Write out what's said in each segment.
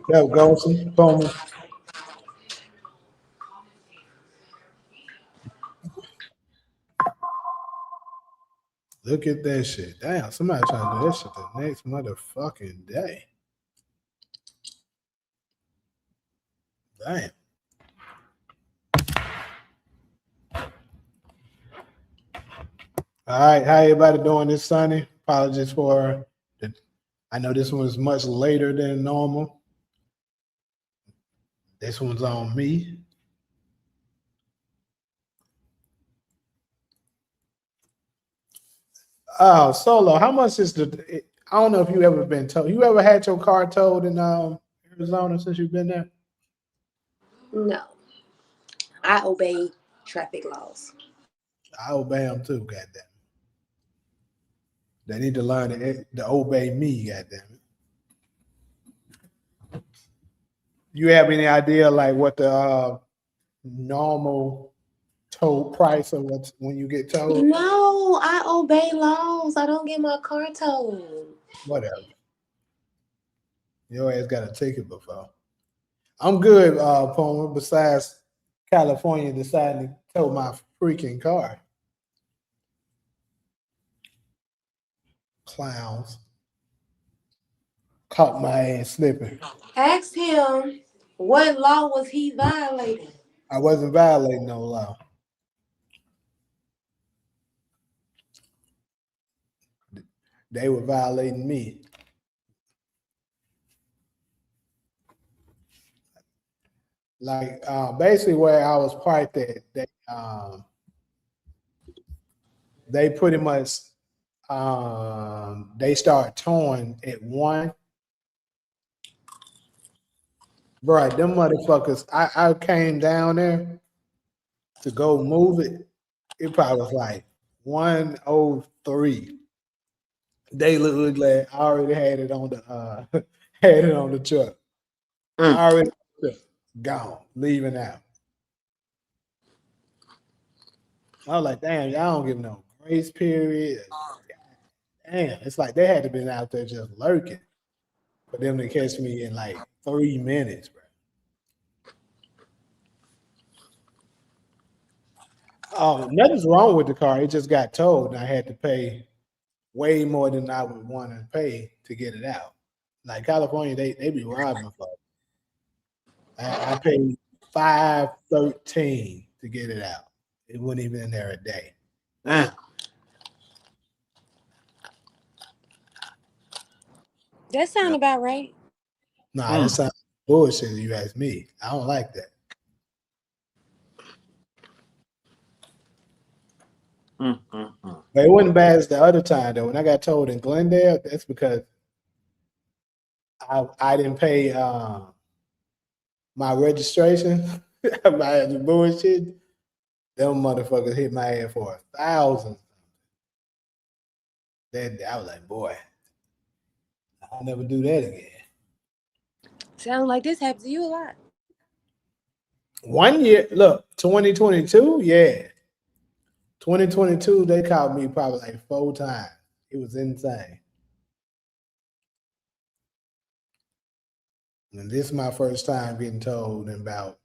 Yo, Golson, boom. Look at that shit. Damn, somebody trying to do that shit the next motherfucking day. Damn. All right, how everybody doing this Sunday? Apologies for the. I know this one was much later than normal. This one's on me. Oh, Solo, how much is the? I don't know if you ever been towed. You ever had your car towed in Arizona since you've been there? No, I obey traffic laws. I obey them too, goddamn. They need to learn to obey me, goddamn it. You have any idea like what the normal tow price of what's when you get towed? No, I obey laws. I don't get my car towed. Whatever. Your ass got a ticket before. I'm good, Palmer. Besides California deciding to tow my freaking car. Clowns. Caught my ass slipping. Ask him what law was he violating. I wasn't violating no law. They were violating me. Like basically where I was parked at, they pretty much they start towing at 1. Bro, them motherfuckers, I came down there to go move it. It probably was like 103. They looked like I already had it on the had it on the truck. I already gone, leaving out. I was like, damn, y'all don't give no grace period. Damn, it's like they had to been out there just lurking for them to catch me in like 3 minutes, bro. Oh, nothing's wrong with the car. It just got towed, and I had to pay way more than I would want to pay to get it out. Like California, they be robbing folks. I paid $513 to get it out. It wasn't even in there a day. That sound about right. Nah, that sounds bullshit if you ask me. I don't like that. But it wasn't bad as the other time though. When I got told in Glendale, that's because I didn't pay my registration. My bullshit. Them motherfuckers hit my head for 1,000. That I was like, boy, I'll never do that again. Sounds like this happens to you a lot. 1 year, look, 2022, yeah. 2022, they caught me probably like 4 times. It was insane. And this is my first time getting told in about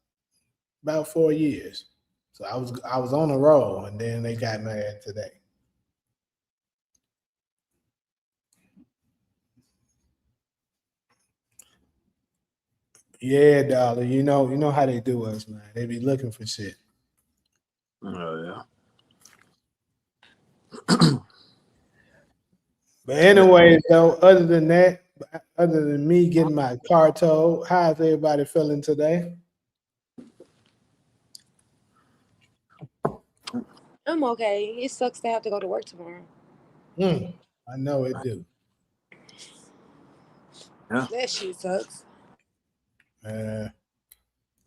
4 years. So I was on a roll, and then they got mad today. Yeah, dollar. You know how they do us, man. They be looking for shit. Oh yeah. But anyway, though, other than that, other than me getting my car towed, how's everybody feeling today? I'm okay. It sucks to have to go to work tomorrow. I know it do. Yeah. That shit sucks.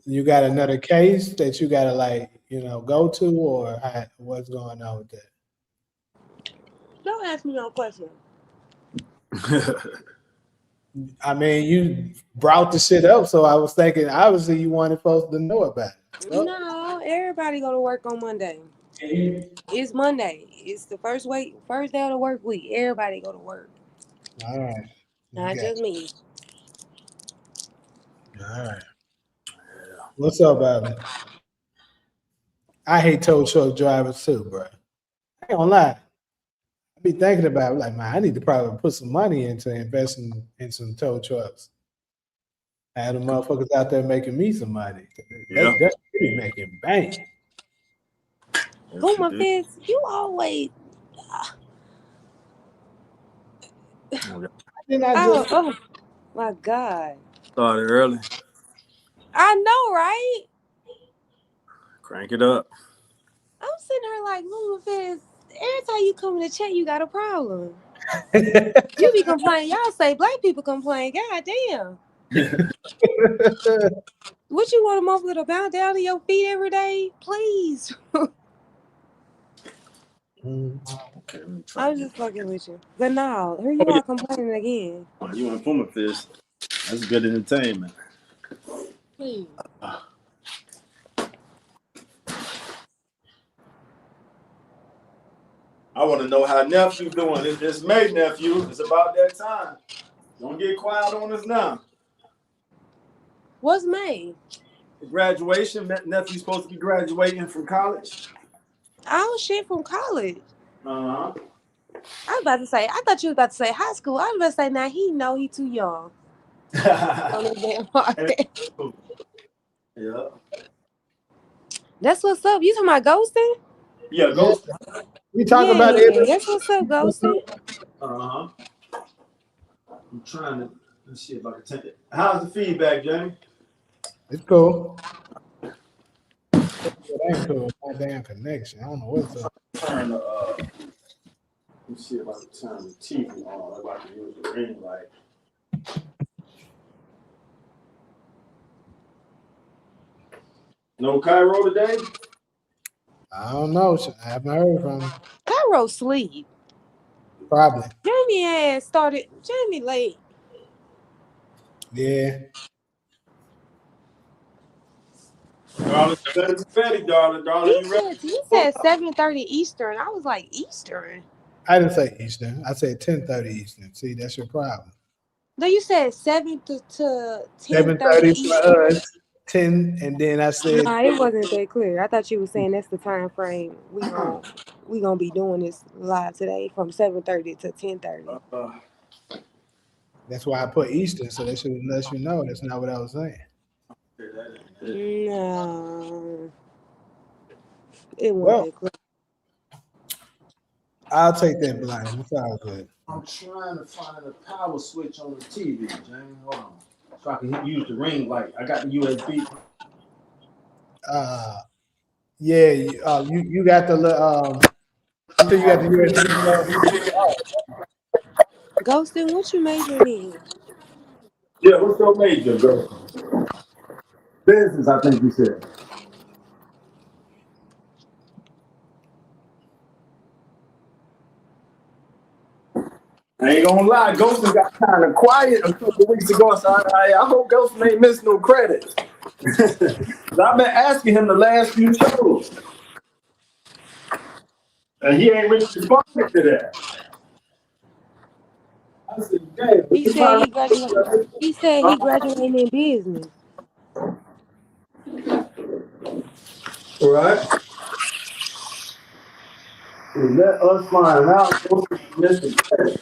You got another case that you gotta go to, or what's going on with that? Don't ask me no question. I mean, you brought the shit up, so I was thinking obviously you wanted folks to know about it. No, everybody go to work on Monday. It's Monday. It's the first day of the work week. Everybody go to work. All right. Not just me. All right. What's up, Abby? I hate tow truck drivers too, bro. I ain't gonna lie. I be thinking about it, like, man, I need to probably put some money into investing in some tow trucks. Have the motherfuckers out there making me some money. Yeah. That's really making bank. Who my fist? You always. Didn't I just Oh my God. Started early. I know, right? Crank it up. I'm sitting here like, Luma Fist, every time you come to check, you got a problem. I You be complaining. Y'all say black people complain. God damn. What you want a motherfucker to bow down to your feet every day? Please. Okay, let me try I'm just fucking with you. But no, here you are complaining again. You want Puma Fish? That's good entertainment. Please. I want to know how nephew doing. It's May, nephew. It's about that time. Don't get quiet on us now. What's May? Graduation. Nephew's supposed to be graduating from college. Oh shit, from college. Uh-huh. I was about to say, I thought you was about to say high school. I was about to say, now he know he too young. On his damn heart. Yeah. That's what's up. You talking about ghosting? Yeah, go. we talk Yeah, about it. that's what's up, ghosting. Uh-huh. I'm trying to let's see if I can take it. How's the feedback, Jamie? It's cool. It ain't cool. My damn connection. I don't know what's up. Turn the let's see if I can turn the TV on. If I can use the ring light. No Cairo today? I don't know. I haven't heard from him. Cairo sleep. Probably. Jamie has started. Jamie late. Yeah. Darling, Betty, darling, you ready? He said 7:30 Eastern. I was like, Eastern? I didn't say Eastern. I said 10:30 Eastern. See, that's your problem. No, you said 7 to 10:30 7:30 Eastern. for us. 10, and then I said Nah, it wasn't that clear. I thought you were saying that's the time frame we gonna be doing this live today from 7:30 to 10:30. that's why I put Eastern, so that should let you know that's not what I was saying. No, it wasn't Well, that clear. I'll take that blind. It's all good. I'm trying to find a power switch on the TV, Jamie. Hold on. So I can use the ring light. I got the USB. Yeah, you got the so you got the USB. Ghostin, what you majoring in? Yeah, what's your major, bro? Business, I think you said. I ain't gonna lie, Ghostin got kind of quiet a couple weeks ago, so I hope Ghostin ain't missed no credit. I've been asking him the last few shows, and he ain't really responded to that. I said, "Damn, He said he graduated. He said he graduating in business. All right. So let us find out. Ghostin missed the credit.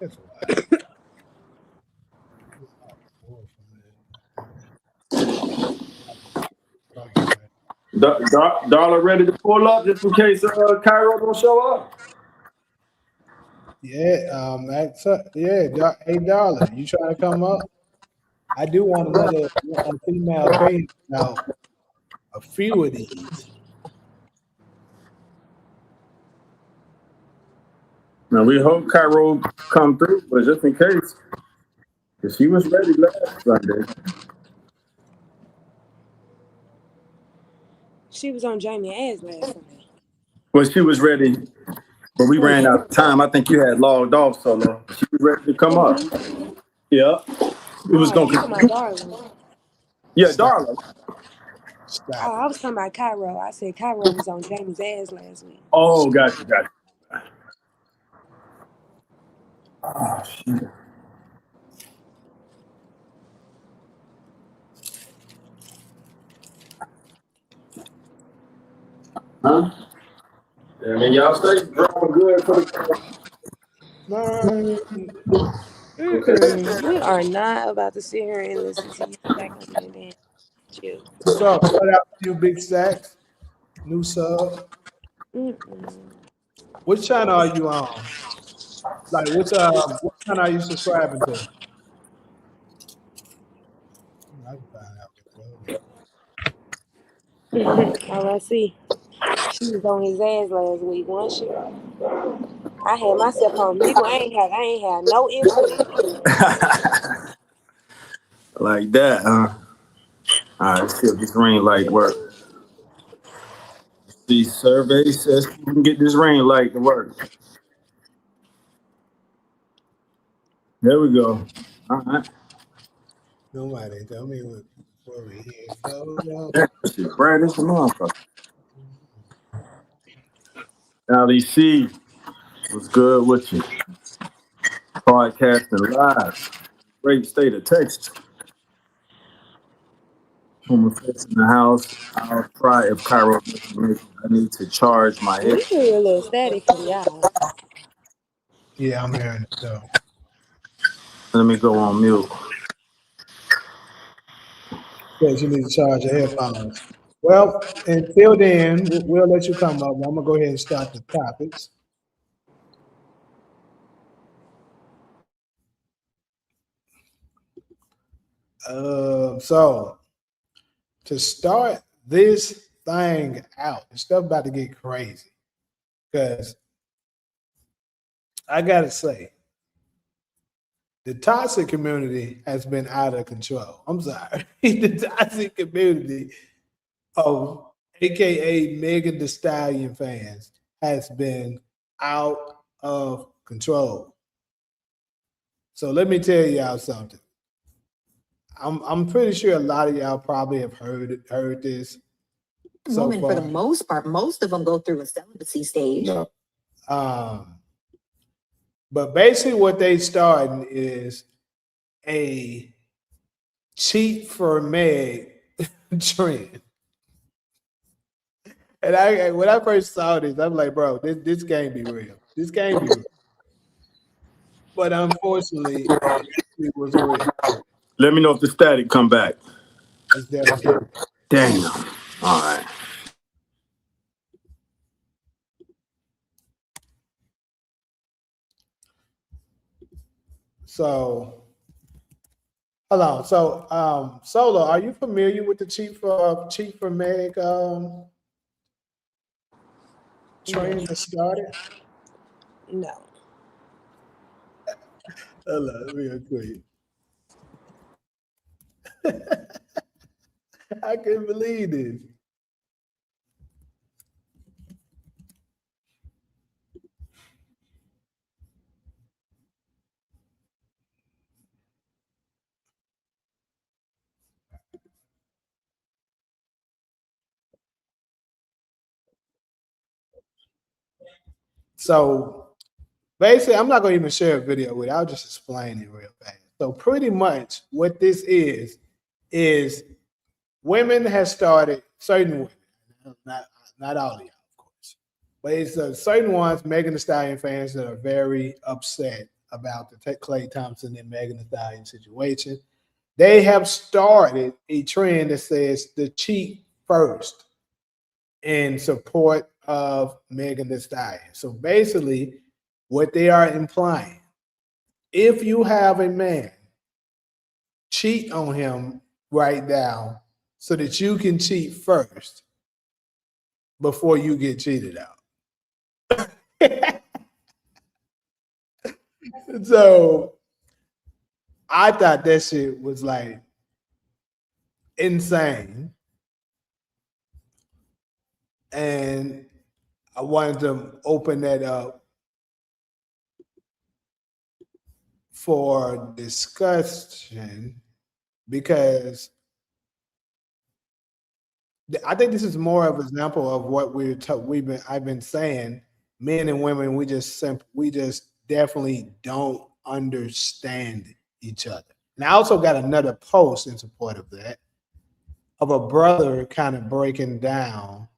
That's why. Darla ready to pull up just in case Cairo don't show up. Yeah, hey darling, you trying to come up? I do want another female opinion about a few of these. Now we hope Cairo come through, but just in case, because she was ready last Sunday. She was on Jamie ass last Sunday. Well, she was ready, but we ran out of time. I think you had logged off, Solo. She was ready to come up. Yeah, it was going to. My darling. Yeah, Darla. Stop I it. was talking about Cairo. I said Cairo was on Jamie's ass last week. Oh, gotcha. Oh, shit. Huh? Yeah, I mean, y'all stay growing good for the. No, Okay. We are not about to sit here and listen to you back on that damn shit. what's up? What up, you big sacks? New sub. Mm-mm. Which channel are you on? Like, what channel are you subscribing to? I can find out. Oh, I see. She was on his ass last week, wasn't she? I had myself on mute. I ain't had no internet. Like that, huh? All right, let's see if this ring light work. The survey says we can get this ring light to work. There we go. All right. Nobody tell me what we here. So, That shit bright as a motherfucker. Ali C was good with you. Podcasting live. Great state of Texas. Home effects in the house. I'll try if Cairo doesn't make it. I need to charge my head. We hear a little static from y'all. yeah, I'm hearing it. So, Let me go on mute. yes, you need to charge your headphones. Well, until then, we'll let you come up. I'm gonna go ahead and start the topics. So to start this thing out, the stuff about to get crazy because I gotta say, the toxic community has been out of control. I'm sorry, the toxic community of AKA Megan Thee Stallion fans has been out of control. So let me tell y'all something. I'm pretty sure a lot of y'all probably have heard this so Women, for the far. most part, most of them go through a celibacy stage. No. But basically, what they starting is a cheat for Meg trend. And when I first saw this, I'm like, bro, this can't be real. This can't be real. But unfortunately, it was real. Let me know if the static come back. It's definitely Damn. All right. so. Hold on. So, Solo, are you familiar with the cheat for Meg trend that started? No. Hold on, real quick. I couldn't believe this. So basically, I'm not going to even share a video with it. I'll just explain it real fast. So pretty much what this is women have started, certain women, not, not all of y'all, of course, but it's certain ones, Megan Thee Stallion fans that are very upset about the Klay Thompson and Megan Thee Stallion situation. They have started a trend that says the cheat first in support of Megan Thee Stallion. So basically, what they are implying, if you have a man, cheat on him right now so that you can cheat first before you get cheated out. So I thought that shit was like insane. And I wanted to open that up for discussion because I think this is more of an example of what I've been saying. Men and women, we just definitely don't understand each other. And I also got another post in support of that, of a brother kind of breaking down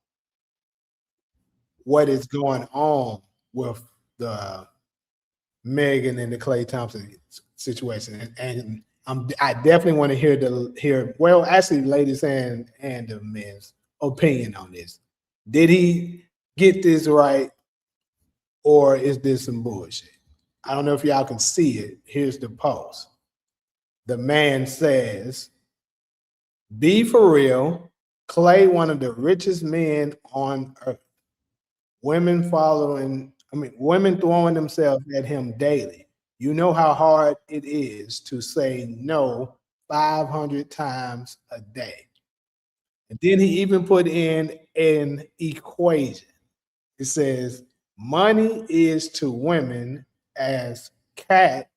what is going on with the Megan and the Klay Thompson situation, and I definitely want to hear. Well, actually, ladies and the men's opinion on this. Did he get this right, or is this some bullshit? I don't know if y'all can see it. Here's the post. The man says, "Be for real. Clay, one of the richest men on earth. Women throwing themselves at him daily. You know how hard it is to say no 500 times a day." And then he even put in an equation. It says, money is to women as cat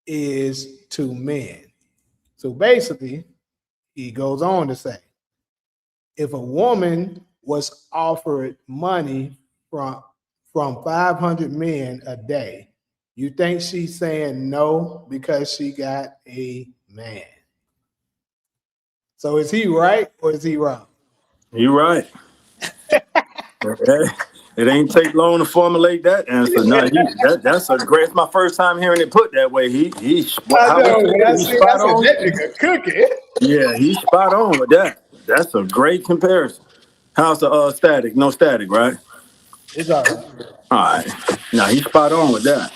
is to men. So basically, he goes on to say, if a woman was offered money from 500 men a day, you think she's saying no because she got a man? So is he right or is he wrong? You're right. It ain't take long to formulate that answer. No, that's a great. It's my first time hearing it put that way. I How know. we When I he's said spot on. that nigga cooking. Yeah, he's spot on with that. That's a great comparison. How's the static? No static, right? It's all right. All right. Now he's spot on with that.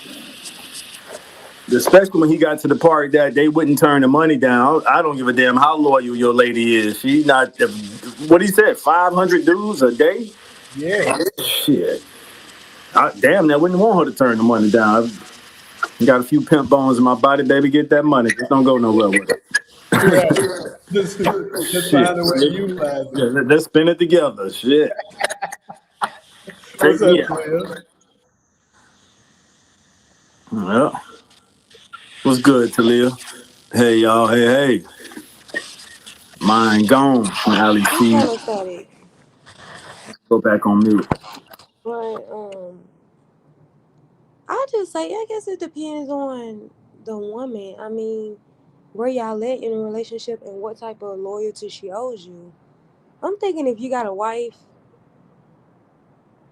Especially when he got to the part that they wouldn't turn the money down. I don't give a damn how loyal your lady is. She not what he said, 500 dudes a day? Yeah. Shit. Damn, that wouldn't want her to turn the money down. I got a few pimp bones in my body, baby. Get that money. Just don't go nowhere with it. Right. Just Shit. find a way to utilize Yeah, it. let's spin it together. Shit. What's Take me up, out. Slim? Well, what's good, Talia? Hey, y'all. Hey. Mine gone. Ali Who's C. kind of static? Go back on mute. But I just say I guess it depends on the woman. I mean, where y'all at in a relationship and what type of loyalty she owes you. I'm thinking if you got a wife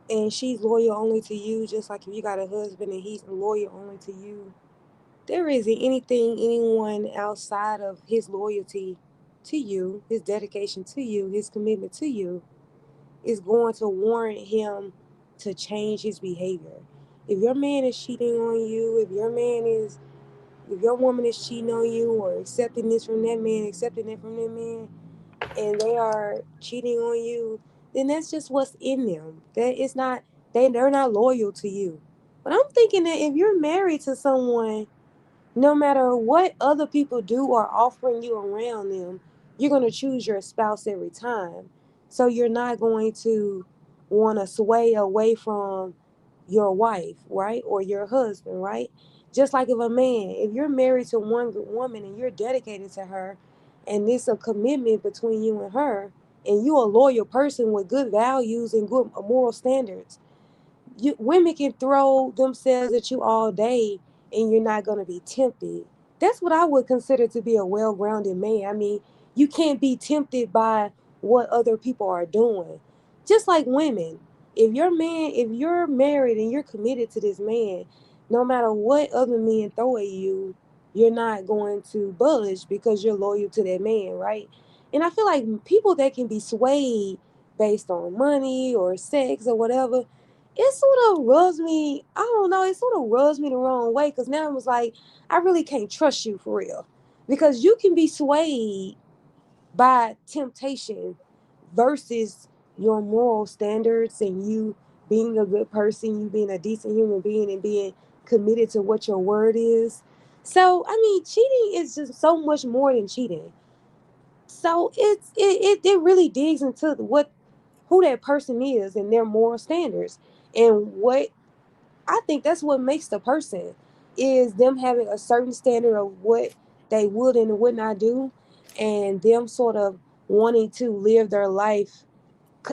and she's loyal only to you, just like if you got a husband and he's loyal only to you, there isn't anyone outside of his loyalty to you, his dedication to you, his commitment to you, is going to warrant him to change his behavior. If your man is cheating on you, if your woman is cheating on you or accepting this from that man, accepting that from that man, and they are cheating on you, then that's just what's in them. That it's not they're not loyal to you. But I'm thinking that if you're married to someone, no matter what other people do or offering you around them, you're going to choose your spouse every time. So you're not going to want to sway away from your wife, right? Or your husband, right? Just like if you're married to one good woman and you're dedicated to her, and it's a commitment between you and her, and you're a loyal person with good values and good moral standards, women can throw themselves at you all day and you're not going to be tempted. That's what I would consider to be a well-grounded man. I mean, you can't be tempted by what other people are doing. Just like women, if you're married and you're committed to this man, no matter what other men throw at you, you're not going to budge because you're loyal to that man, right? And I feel like people that can be swayed based on money or sex or whatever, it sort of rubs me, I don't know, it sort of rubs me the wrong way because now it was like, I really can't trust you for real. Because you can be swayed by temptation versus your moral standards and you being a good person, you being a decent human being and being committed to what your word is. So, I mean, cheating is just so much more than cheating. So it really digs into what who that person is and their moral standards and what I think that's what makes the person is them having a certain standard of what they would and would not do, and them sort of wanting to live their life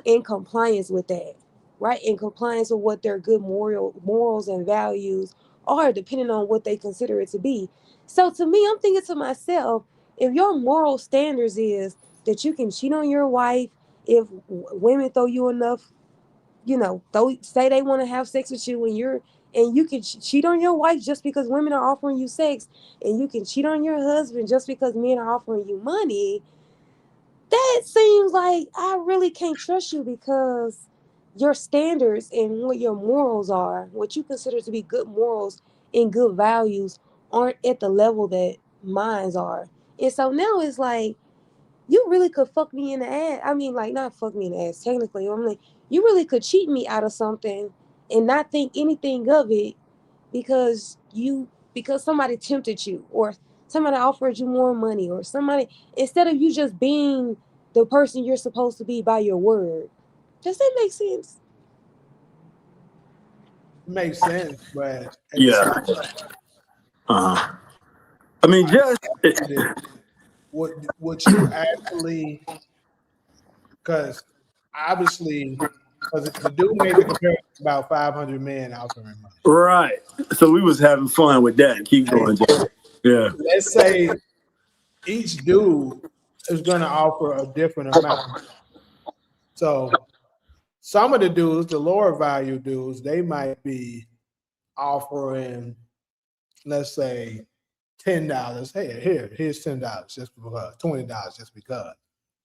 in compliance with that, right? In compliance with what their good morals and values are, depending on what they consider it to be. So to me, I'm thinking to myself, if your moral standards is that you can cheat on your wife, if women throw you enough, say they want to have sex with you and you can cheat on your wife just because women are offering you sex, and you can cheat on your husband just because men are offering you money, that seems like I really can't trust you, because your standards and what your morals are, what you consider to be good morals and good values, aren't at the level that mines are. And so now it's like, you really could fuck me in the ass. I mean, like, not fuck me in the ass technically. I'm like, you really could cheat me out of something and not think anything of it, because somebody tempted you, or somebody offered you more money, or somebody, instead of you just being the person you're supposed to be by your word. Does that make sense? It makes sense, but at the same Yeah. I mean, just time, would you actually? Because obviously, because the dude made the comparison about 500 men offering money. right. So we was having fun with that. Keep Hey, going, Jay. Yeah. let's say each dude is going to offer a different amount. So some of the dudes, the lower value dudes, they might be offering, let's say, $10. Hey, here's $10 just because, $20 just because.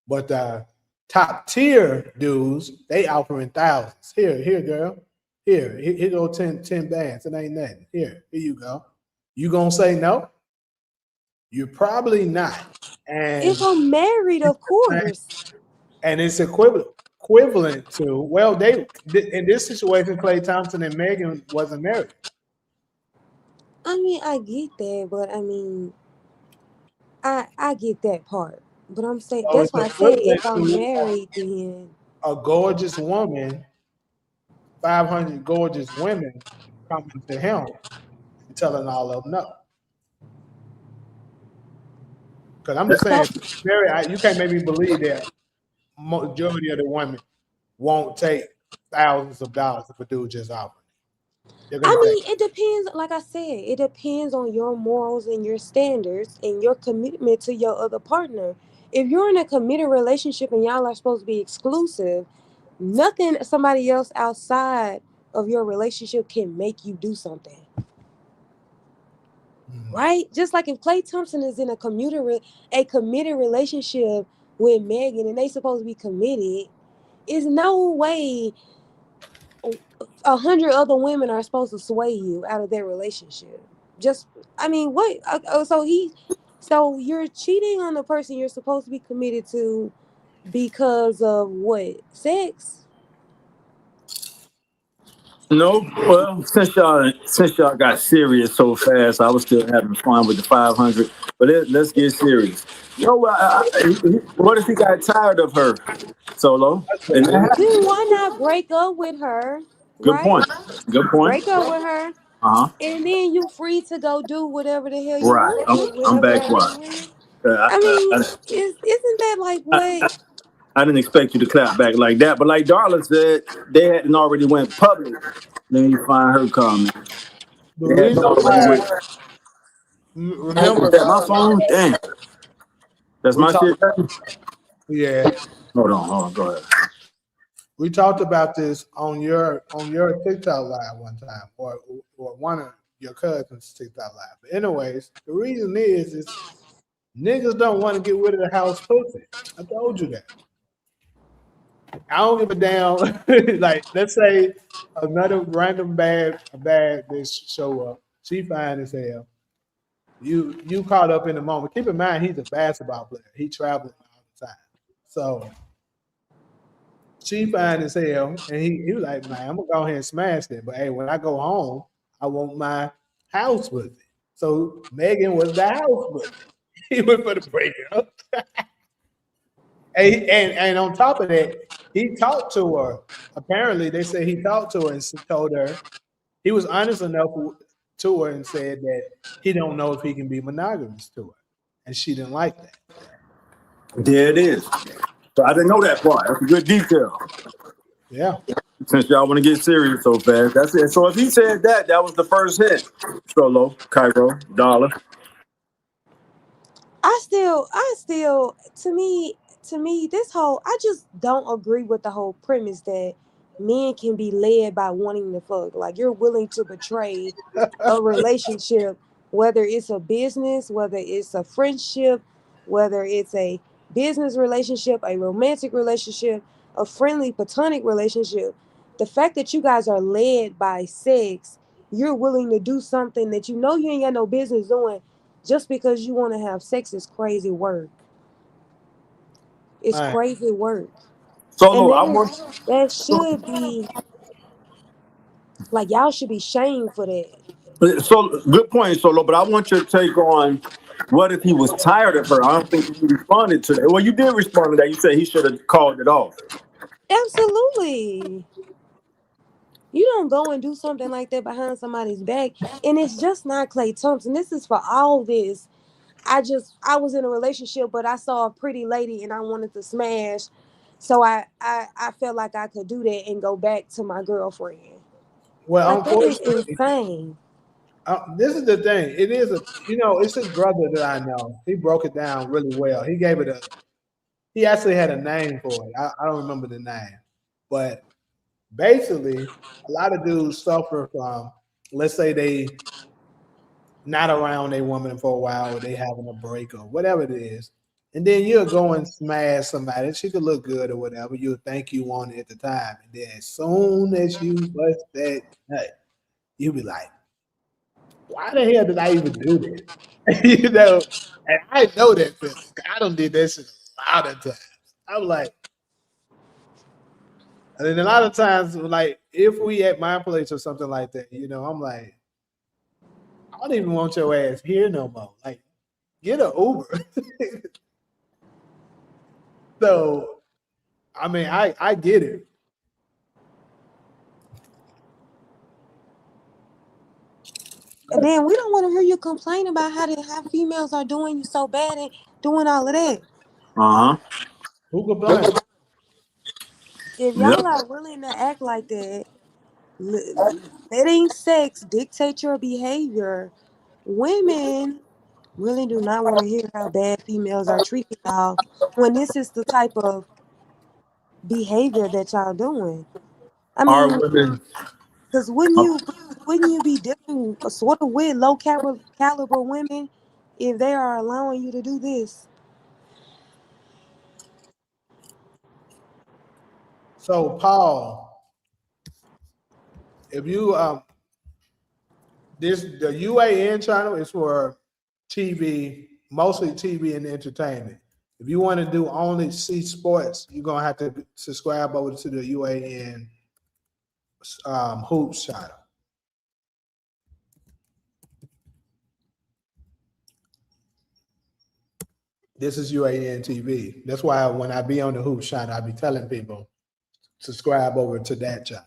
But the top tier dudes, they offering thousands. Here, girl. Here go 10 bands. It ain't nothing. Here you go. You gonna say no? You're probably not. If And I'm married, of course. and it's equivalent to, well, they in this situation, Klay Thompson and Megan wasn't married. I mean, I get that, but I mean, I get that part. But I'm saying, So that's it's why I said equivalent if I'm to married, then a gorgeous woman, 500 gorgeous women coming to him and telling all of them no. Because I'm just so saying, you can't make me believe that majority of the women won't take thousands of dollars if a dude just offered. They're I gonna take. mean, it depends. Like I said, it depends on your morals and your standards and your commitment to your other partner. If you're in a committed relationship and y'all are supposed to be exclusive, nothing somebody else outside of your relationship can make you do something, Mhm. right? Just like if Klay Thompson is in a committed relationship with Megan and they supposed to be committed, is no way 100 other women are supposed to sway you out of their relationship. Just, I mean, what? So you're cheating on the person you're supposed to be committed to because of what? Sex? No, well, since y'all got serious so fast, I was still having fun with the 500. But let's get serious. No, what if he got tired of her, Solo? And that That's Then happened. why not break up with her, Good right? point. Good point. Break up with her, Uh huh. and then you free to go do whatever the hell you Right. want I'm with I'm whatever back. other What? women. Uh, I I, mean, I, isn't that like I, what? I, I didn't expect you to clap back like that, but like Darla said, they hadn't already went public. Then you find her comment. the They hadn't reason already why. went. Remember, Is that my phone? Dang, that's we my talked. shit. Yeah, Hold on, go ahead. we talked about this on your TikTok live one time, or one of your cousins' TikTok live. But anyways, the reason is niggas don't want to get rid of the house pussy. I told you that. I don't give a damn. Like, let's say another random bad bitch show up. She fine as hell. You caught up in the moment. Keep in mind he's a basketball player. He traveling all the time. So she fine as hell, and he was like, man, I'm gonna go ahead and smash that. But hey, when I go home, I want my house with it. So Megan was the house with it. He went for the breakup. And on top of that, he talked to her. Apparently, they say he talked to her and told her he was honest enough to her and said that he don't know if he can be monogamous to her, and she didn't like that. There it is. So I didn't know that part. That's a good detail. Yeah. Since y'all want to get serious so fast, that's it. So if he said that, that was the first hit. Solo, Cairo, Dollar. To me, this whole, I just don't agree with the whole premise that men can be led by wanting to fuck. Like, you're willing to betray a relationship, whether it's a business, whether it's a friendship, whether it's a business relationship, a romantic relationship, a friendly platonic relationship. The fact that you guys are led by sex, you're willing to do something that you know you ain't got no business doing just because you want to have sex is crazy work. It's All right. crazy work. And Solo, I that is, want. that should be, like, y'all should be shamed for that. So good point, Solo. But I want your take on what if he was tired of her? I don't think you responded to that. Well, you did respond to that. You said he should have called it off. Absolutely. You don't go and do something like that behind somebody's back. And it's just not Clay Thompson. This is for all this. I was in a relationship, but I saw a pretty lady and I wanted to smash. So I felt like I could do that and go back to my girlfriend. Well, Like, that is unfortunately, insane. this is the thing. It is a, it's his brother that I know. He broke it down really well. He gave it a, he actually had a name for it. I don't remember the name, but basically, a lot of dudes suffer from, let's say they not around a woman for a while, or they having a break or whatever it is, and then you'll go and smash somebody. She could look good or whatever. You'll think you want it at the time, and then as soon as you bust that nut, you'll be like, why the hell did I even do this? And I know that feeling. I done did that shit a lot of times. I'm like, and then a lot of times, like if we at my place or something like that, I'm like, I don't even want your ass here no more. Like, get an Uber. So, I mean, I get it. And then we don't want to hear you complain about how females are doing you so bad and doing all of that. Uh huh. Who complain? If Yep. y'all are willing to act like that, letting sex dictate your behavior, women really do not want to hear how bad females are treating y'all when this is the type of behavior that y'all doing. I Are mean, women? because wouldn't you be dealing sort of with low caliber women if they are allowing you to do this? So, Paul, if you the UAN channel is for TV, mostly TV and entertainment. If you want to do only see sports, you're gonna have to subscribe over to the UAN hoops channel. This is UAN TV. That's why when I be on the hoops channel, I be telling people subscribe over to that channel.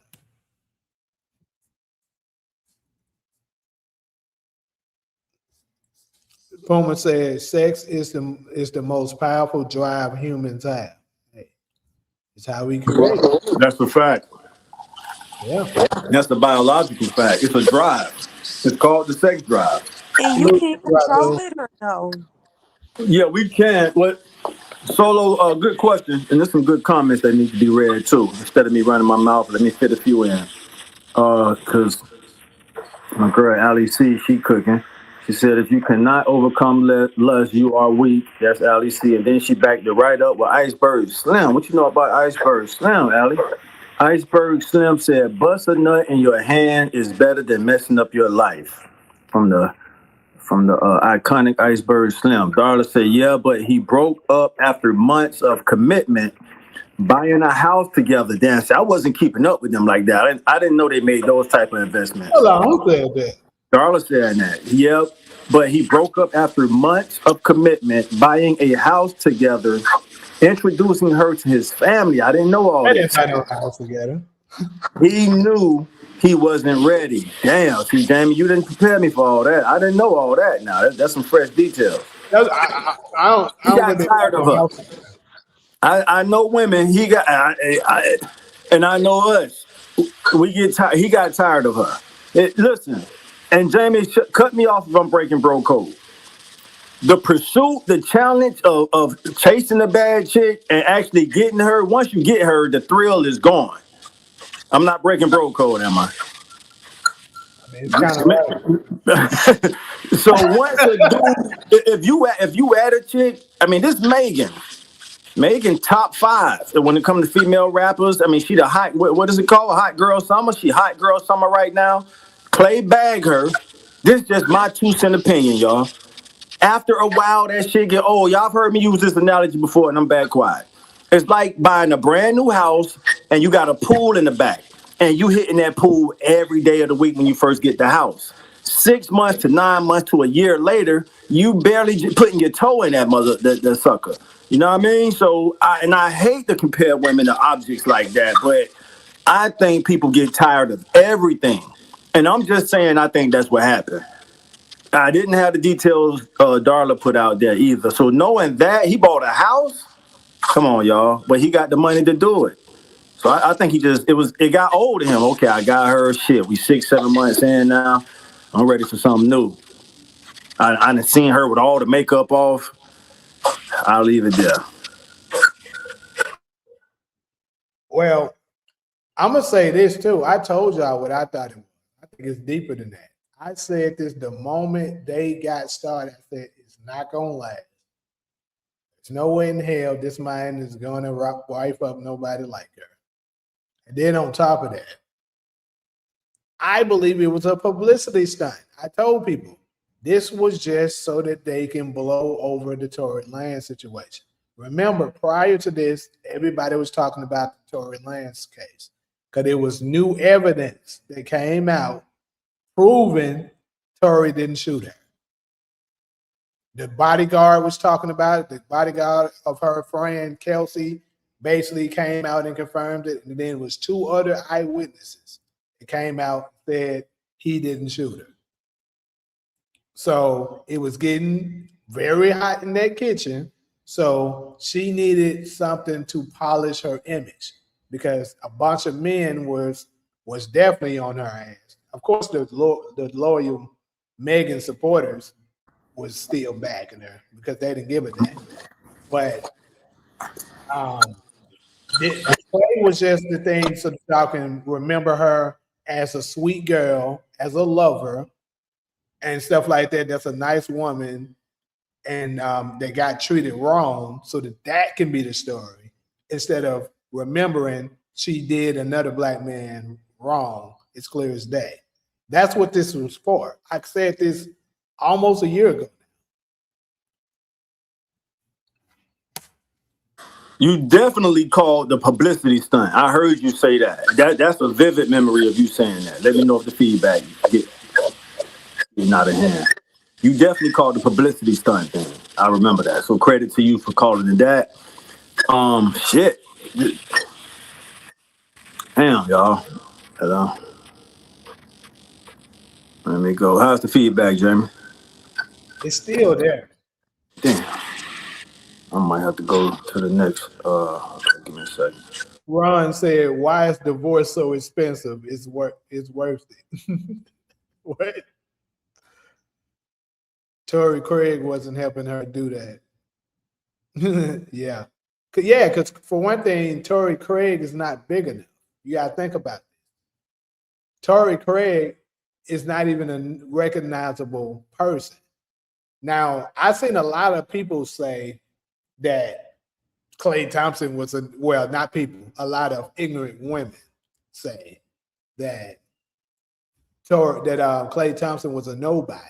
Puma says sex is the most powerful drive humans have. Hey, it's how we create. That's the fact. Yeah. That's the biological fact. It's a drive. It's called the sex drive. And you Salute can't you, control Abdul. it or no? Yeah, we can. What Solo? Good question, and there's some good comments that need to be read too. Instead of me running my mouth, let me fit a few in. Because my girl Ali C, she cooking. She said, if you cannot overcome lust, you are weak. That's Ali C. And then she backed it right up with Iceberg Slim. What you know about Iceberg Slim, Ali? Iceberg Slim said, bust a nut in your hand is better than messing up your life. From the iconic Iceberg Slim. Darla said, yeah, but he broke up after months of commitment, buying a house together. Damn, see, I wasn't keeping up with them like that. I didn't know they made those type of investments. Hold on, who said that? Darla said that. Yep. But he broke up after months of commitment, buying a house together, introducing her to his family. I didn't know all They didn't this. buy no house together. He knew he wasn't ready. Damn, see, Jamie, you didn't prepare me for all that. I didn't know all that now. That's some fresh details. I He don't got think they tired got of no her. house. I know women. And I know us. We get tired. He got tired of her. Listen, and Jamie, cut me off if I'm breaking bro code. The pursuit, the challenge of chasing a bad chick and actually getting her. Once you get her, the thrill is gone. I'm not breaking bro code, am I? I mean, it's kind of right. So once a dude, if you add a chick, I mean, this Megan top five when it comes to female rappers. I mean, she the hot. What is it called? Hot girl summer. She hot girl summer right now. Clay bag her. This is just my 2 cent opinion, y'all. After a while, that shit get old. Y'all have heard me use this analogy before, and I'm back quiet. It's like buying a brand new house and you got a pool in the back, and you hitting that pool every day of the week when you first get the house. 6 months to 9 months to a year later, you barely putting your toe in that the sucker. You know what I mean? So, I hate to compare women to objects like that, but I think people get tired of everything, and I'm just saying I think that's what happened. I didn't have the details Darla put out there either. So knowing that he bought a house, come on, y'all. But he got the money to do it. So I think it got old to him. Okay, I got her. Shit, we 6, 7 months in now. I'm ready for something new. I done seen her with all the makeup off. I'll leave it there. Well, I'm gonna say this too. I told y'all what I thought it was. I think it's deeper than that. I said this the moment they got started. I said it's not gonna last. There's no way in hell this man is gonna wife up nobody like her. And then on top of that, I believe it was a publicity stunt. I told people this was just so that they can blow over the Tory Lanez situation. Remember, prior to this, everybody was talking about the Tory Lanez case because it was new evidence that came out proving Tory didn't shoot her. The bodyguard was talking about it. The bodyguard of her friend Kelsey basically came out and confirmed it. And then it was 2 other eyewitnesses that came out and said he didn't shoot her. So it was getting very hot in that kitchen. So she needed something to polish her image because a bunch of men was definitely on her ass. Of course, the loyal Megan supporters was still backing her because they didn't give a damn. But the play was just the thing so that y'all can remember her as a sweet girl, as a lover, and stuff like that. That's a nice woman, and they got treated wrong, so that can be the story instead of remembering she did another black man wrong. It's clear as day. That's what this was for. I said this almost a year ago. You definitely called the publicity stunt. I heard you say that. That's a vivid memory of you saying that. Let me know if the feedback get not in hand. You definitely called the publicity stunt thing. I remember that. So credit to you for calling it that. Shit. Damn, y'all. Hello. Let me go. How's the feedback, Jamie? It's still there. Damn. I might have to go to the next. Give me a second. Ron said, "Why is divorce so expensive? It's worth it." What? Tory Craig wasn't helping her do that. Yeah, because for one thing, Tory Craig is not big enough. You got to think about it. Tory Craig is not even a recognizable person. Now, I've seen a lot of people say that Klay Thompson was not people, a lot of ignorant women say that Klay Thompson was a nobody,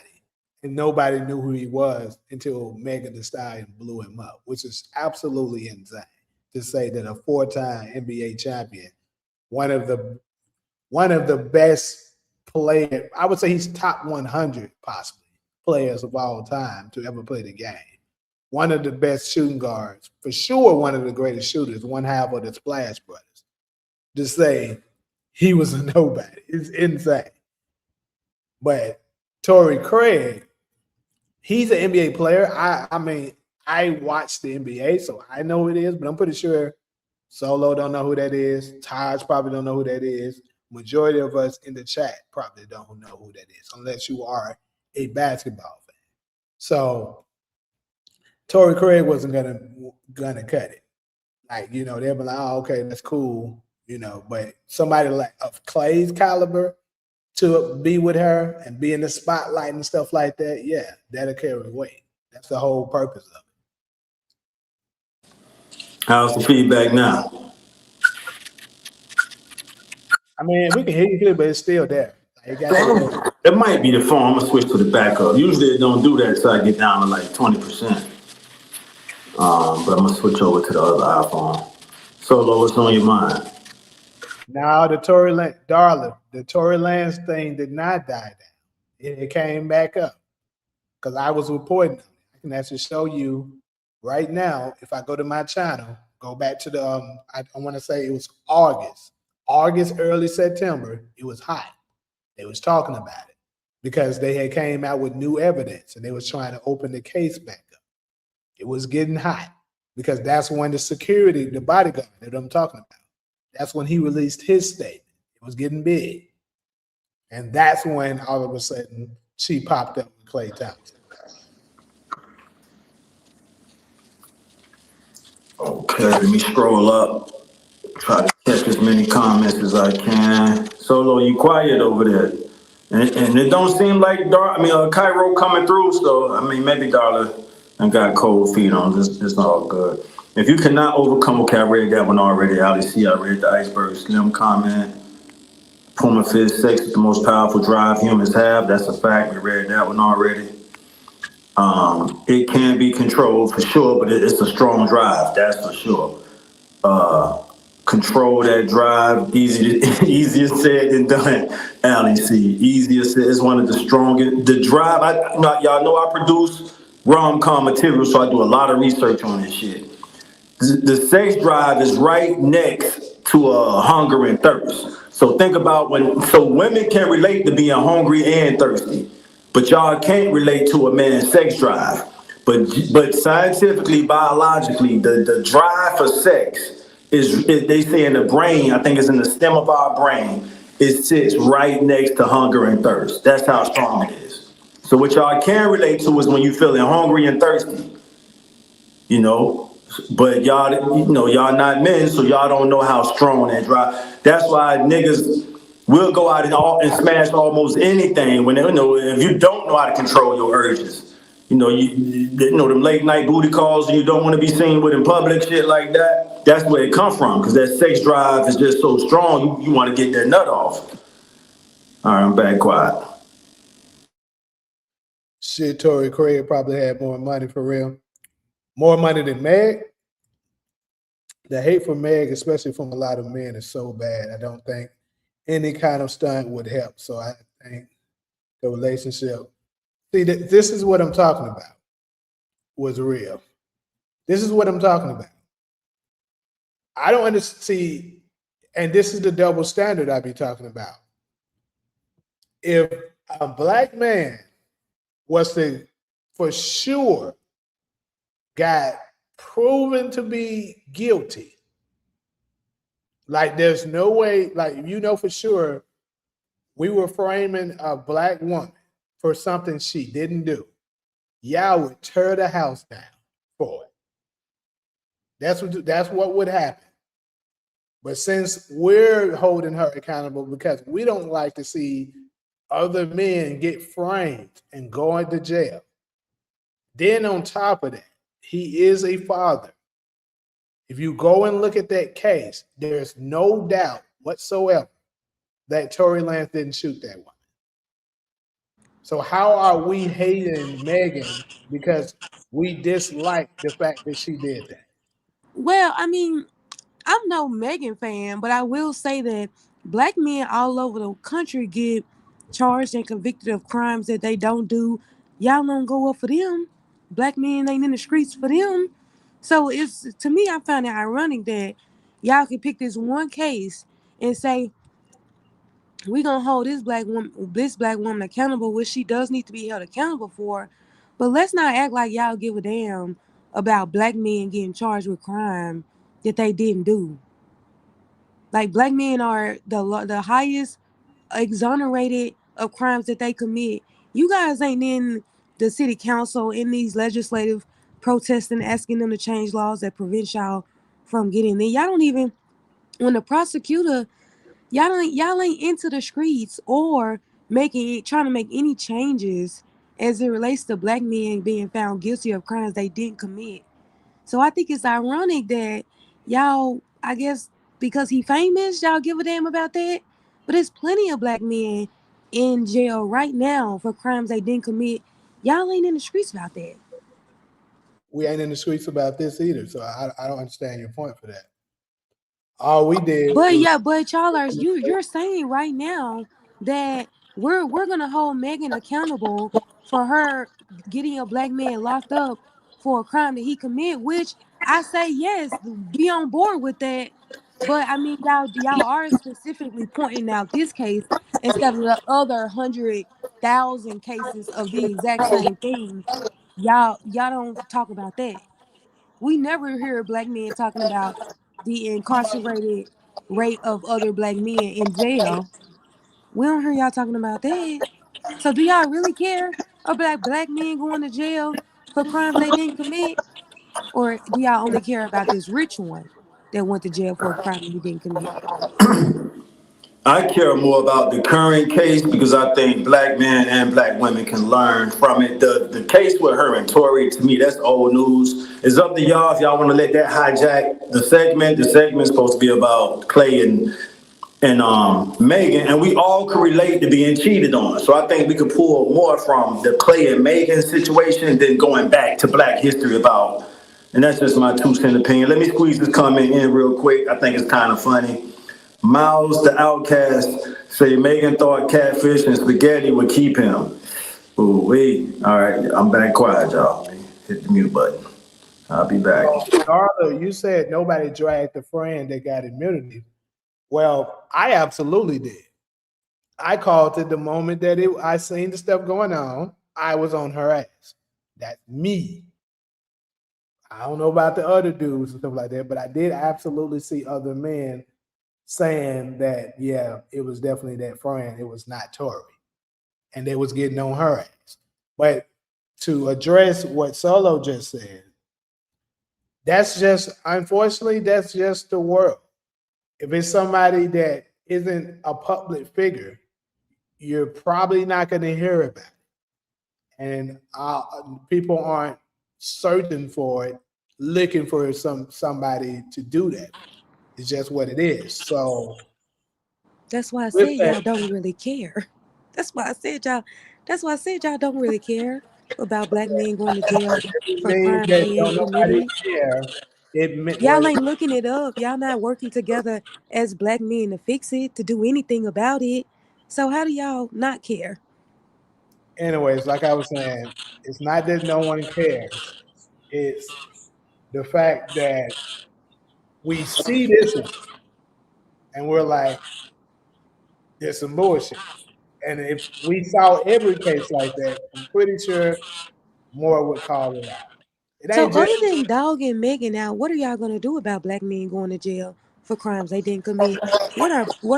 and nobody knew who he was until Megan Thee Stallion blew him up, which is absolutely insane to say that a 4-time NBA champion, one of the best players, I would say he's top 100 possibly players of all time to ever play the game. One of the best shooting guards, for sure one of the greatest shooters, one half of the Splash Brothers. To say he was a nobody is insane. But Tory Craig He's an NBA player. I mean, I watch the NBA, so I know who it is, but I'm pretty sure Solo don't know who that is. Taj probably don't know who that is. Majority of us in the chat probably don't know who that is, unless you are a basketball fan. So Torrey Craig wasn't gonna cut it. Like, they'll be like, oh, okay, that's cool, but somebody like of Clay's caliber to be with her and be in the spotlight and stuff like that, yeah, that'll carry weight. That's the whole purpose of it. How's the feedback now? I mean, we can hear you clear, but it's still there. Like, it got that little. It might be the phone. I'm gonna switch to the backup. Usually it don't do that until I get down to like 20%. But I'm gonna switch over to the other iPhone. Solo, what's on your mind? Now the Tory Lanez thing did not die down. It came back up because I was reporting. I can actually show you right now. If I go to my channel, go back to the I want to say it was August, early September. It was hot. They was talking about it because they had came out with new evidence and they was trying to open the case back up. It was getting hot because that's when the bodyguard that I'm talking about, that's when he released his statement. It was getting big. And that's when all of a sudden she popped up with Klay Thompson. Okay, let me scroll up. Try to catch as many comments as I can. Solo, you quiet over there. And it don't seem like Cairo coming through, so maybe Darla and got cold feet on. It's all good. If you cannot overcome, okay, I read that one already. Ali C, I read the Iceberg Slim comment. Puma Fizz, sex is the most powerful drive humans have. That's a fact. We read that one already. It can be controlled for sure, but it's a strong drive. That's for sure. Control that drive. Easier said than done. Ali C. Easier said. It's one of the strongest. The drive. Y'all know I produce rom-com material, so I do a lot of research on this shit. The sex drive is right next to hunger and thirst. So think about women can relate to being hungry and thirsty, but y'all can't relate to a man's sex drive. But scientifically, biologically, the drive for sex they say in the brain, I think it's in the stem of our brain, it sits right next to hunger and thirst. That's how strong it is. So what y'all can relate to is when you feeling hungry and thirsty, you know. But y'all not men, so y'all don't know how strong that drive. That's why niggas will go out and smash almost anything when if you don't know how to control your urges. Them late night booty calls and you don't want to be seen with in public, shit like that. That's where it come from, because that sex drive is just so strong. You want to get that nut off. All right, I'm back quiet. Shit, Torrey Craig probably had more money for real. More money than Meg. The hate for Meg, especially from a lot of men, is so bad. I don't think any kind of stunt would help. So I think the relationship. See, this is what I'm talking about. Was real. This is what I'm talking about. I don't understand. And this is the double standard I be talking about. If a black man was to, for sure, got proven to be guilty, like there's no way, like for sure, we were framing a black woman for something she didn't do, y'all would tear the house down for it. That's what would happen. But since we're holding her accountable because we don't like to see other men get framed and go into jail, then on top of that, he is a father. If you go and look at that case, there's no doubt whatsoever that Tory Lanez didn't shoot that woman. So how are we hating Megan because we dislike the fact that she did that? Well, I mean, I'm no Megan fan, but I will say that black men all over the country get charged and convicted of crimes that they don't do. Y'all don't go up for them. Black men ain't in the streets for them. So it's, to me, I find it ironic that y'all can pick this one case and say we gonna hold this black woman accountable, which she does need to be held accountable for. But let's not act like y'all give a damn about black men getting charged with crime that they didn't do. Like black men are the highest exonerated of crimes that they commit. You guys ain't in the city council in these legislative protesting, asking them to change laws that prevent y'all from getting in. Y'all don't even when the prosecutor y'all ain't into the streets or trying to make any changes as it relates to black men being found guilty of crimes they didn't commit. So I think it's ironic that y'all, I guess, because he famous, y'all give a damn about that. But there's plenty of black men in jail right now for crimes they didn't commit. Y'all ain't in the streets about that. We ain't in the streets about this either, so I don't understand your point for that. All we did But was yeah, but y'all are you're saying right now that we're gonna hold Megan accountable for her getting a black man locked up for a crime that he committed, which I say yes, be on board with that. But I mean y'all are specifically pointing out this case instead of the other 100,000 cases of the exact same thing. Y'all don't talk about that. We never hear black men talking about the incarcerated rate of other black men in jail. We don't hear y'all talking about that. So do y'all really care about black men going to jail for crimes they didn't commit? Or do y'all only care about this rich one that went to jail for a crime he didn't commit? I care more about the current case because I think black men and black women can learn from it. The case with her and Tory, to me, that's old news. It's up to y'all if y'all want to let that hijack the segment. The segment's supposed to be about Clay and Megan, and we all can relate to being cheated on. So I think we could pull more from the Clay and Megan situation than going back to Black history about. And that's just my 2 cent opinion. Let me squeeze this comment in real quick. I think it's kind of funny. Miles the Outcast say Megan thought catfish and spaghetti would keep him. Ooh wee. All right, I'm back quiet, y'all. Hit the mute button. I'll be back. so Darla, you said nobody dragged the friend that got immunity. Well, I absolutely did. I called it the moment that I seen the stuff going on. I was on her ass. That's me. I don't know about the other dudes and stuff like that, but I did absolutely see other men saying that, yeah, it was definitely that friend. It was not Tory. And they was getting on her ass. But to address what Solo just said, that's just, unfortunately, that's just the world. If it's somebody that isn't a public figure, you're probably not going to hear about it. And people aren't searching for it, looking for somebody to do that. It's just what it is. So That's why I with said that, y'all don't really care. That's why I said y'all that's why I said y'all don't really care about black men going to jail it for means crimes that they don't ain't nobody committed. care. It meant Y'all well ain't looking it up. Y'all not working together as black men to fix it, to do anything about it. So how do y'all not care? anyways, like I was saying, it's not that no one cares. It's the fact that we see this one and we're like, there's some bullshit. And if we saw every case like that, I'm pretty sure more would call it out. It So ain't just other than dogging Megan out, what are y'all gonna do about black men going to jail for crimes they didn't commit? What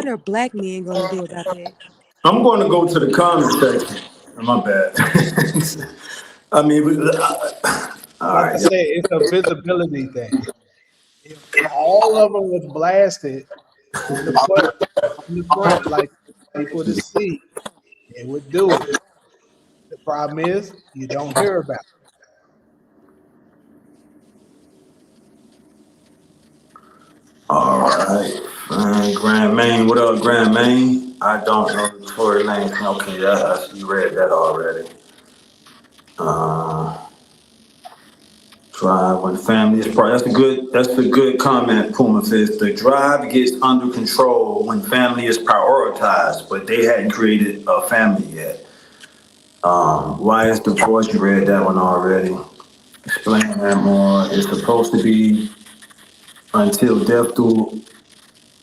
are black men gonna do about that? I'm going to go to the comment section. My bad. I mean, all like I right. said, it's a visibility thing. If all of them was blasted on the front, like people to see, it would do it. The problem is you don't hear about it. All right. Grand Main, what up, Grand Main? I don't know the Tory Lane. Okay, you read that already. Uh, Drive when family is part. That's a good comment, Puma Fist. The drive gets under control when family is prioritized, but they hadn't created a family yet. Why is divorce? You read that one already. Explain that more. It's supposed to be until death do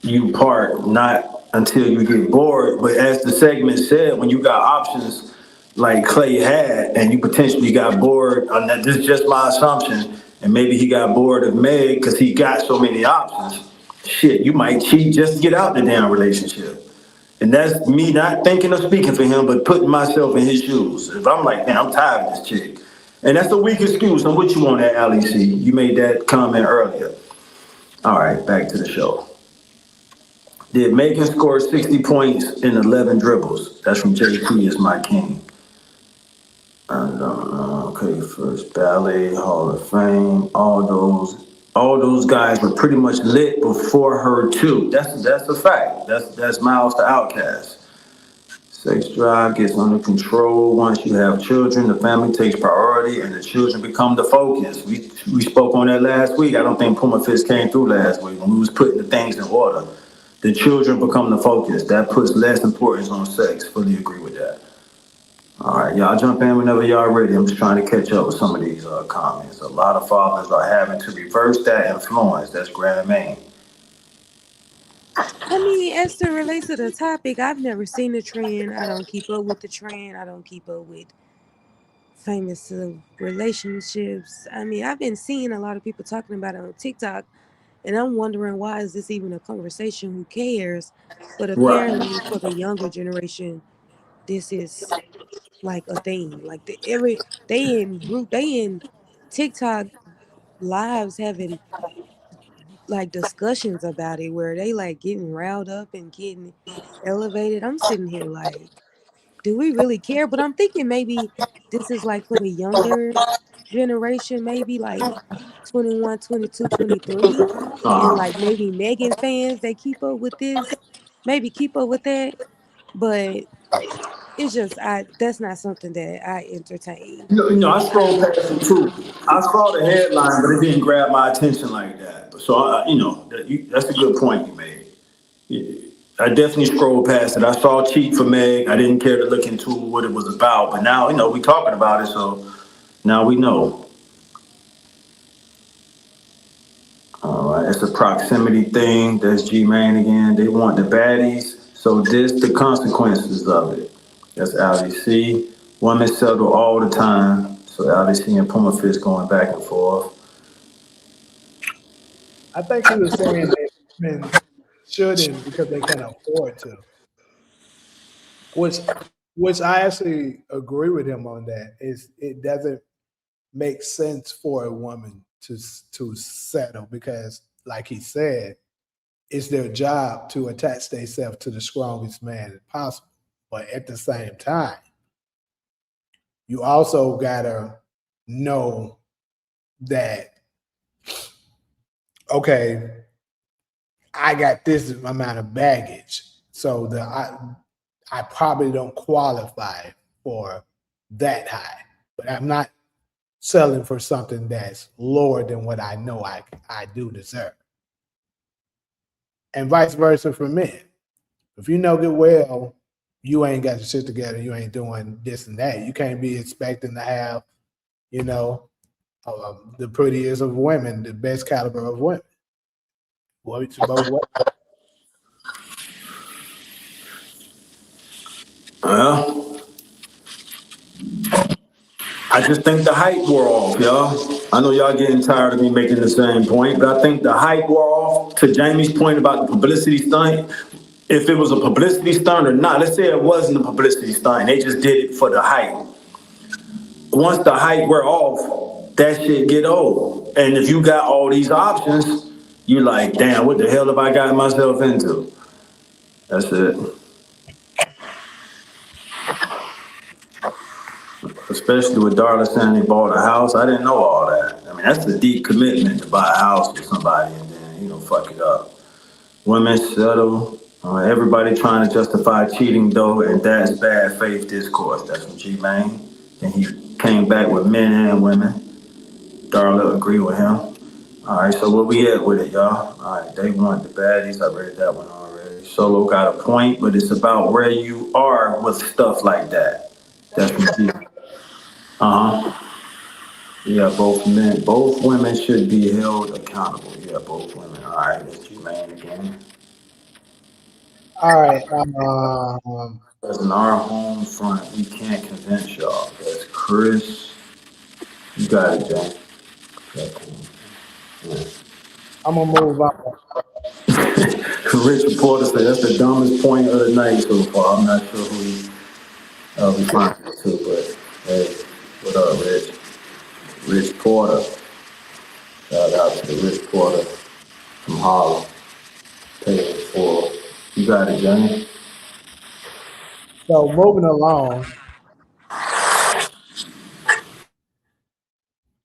you part, not until you get bored. But as the segment said, when you got options like Clay had, and you potentially got bored. This is just my assumption, and maybe he got bored of Meg because he got so many options. Shit, you might cheat just to get out the damn relationship. And that's me not thinking or speaking for him, but putting myself in his shoes. If I'm like, man, I'm tired of this chick. And that's a weak excuse. I'm with you on that, Ali C. You made that comment earlier. All right, back to the show. Did Megan score 60 points in 11 dribbles? That's from JP is my king. And, okay, first ballet, Hall of Fame, all those guys were pretty much lit before her too. That's a fact. That's Miles the Outcast. Sex drive gets under control once you have children. The family takes priority, and the children become the focus. We spoke on that last week. I don't think Puma Fist came through last week when we was putting the things in order. The children become the focus. That puts less importance on sex. Fully agree with that. All right, y'all jump in whenever y'all ready. I'm just trying to catch up with some of these comments. A lot of fathers are having to reverse that influence. That's Grand Main. I mean, as to relates to the topic, I've never seen the trend. I don't keep up with the trend. I don't keep up with famous relationships. I mean, I've been seeing a lot of people talking about it on TikTok, and I'm wondering, why is this even a conversation? Who cares? But Right. apparently, for the younger generation, this is like a thing. Like they in TikTok lives having like discussions about it, where they like getting riled up and getting elevated. I'm sitting here like, do we really care? But I'm thinking maybe this is like for the younger generation, maybe like 21, 22, 23, and Uh-huh. like maybe Megan fans that keep up with this, maybe keep up with that. But it's just, I that's not something that I entertain. I scrolled past it too. I saw the headline, but it didn't grab my attention like that. So, that's a good point you made. I definitely scrolled past it. I saw Cheat for Meg. I didn't care to look into what it was about, but now, we talking about it, so now we know. All right, it's a proximity thing. That's G Man again. They want the baddies, so this the consequences of it. That's Ali C. Women settle all the time. So Ali C and Puma Fist going back and forth. I think he was saying that women shouldn't because they can't afford to, which which I actually agree with him on that. Is it doesn't make sense for a woman to settle because, like he said, it's their job to attach themselves to the strongest man possible. But at the same time, you also gotta know that, okay, I got this amount of baggage, so I probably don't qualify for that high. But I'm not selling for something that's lower than what I know I do deserve. And vice versa for men. If you know good well you ain't got your shit together, you ain't doing this and that, you can't be expecting to have, you know, the prettiest of women, the best caliber of women. Well, it's both ways. Well, I just think the hype wore off, y'all. I know y'all getting tired of me making the same point, but I think the hype wore off. To Jamie's point about the publicity stunt, if it was a publicity stunt or not, let's say it wasn't a publicity stunt, they just did it for the hype. Once the hype wear off, that shit get old. And if you got all these options, you like, damn, what the hell have I got myself into? That's it. Especially with Darla saying they bought a house. I didn't know all that. I mean, that's a deep commitment to buy a house with somebody and then, fuck it up. Women settle. Everybody trying to justify cheating though, and that's bad faith discourse. That's from G Main. And he came back with men and women. Darla agree with him. All right, so where we at with it, y'all? All right, they want the baddies. I read that one already. Solo got a point, but it's about where you are with stuff like that. That's from G. Uh-huh. Yeah, both women should be held accountable. Yeah, both women. All right, that's G Man again. All right. As in our home front, we can't convince y'all. That's Chris. You got it, Jay. I'm gonna move on. Rich Porter said that's the dumbest point of the night so far. I'm not sure who he responded to, but hey, what up, Rich? Rich Porter. Shout out to the Rich Porter from Harlem. Paying for. You got it, Johnny. So moving along,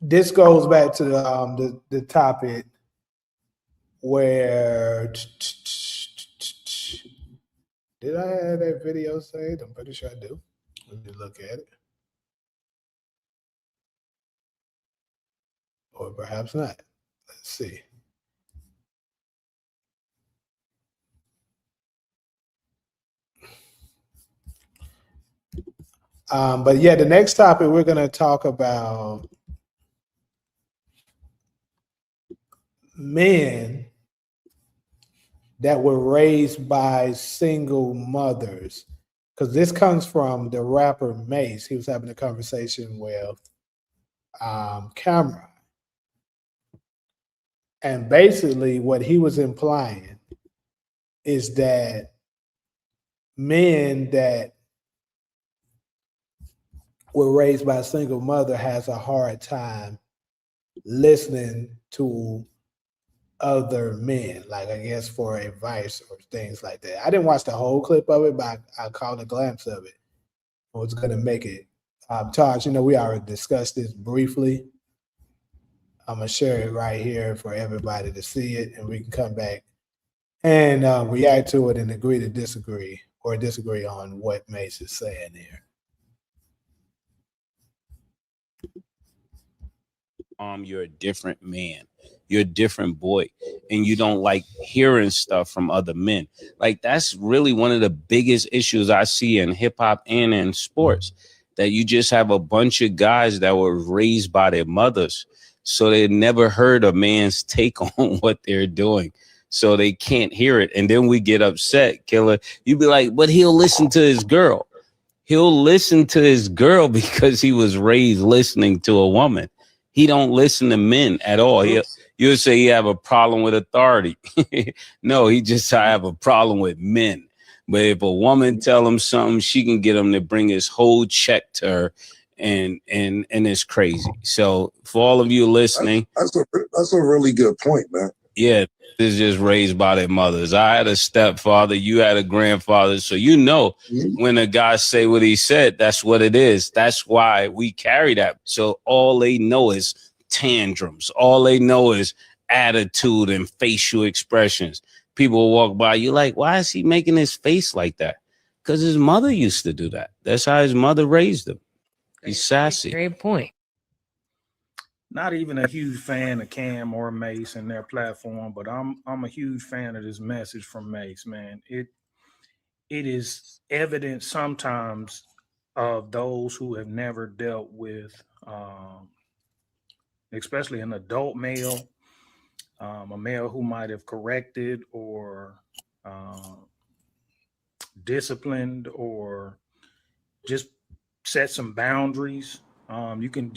this goes back to the topic where did I have that video saved? I'm pretty sure I do. Let me look at it. Or perhaps not. Let's see. But yeah, the next topic we're going to talk about men that were raised by single mothers, because this comes from the rapper Mace. He was having a conversation with Cameron, and basically what he was implying is that men that were raised by a single mother has a hard time listening to other men, like I guess for advice or things like that. I didn't watch the whole clip of it, but I caught a glimpse of it. I was going to make it. Taj, we already discussed this briefly. I'm going to share it right here for everybody to see it, and we can come back and react to it and agree to disagree or disagree on what Mace is saying here. You're a different man, you're a different boy, and you don't like hearing stuff from other men. Like, that's really one of the biggest issues I see in hip-hop and in sports, that you just have a bunch of guys that were raised by their mothers, so they never heard a man's take on what they're doing, so they can't hear it. And then we get upset, Killer. You be like, but he'll listen to his girl. He'll listen to his girl because he was raised listening to a woman. He don't listen to men at all. You'll say you have a problem with authority. No, he just have a problem with men. But if a woman tell him something, she can get him to bring his whole check to her, and it's crazy. So for all of you listening, that's a really good point, man. Yeah, is just raised by their mothers. I had a stepfather, you had a grandfather, so when a guy say what he said, that's what it is. That's why we carry that. So all they know is tantrums. All they know is attitude and facial expressions. People walk by, you like, why is he making his face like that? Because his mother used to do that. That's how his mother raised him. He's sassy. Great point. Not even a huge fan of Cam or Mace and their platform, but I'm a huge fan of this message from Mace, man. It is evident sometimes of those who have never dealt with, especially an adult male, a male who might have corrected or disciplined or just set some boundaries. You can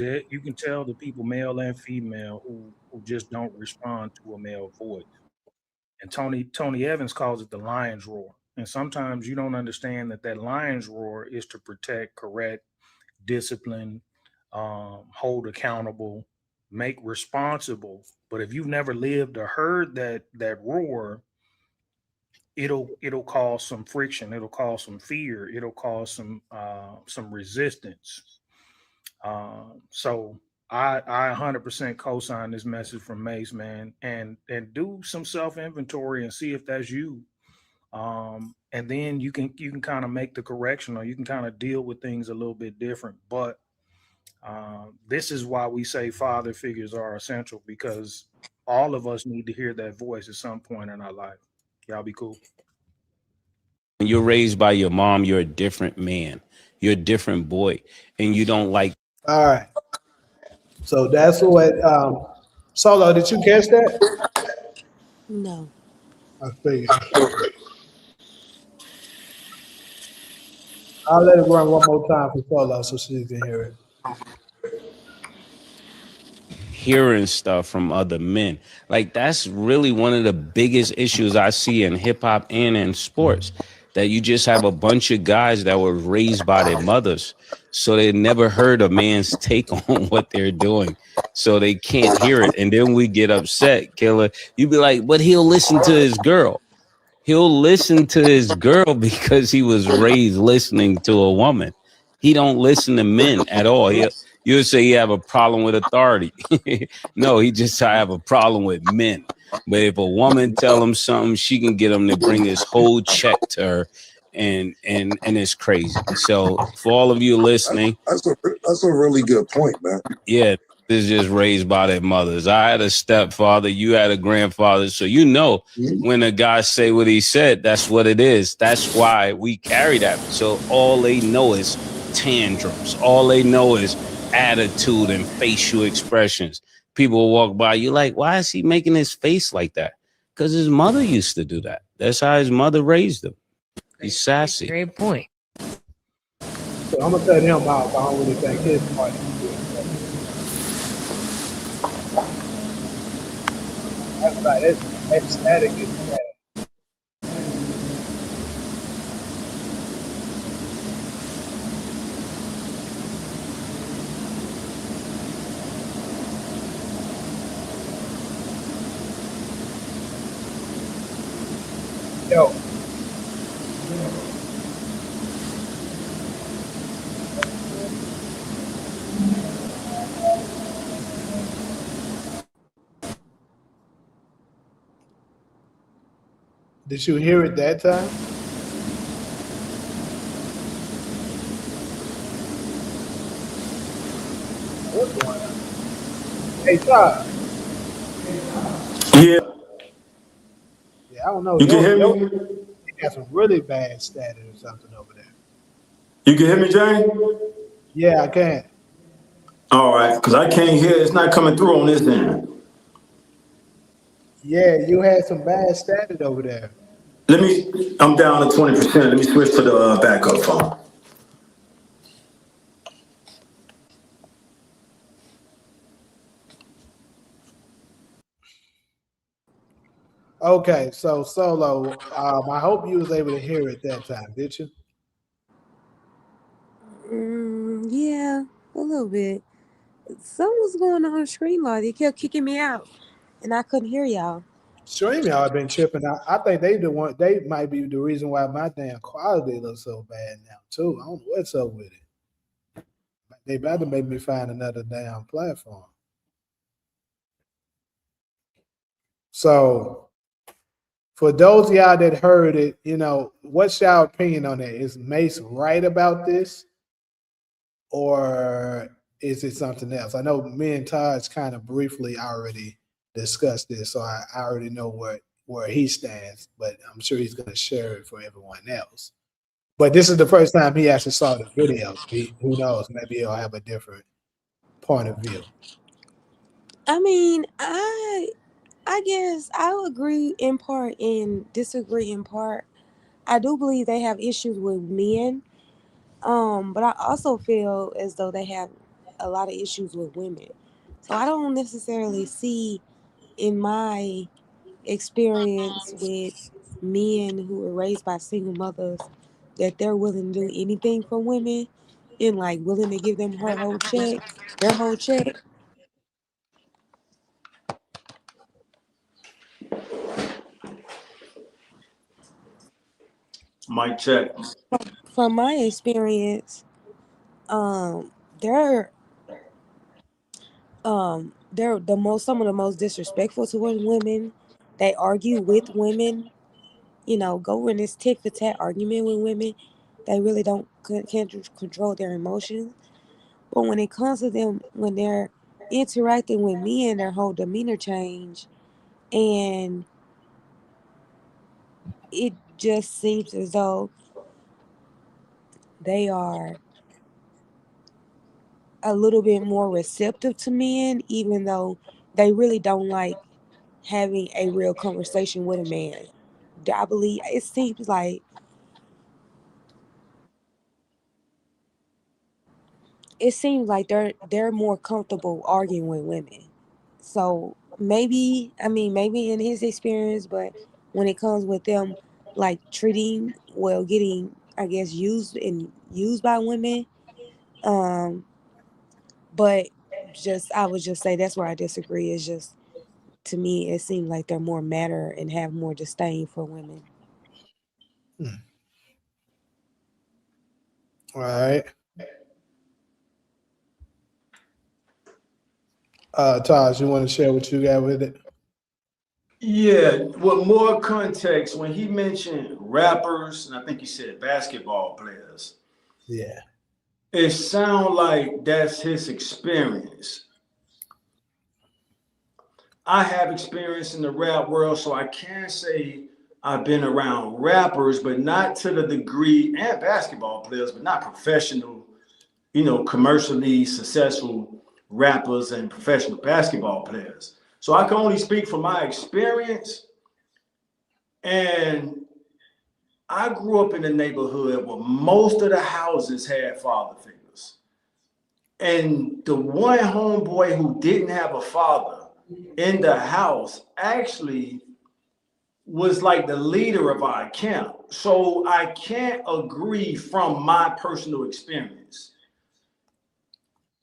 tell the people, male and female, who just don't respond to a male voice. And Tony Evans calls it the lion's roar. And sometimes you don't understand that lion's roar is to protect, correct, discipline, hold accountable, make responsible. But if you've never lived or heard that roar, it'll cause some friction. It'll cause some fear. It'll cause some resistance. So I 100% co-sign this message from Mace, man, and do some self-inventory and see if that's you. And then you can kind of make the correction, or you can kind of deal with things a little bit different. But this is why we say father figures are essential, because all of us need to hear that voice at some point in our life. Y'all be cool. When you're raised by your mom, you're a different man. You're a different boy, and you don't like. All right. So that's what Solo, did you catch that? No. I figured. I'll let it run one more time for Solo so she can hear it. Hearing stuff from other men. Like that's really one of the biggest issues I see in hip hop and in sports. That you just have a bunch of guys that were raised by their mothers. So they never heard a man's take on what they're doing. So they can't hear it. And then we get upset, Killer. You be like, but he'll listen to his girl. He'll listen to his girl because he was raised listening to a woman. He don't listen to men at all. You'll say you have a problem with authority. No, he just have a problem with men. But if a woman tell him something, she can get him to bring his whole check to her, and it's crazy. So for all of you listening, That's a really good point, man. yeah, this is just raised by their mothers. I had a stepfather, you had a grandfather, so you know when a guy say what he said, that's what it is. That's why we carry that. So all they know is tantrums. All they know is attitude and facial expressions. People will walk by you like, why is he making his face like that? Because his mother used to do that. That's how his mother raised him. He's sassy. Great point. So I'm gonna cut him out. I don't really think his part is good. That's right. That's static is bad. Yo. Did you hear it that time? What's going on? Hey, Todd. Yeah, Yeah, I don't know. you can hear Yo, me. you got some really bad static or something over there. You can hear me, Jay. Yeah, I can. All right, because I can't hear. It's not coming through on this end. Yeah, you had some bad static over there. Let me. I'm down to 20%. Let me switch to the backup phone. Okay, so Solo, I hope you was able to hear it that time, did you? Yeah, a little bit. Something was going on screen law. They kept kicking me out, and I couldn't hear y'all. Stream y'all have been tripping. I think they the one. They might be the reason why my damn quality looks so bad now too. I don't know what's up with it. They about to make me find another damn platform. So for those of y'all that heard it, what's y'all opinion on it? Is Mace right about this, or is it something else? I know me and Todd's kind of briefly already discussed this, so I already know where he stands, but I'm sure he's going to share it for everyone else. But this is the first time he actually saw the video. So who knows? Maybe he'll have a different point of view. I mean, I guess I'll agree in part and disagree in part. I do believe they have issues with men, but I also feel as though they have a lot of issues with women. So I don't necessarily see in my experience with men who were raised by single mothers that they're willing to do anything for women and like willing to give them their whole check. Mic check. From my experience, they're they're some of the most disrespectful towards women. They argue with women, go in this tit for tat argument with women. They really can't control their emotions. But when it comes to them, when they're interacting with men, their whole demeanor change, and it just seems as though they are a little bit more receptive to men, even though they really don't like having a real conversation with a man. I believe it seems like it seems like they're more comfortable arguing with women. So maybe, I mean, maybe in his experience, but when it comes with them like treating, well, getting, I guess, used by women, um, but just I would just say that's where I disagree. Is just, to me, it seems like they're more matter and have more disdain for women. All right. Taj, you want to share what you got with it? Yeah, with more context, when he mentioned rappers, and I think he said basketball players, Yeah. it sounds like that's his experience. I have experience in the rap world, so I can say I've been around rappers, but not to the degree, and basketball players, but not professional, commercially successful rappers and professional basketball players. So I can only speak from my experience. And I grew up in a neighborhood where most of the houses had father figures. And the one homeboy who didn't have a father in the house actually was like the leader of our camp. So I can't agree from my personal experience.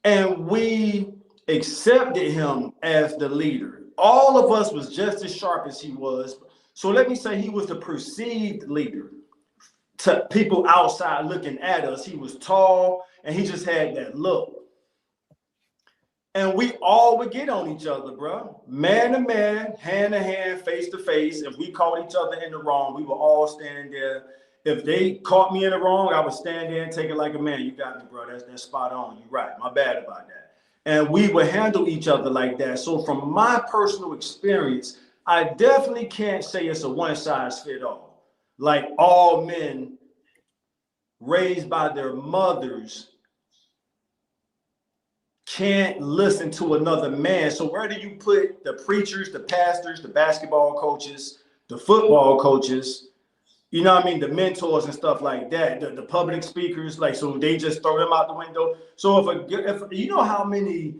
And we accepted him as the leader. All of us was just as sharp as he was. So let me say he was the perceived leader. To people outside looking at us, he was tall and he just had that look. And we all would get on each other, bro. Man to man, hand to hand, face to face. If we caught each other in the wrong, we were all standing there. If they caught me in the wrong, I would stand there and take it like a man. You got me, bro. That's spot on. You're right. My bad about that. And we would handle each other like that. So from my personal experience, I definitely can't say it's a one size fit all. Like all men raised by their mothers can't listen to another man. So where do you put the preachers, the pastors, the basketball coaches, the football coaches, you know what I mean, the mentors and stuff like that, the public speakers, like, so they just throw them out the window. So if you know how many,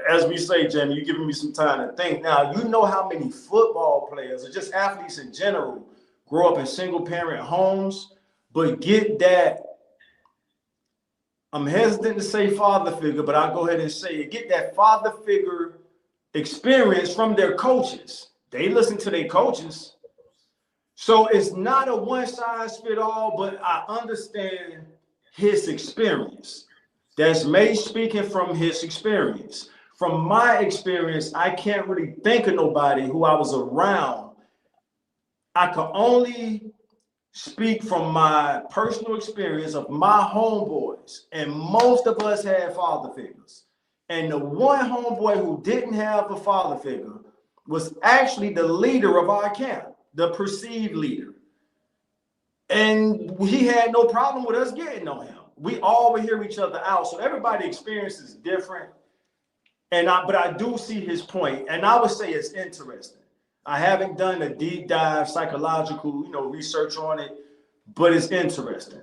as we say, Jamie, you're giving me some time to think now, you know how many football players or just athletes in general grow up in single parent homes, but get that, I'm hesitant to say father figure, but I'll go ahead and say it. Get that father figure experience from their coaches. They listen to their coaches. So it's not a one size fit all, but I understand his experience. That's me speaking from his experience. From my experience, I can't really think of nobody who I was around. I can only speak from my personal experience of my homeboys, and most of us had father figures. And the one homeboy who didn't have a father figure was actually the leader of our camp, the perceived leader. And he had no problem with us getting on him. We all would hear each other out. So everybody's experience is different. But I do see his point, and I would say it's interesting. I haven't done a deep dive psychological, research on it, but it's interesting.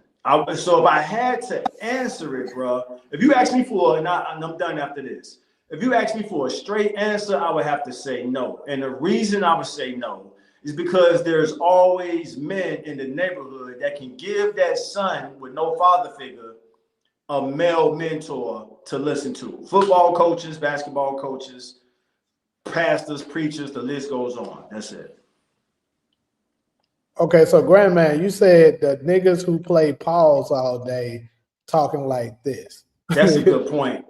So if I had to answer it, bro, if you ask me for, and I'm done after this. If you ask me for a straight answer, I would have to say no. And the reason I would say no is because there's always men in the neighborhood that can give that son with no father figure a male mentor to listen to. Football coaches, basketball coaches, pastors, preachers, the list goes on. That's it. Okay, so Grandman, you said the niggas who play pause all day talking like this. That's a good point.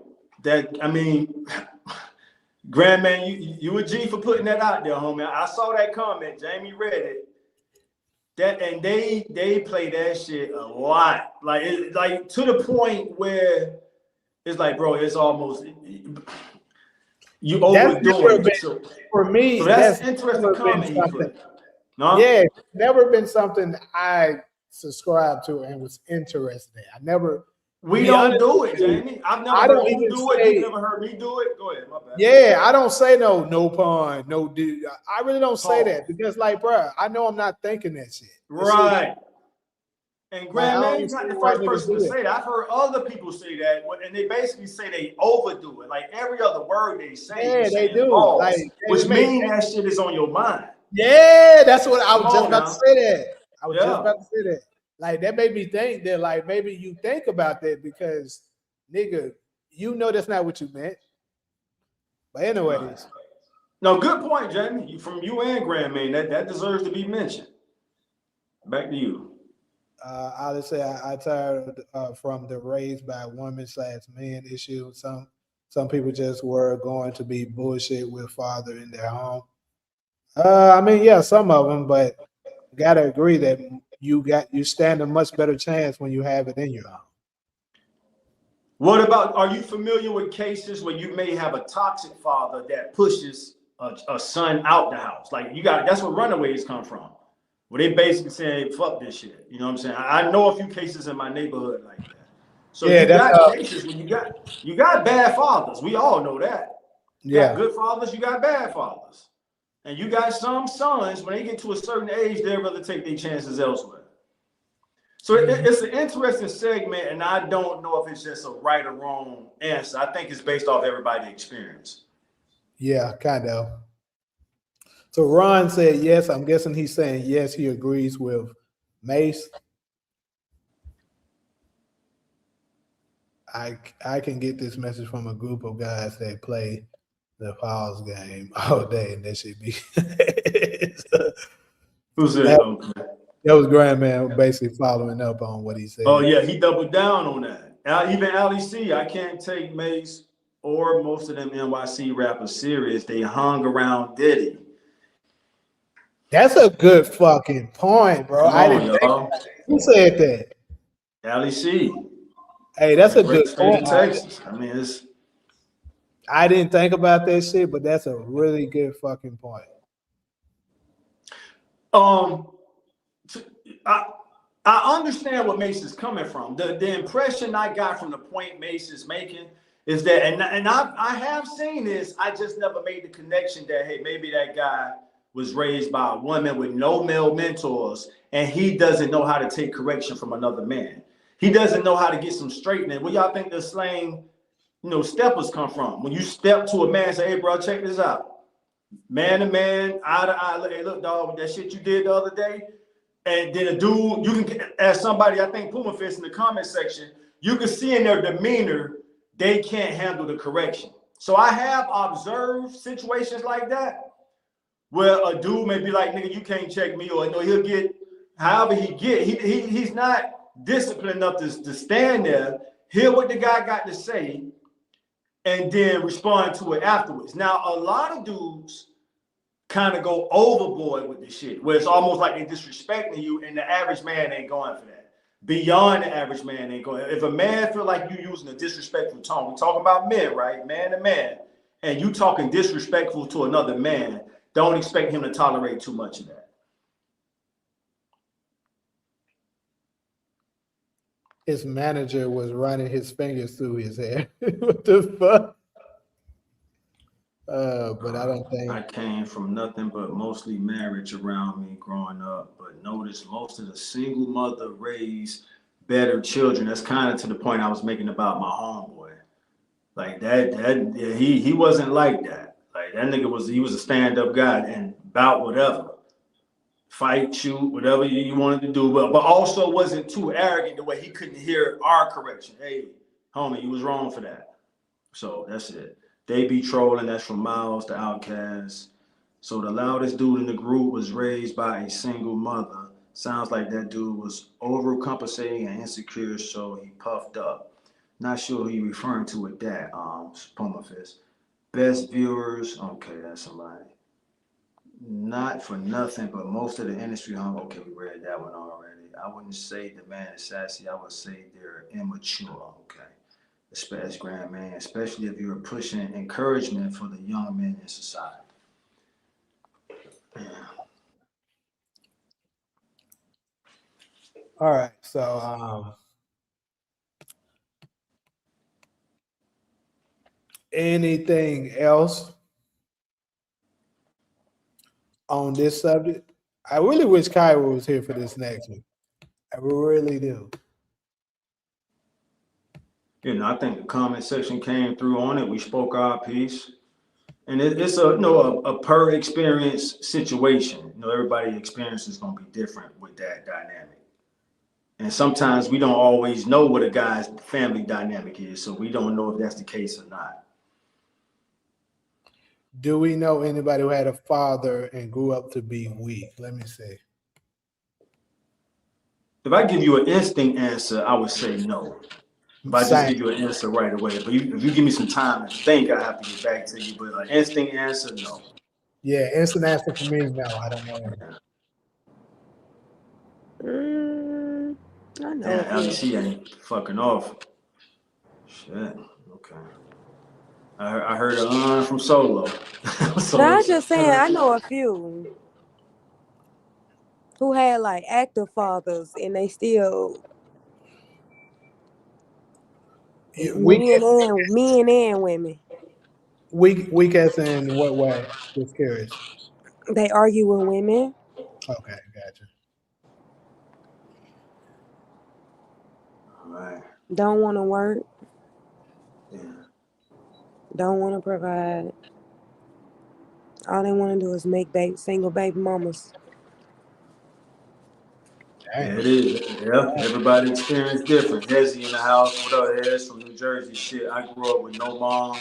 Grandman, you a G for putting that out there, homie. I saw that comment. Jamie read it. And they play that shit a lot, like to the point where it's like, bro, it's almost you overdoing it. So for me, so that's an interesting comment he put. No? Yeah, it's never been something I subscribed to and was interested in. I never. We don't do it, Jamie. I've never I heard don't you even do it. say. You've never heard me do it. Go ahead, my bad. Yeah, I don't say no pun, no dude. I really don't say that because, like, bro, I know I'm not thinking that shit. Right. And Like, I Grand don't Man's not the understand why first niggas person to do it. say that. I've heard other people say that, and they basically say they overdo it. Like every other word they say, Yeah, is they saying do. Like, pause, which it makes means that shit is on your mind. yeah, that's what I Come was just on about to now. say. That I was just Yeah. about to say that. Like, that made me think that, like, maybe you think about that because, nigga, you know that's not what you meant. But anyways, Right. No, good point, Jamie. From you and Grand Man, that deserves to be mentioned. Back to you. I would say I tired from the raised by women/men issue. Some people just were going to be bullshit with father in their home. I mean, yeah, some of them, but gotta agree that you stand a much better chance when you have it in your home. What about, are you familiar with cases where you may have a toxic father that pushes a son out the house? Like that's where runaways come from. Where they basically say, fuck this shit. You know what I'm saying? I know a few cases in my neighborhood like that. So Yeah, you that's got cases when you got bad fathers. We all know that. You got yeah. good fathers, you got bad fathers. And you got some sons, when they get to a certain age, they'd rather take their chances elsewhere. So it's an interesting segment, and I don't know if it's just a right or wrong answer. I think it's based off everybody's experience. Yeah, kind of. So Ron said yes. I'm guessing he's saying yes. He agrees with Mace. I can get this message from a group of guys that play the Falls game all day, and that should be. Who said that, okay? that was Grand Man basically following up on what he Oh said. yeah, he doubled down on that. Even Ali C, I can't take Mace or most of them NYC rappers serious. They hung around Diddy. That's a good fucking point, bro. Come I on, didn't think y'all. about it. Who said that? Ali C Hey, from that's the a good great state point. of Texas. I mean, it's I didn't think about that shit, but that's a really good fucking point. um, I I understand what Mace is coming from. The impression I got from the point Mace is making is that, and I have seen this. I just never made the connection that hey, maybe that guy was raised by a woman with no male mentors, and he doesn't know how to take correction from another man. He doesn't know how to get some straightening. Where y'all think the slang, steppers come from? When you step to a man and say, "Hey, bro, check this out." Man to man, eye to eye. Hey, look, dog, that shit you did the other day. And then a dude, you can as somebody, I think Puma Fist in the comment section, you can see in their demeanor, they can't handle the correction. So I have observed situations like that where a dude may be like, nigga, you can't check me, or no, he'll get however he get. He's not disciplined enough to stand there, hear what the guy got to say, and then respond to it afterwards. Now, a lot of dudes kind of go overboard with this shit, where it's almost like they're disrespecting you, and the average man ain't going for that. Beyond the average man ain't going. If a man feel like you using a disrespectful tone, we talking about men, right? Man to man, and you talking disrespectful to another man, don't expect him to tolerate too much of that. His manager was running his fingers through his hair. What the fuck? But I don't I think. came from nothing but mostly marriage around me growing up, but noticed most of the single mother raised better children. That's kind of to the point I was making about my homeboy. Like that yeah, he wasn't like that. Like that nigga was a stand-up guy and about whatever. Fight, shoot, whatever you wanted to do, but also wasn't too arrogant the way he couldn't hear our correction. Hey, homie, you was wrong for that. So that's it. They be trolling. That's from Miles to Outcast. So the loudest dude in the group was raised by a single mother. Sounds like that dude was overcompensating and insecure, so he puffed up. Not sure who you referring to with that, Puma Fist. Best viewers, okay, that's somebody. Not for nothing, but most of the industry hung. Okay, we read that one already. I wouldn't say the man is sassy. I would say they're immature. Okay, especially grand man, especially if you're pushing encouragement for the young men in society. Yeah. All right. So anything else on this subject? I really wish Kyra was here for this next one. I really do. I think the comment section came through on it. We spoke our piece. And it's a per experience situation. Everybody's experience is gonna be different with that dynamic. And sometimes we don't always know what a guy's family dynamic is, so we don't know if that's the case or not. Do we know anybody who had a father and grew up to be weak? Let me see. If I give you an instinct answer, I would say no. If I just Same. give you an answer right away, but if you give me some time to think, I have to get back to you. But an instinct answer, no. Yeah, instant answer for me, no, I don't know. I know a Damn, few. LBC ain't fucking off. Shit. Okay. I heard a from Solo. So Now, I'm just saying, I know a few who had like active fathers, and they still Weak, men and women. weak as in what way? Just curious. They argue with women. Okay, gotcha. all right. Don't want to work. Yeah. Don't want to provide. All they want to do is make single baby mamas. Yeah, Dang. it is. Yeah, everybody experience different. Hezzy in the house. What up, Hez from New Jersey? Shit, I grew up with no mom.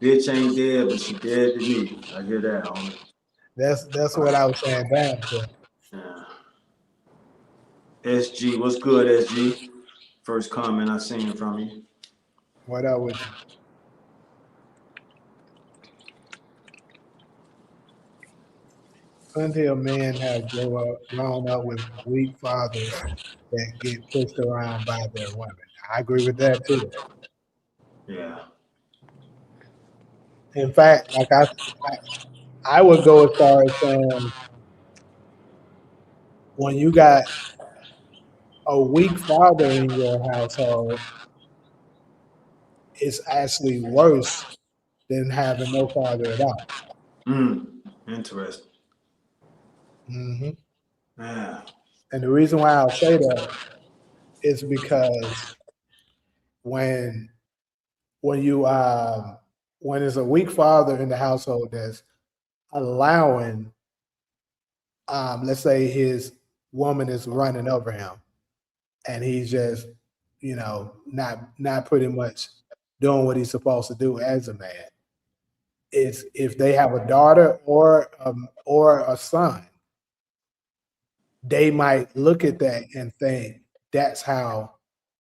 Bitch ain't dead, but she dead to me. I hear that, homie. That's what I was saying down to. Yeah. SG, what's good, SG? First comment I seen from you. What up with you? Plenty of men have grown up with weak fathers that get pushed around by their women. I agree with that too. Yeah. In fact, like I would go as far as saying when you got a weak father in your household, it's actually worse than having no father at all. Interesting. Hmm. Yeah. And the reason why I'll say that is because when when you when there's a weak father in the household that's allowing, let's say his woman is running over him, and he's just, not pretty much doing what he's supposed to do as a man. It's if they have a daughter or a son, they might look at that and think that's how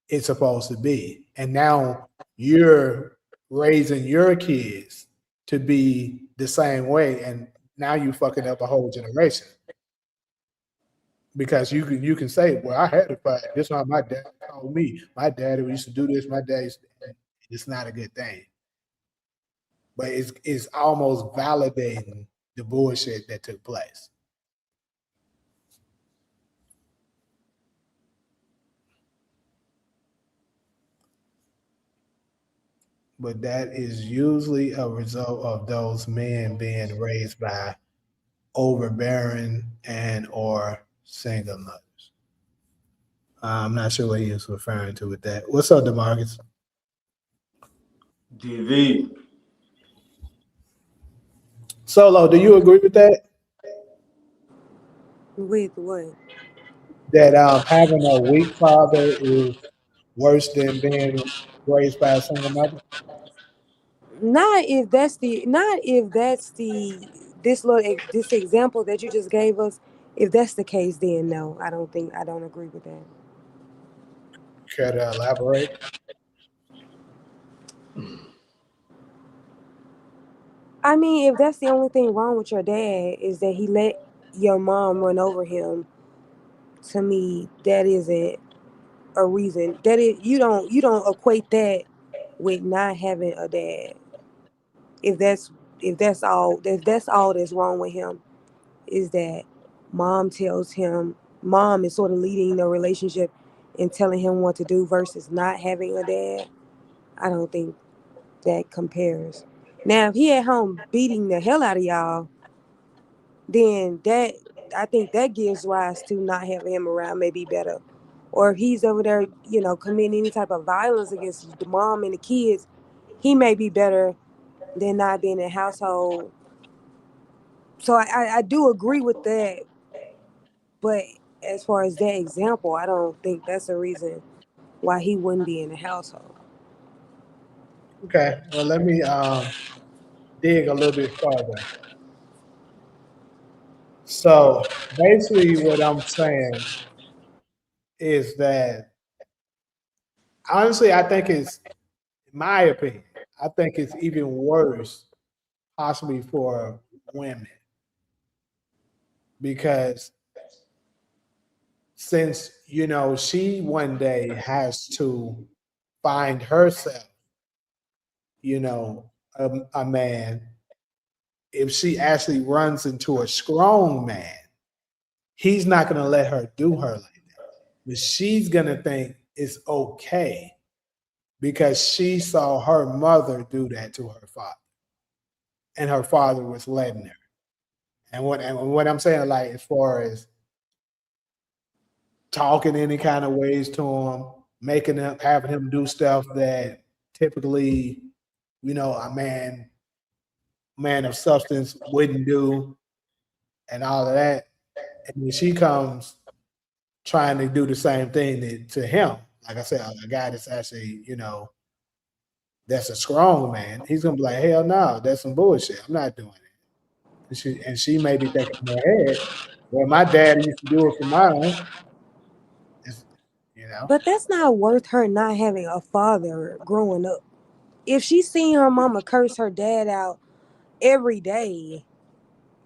it's supposed to be. And now you're raising your kids to be the same way, and now you fucking up a whole generation. Because you can say, well, I had to fight. This is how my dad told me. My dad used to do this. My dad used to, it's not a good thing. But it's almost validating the bullshit that took place. But that is usually a result of those men being raised by overbearing and or single mothers. I'm not sure what he was referring to with that. What's up, DeMarcus? DV. Solo, do you agree with that? With what? That having a weak father is worse than being raised by a single mother? Not if that's the this example that you just gave us. If that's the case, then no, I don't agree with that. Care to elaborate? I mean, if that's the only thing wrong with your dad is that he let your mom run over him, to me, that isn't a reason. That is you don't equate that with not having a dad. If that's if that's all that's wrong with him is that mom is sort of leading the relationship and telling him what to do versus not having a dad. I don't think that compares. Now, if he at home beating the hell out of y'all, then that I think that gives rise to not having him around may be better, or if he's over there, committing any type of violence against the mom and the kids, he may be better than not being in a household. So I do agree with that, but as far as that example, I don't think that's a reason why he wouldn't be in the household. Okay, well, let me dig a little bit further. So basically, what I'm saying is that honestly, I think it's, in my opinion, I think it's even worse possibly for women because since she one day has to find herself, a man, if she actually runs into a strong man, he's not going to let her do her like that. But she's going to think it's okay because she saw her mother do that to her father, and her father was letting her. And what I'm saying, like as far as talking any kind of ways to him, making him having him do stuff that typically, a man of substance wouldn't do, and all of that. And when she comes trying to do the same thing to him, like I said, a guy that's actually, that's a strong man, he's gonna be like, hell no, that's some bullshit. I'm not doing it. And she may be thinking in her head, well, my dad used to do it for mine. It's, you know, But that's not worth her not having a father growing up. If she's seen her mama curse her dad out every day,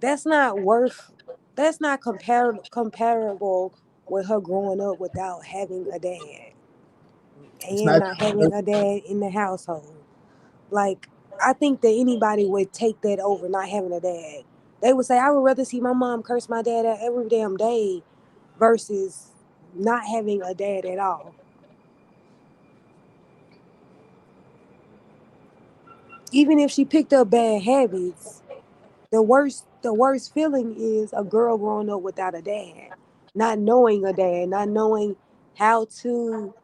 that's not worth. That's not comparable with her growing up without having a dad it's and not. not having a dad in the household. Like, I think that anybody would take that over not having a dad. They would say, I would rather see my mom curse my dad out every damn day versus not having a dad at all. Even if she picked up bad habits, the worst feeling is a girl growing up without a dad, not knowing a dad, not knowing how to.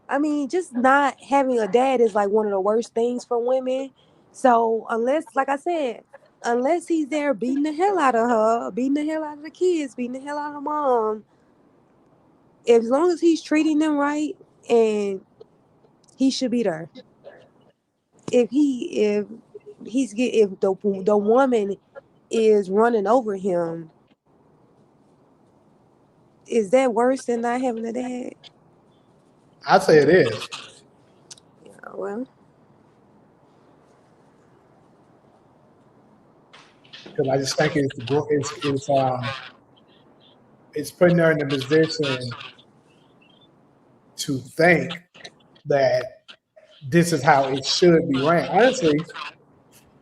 I mean, just not having a dad is like one of the worst things for women. So unless, like I said, unless he's there beating the hell out of her, beating the hell out of the kids, beating the hell out of mom, as long as he's treating them right, and he should be there. If the woman is running over him, is that worse than not having a dad? I'd say it is Yeah, well, because I just think it's putting her in a position to think that this is how it should be ran. Honestly,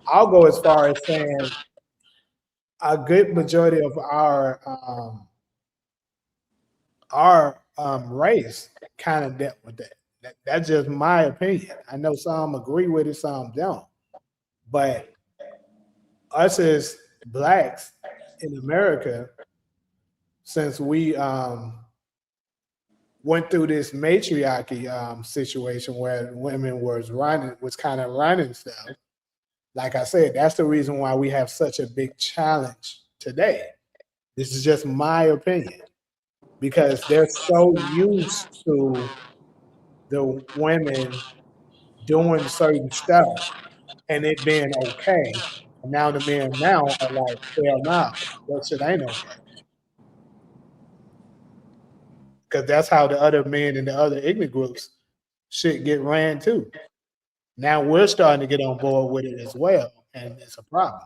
I'll go as far as saying a good majority of our race kind of dealt with that. That's just my opinion. I know some agree with it, some don't. But us as blacks in America, since we went through this matriarchy situation where women was kind of running stuff. Like I said, that's the reason why we have such a big challenge today. This is just my opinion because they're so used to the women doing certain stuff and it being okay. And now the men now are like, hell no, that shit ain't okay. Because that's how the other men in the other ignorant groups shit get ran too. Now we're starting to get on board with it as well, and it's a problem.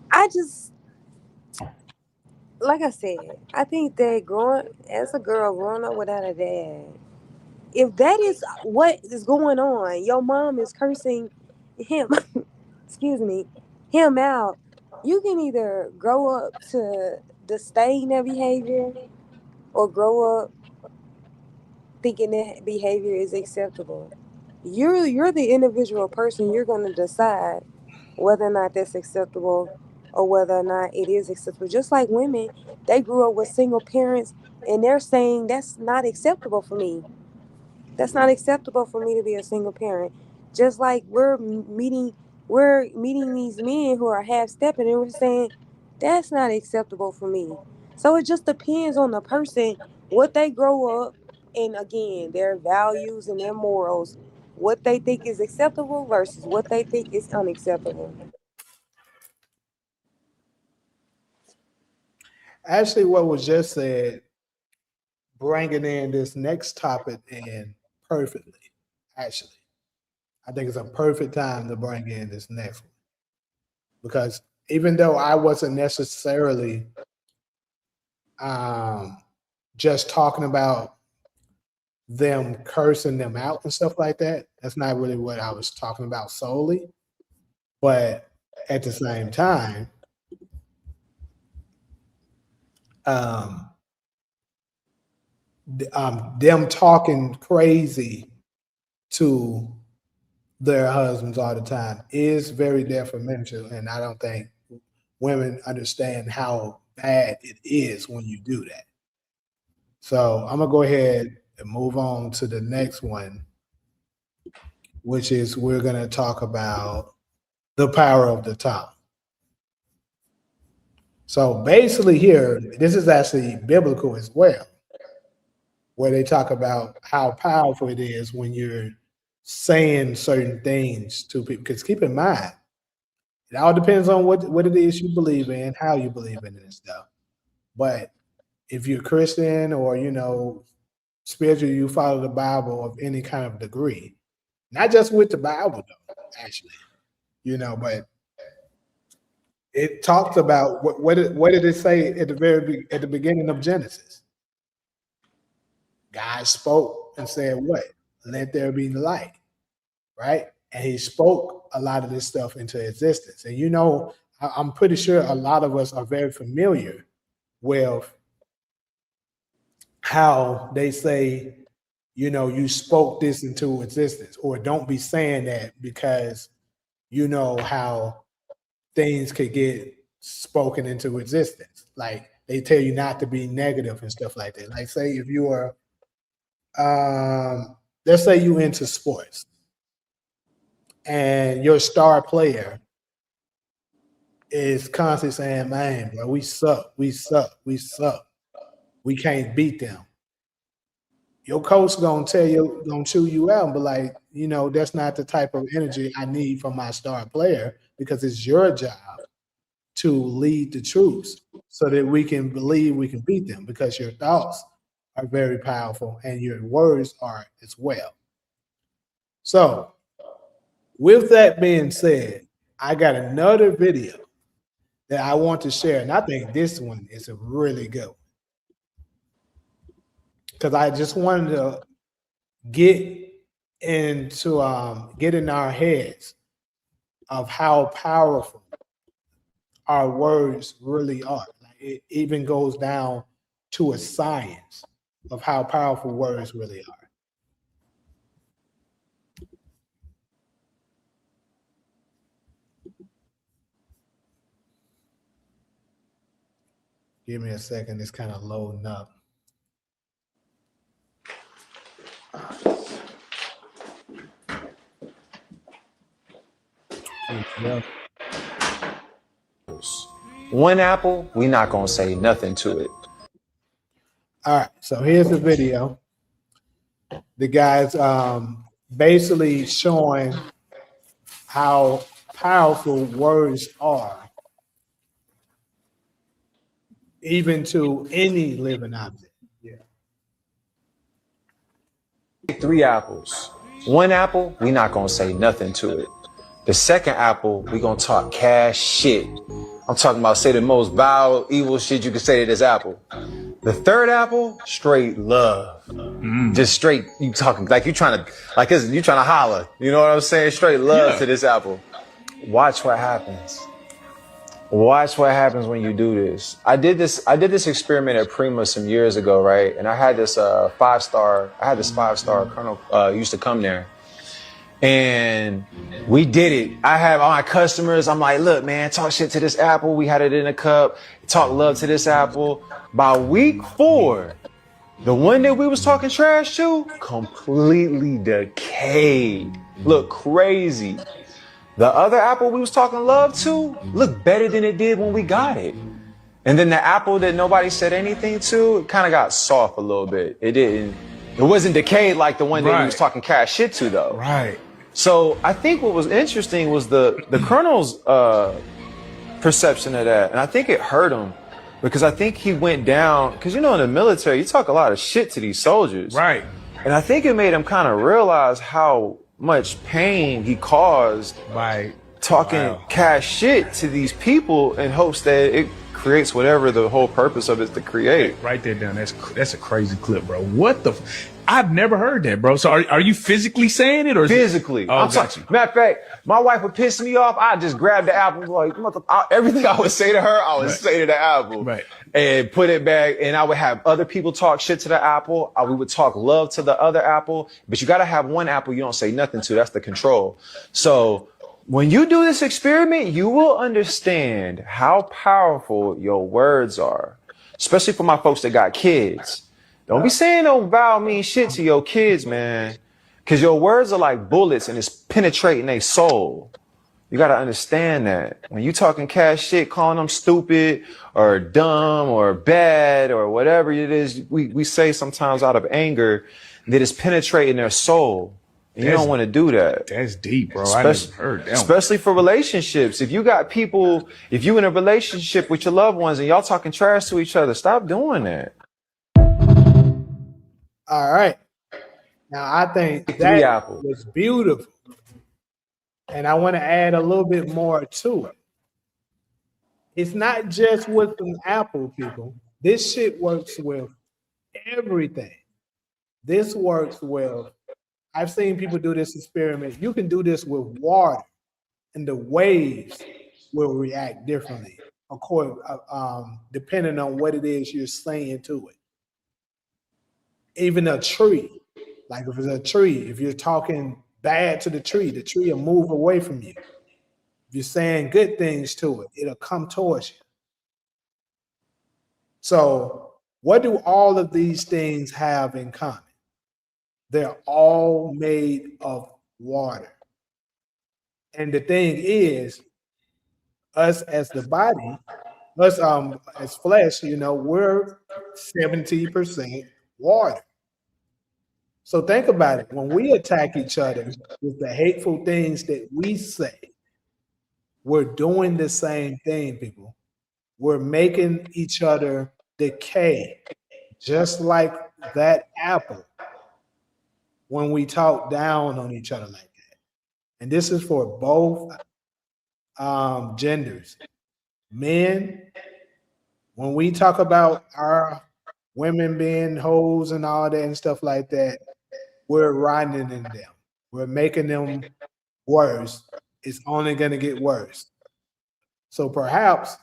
I just, like I said, I think that growing as a girl growing up without a dad, if that is what is going on, your mom is cursing him, excuse me, him out. You can either grow up to disdain that behavior or grow up thinking that behavior is acceptable. You're the individual person. You're going to decide whether or not that's acceptable or whether or not it is acceptable. Just like women, they grew up with single parents and they're saying that's not acceptable for me. That's not acceptable for me to be a single parent. Just like we're meeting these men who are half stepping and we're saying that's not acceptable for me. So it just depends on the person, what they grow up, and again, their values and their morals, what they think is acceptable versus what they think is unacceptable. Actually, what was just said, bringing in this next topic in perfectly. Actually, I think it's a perfect time to bring in this next one because even though I wasn't necessarily um, just talking about them cursing them out and stuff like that, that's not really what I was talking about solely. But at the same time, um, them talking crazy to their husbands all the time is very detrimental, and I don't think women understand how bad it is when you do that. So I'm gonna go ahead and move on to the next one, which is we're gonna talk about the power of the tongue. So basically, here, this is actually biblical as well, where they talk about how powerful it is when you're saying certain things to people. Because keep in mind, it all depends on what it is you believe in, how you believe in it and stuff. But if you're Christian or spiritual, you follow the Bible of any kind of degree, not just with the Bible though, actually, but it talks about what did it say at at the beginning of Genesis? God spoke and said, "What? Let there be light." Right? And He spoke a lot of this stuff into existence. And I'm pretty sure a lot of us are very familiar with how they say, you spoke this into existence, or don't be saying that because you know how things could get spoken into existence. Like they tell you not to be negative and stuff like that. Like say if you are let's say you into sports and your star player is constantly saying, "Man, bro, we suck, we suck, we suck. We can't beat them." Your coach gonna chew you out, but that's not the type of energy I need from my star player because it's your job to lead the troops so that we can believe we can beat them because your thoughts are very powerful and your words are as well. So, with that being said, I got another video that I want to share, and I think this one is a really good one because I just wanted to get get in our heads of how powerful our words really are. Like it even goes down to a science of how powerful words really are. Give me a second, it's kind of loading up. Yeah. One apple, we not gonna say nothing to it. All right, so here's the video. The guy's basically showing how powerful words are, even to any living object. Yeah. 3 apples. One apple, we not gonna say nothing to it. The second apple, we gonna talk cash shit. I'm talking about say the most vile, evil shit you can say to this apple. The third apple, straight love. Just straight, you talking like you trying to holler. You know what I'm saying? Straight love to this apple. Watch what happens. Watch what happens when you do this. I did this experiment at Prima some years ago, right? And I had this 5-star colonel used to come there. And we did it. I have all my customers. I'm like, look, man, talk shit to this apple. We had it in a cup. Talk love to this apple. By week 4, the one that we was talking trash to completely decayed. Look crazy. The other apple we was talking love to looked better than it did when we got it. And then the apple that nobody said anything to, it kind of got soft a little bit. It wasn't decayed like the one that we was talking cash shit to though. Right. So I think what was interesting was the colonel's perception of that. And I think it hurt him because I think he went down, because in the military, you talk a lot of shit to these soldiers. Right. And I think it made him kind of realize how much pain he caused by talking cash shit to these people in hopes that it creates whatever the whole purpose of it is to create. Write that down. That's a crazy clip, bro. What the? I've never heard that, bro. So are you physically saying it or physically? Oh, got you. Matter of fact, my wife would piss me off. I just grab the apple, like everything I would say to her, I would say to the apple, and put it back. And I would have other people talk shit to the apple. We would talk love to the other apple. But you got to have one apple you don't say nothing to. That's the control. So when you do this experiment, you will understand how powerful your words are, especially for my folks that got kids. Don't be saying no vile mean shit to your kids, man, because your words are like bullets and it's penetrating their soul. You got to understand that. When you talking cash shit, calling them stupid or dumb or bad or whatever it is we say sometimes out of anger, that is penetrating their soul. And you don't want to do that. That's deep, bro. I never heard that. Especially for relationships. If you got people, if you in a relationship with your loved ones and y'all talking trash to each other, stop doing that. All right. Now, I think that was beautiful. And I want to add a little bit more to it. It's not just with an apple, people. This shit works with everything. This works with, I've seen people do this experiment. You can do this with water, and the waves will react differently, depending on what it is you're saying to it. Even a tree, like if it's a tree, if you're talking bad to the tree will move away from you. If you're saying good things to it, it'll come towards you. So what do all of these things have in common? They're all made of water. And the thing is, us as the body, us as flesh, we're 70% water. So think about it. When we attack each other with the hateful things that we say, we're doing the same thing, people. We're making each other decay, just like that apple when we talk down on each other like that. And this is for both genders. Men, when we talk about our women being hoes and all that and stuff like that, we're riding in them. We're making them worse. It's only going to get worse. So perhaps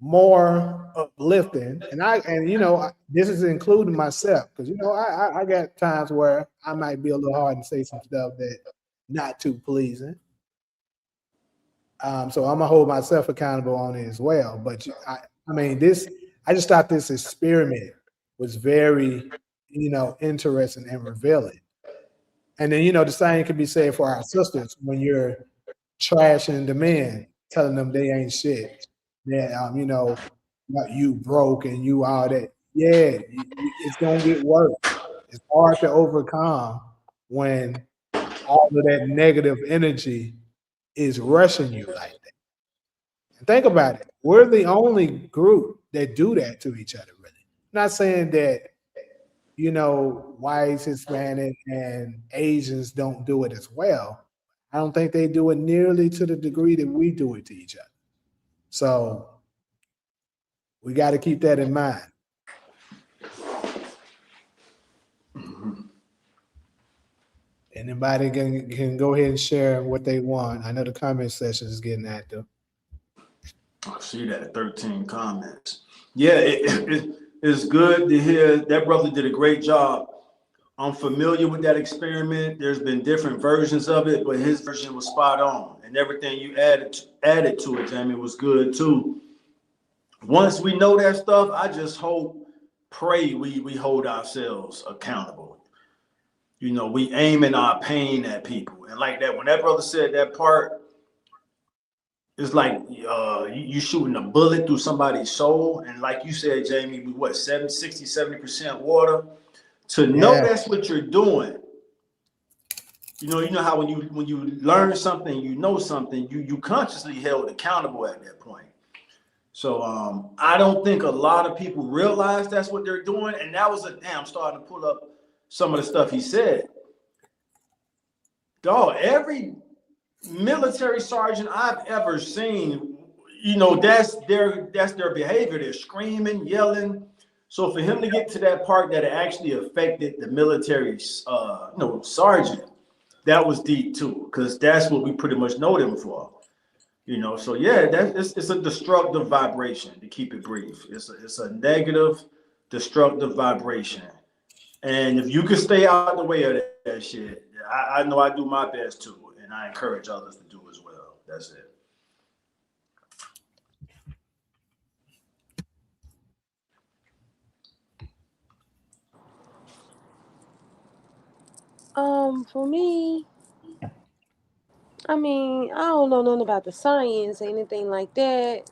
more uplifting, and this is including myself, because I got times where I might be a little hard and say some stuff that not too pleasing. So I'm gonna hold myself accountable on it as well. But I just thought this experiment was very interesting and revealing. And then, the same can be said for our sisters when you're trashing the men, telling them they ain't shit, that, you broke and you all that. Yeah, it's going to get worse. It's hard to overcome when all of that negative energy is rushing you like that. And think about it. We're the only group that do that to each other, really. I'm not saying that whites, Hispanic, and Asians don't do it as well. I don't think they do it nearly to the degree that we do it to each other. So we got to keep that in mind. Anybody can go ahead and share what they want. I know the comment section is getting active. I see that 13 comments. Yeah, it's good to hear. That brother did a great job I'm familiar with that experiment. There's been different versions of it, but his version was spot on, and everything you added to it, Jamie, was good too. Once we know that stuff, I just hope, pray we hold ourselves accountable. You know, we aiming our pain at people, and like that when that brother said that part, it's like you shooting a bullet through somebody's soul, and like you said, Jamie, we what 70% water. To know Yeah. that's what you're doing. You know how when you learn something, you know something, you consciously held accountable at that point. So I don't think a lot of people realize that's what they're doing, and that was a damn. Starting to pull up some of the stuff he said. Dog, every military sergeant I've ever seen, that's their behavior. They're screaming, yelling. So for him to get to that part that it actually affected the military, sergeant, that was deep too, because that's what we pretty much know them for. So yeah, it's a destructive vibration, to keep it brief. It's a negative, destructive vibration. And if you can stay out the way of that shit, I know I do my best too, and I encourage others to do as well. That's it. For me, I mean, I don't know nothing about the science or anything like that.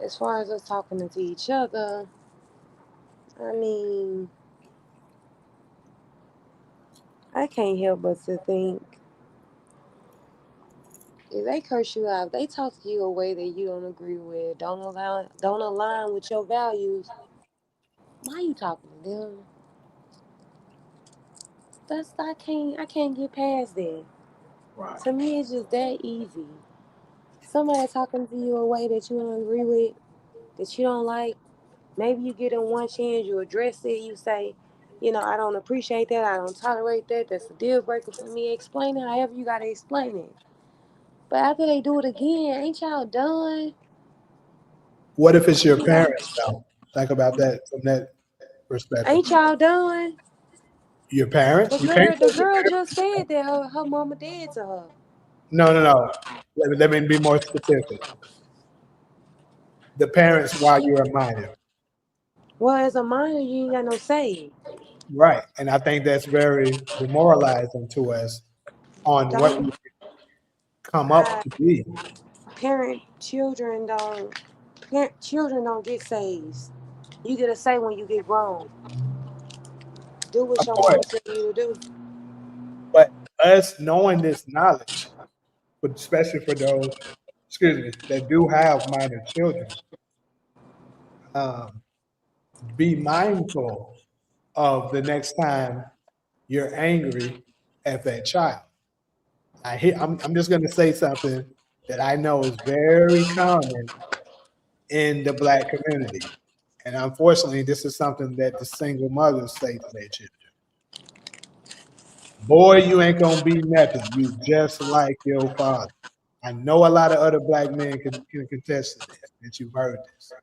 As far as us talking to each other, I mean, I can't help but to think if they curse you out, if they talk to you a way that you don't agree with, don't align with your values, why you talking to them? I can't get past that. Right. To me, it's just that easy. Somebody talking to you a way that you don't agree with, that you don't like. Maybe you get in one chance, you address it, you say, I don't appreciate that, I don't tolerate that, that's a deal breaker for me. Explain it however you gotta explain it. But after they do it again, ain't y'all done? What if it's your parents though? Think about that from that perspective. Ain't y'all done? Your parents? The You can't girl, the say your girl parents. just said that her mama dead to her. No, no, no. Let me be more specific. The parents while you're a minor. Well, as a minor, you ain't got no say. Right. And I think that's very demoralizing to us on what Don't we come up I to be. parent children don't get says. You get a say when you get grown. Do what Of your course. mama tell you to do. But us knowing this knowledge, but especially for those, excuse me, that do have minor children, um, be mindful of the next time you're angry at that child. I'm just going to say something that I know is very common in the Black community. And unfortunately, this is something that the single mothers say to their children. Boy, you ain't going to be nothing. You just like your father. I know a lot of other Black men can contest to this, that you've heard this.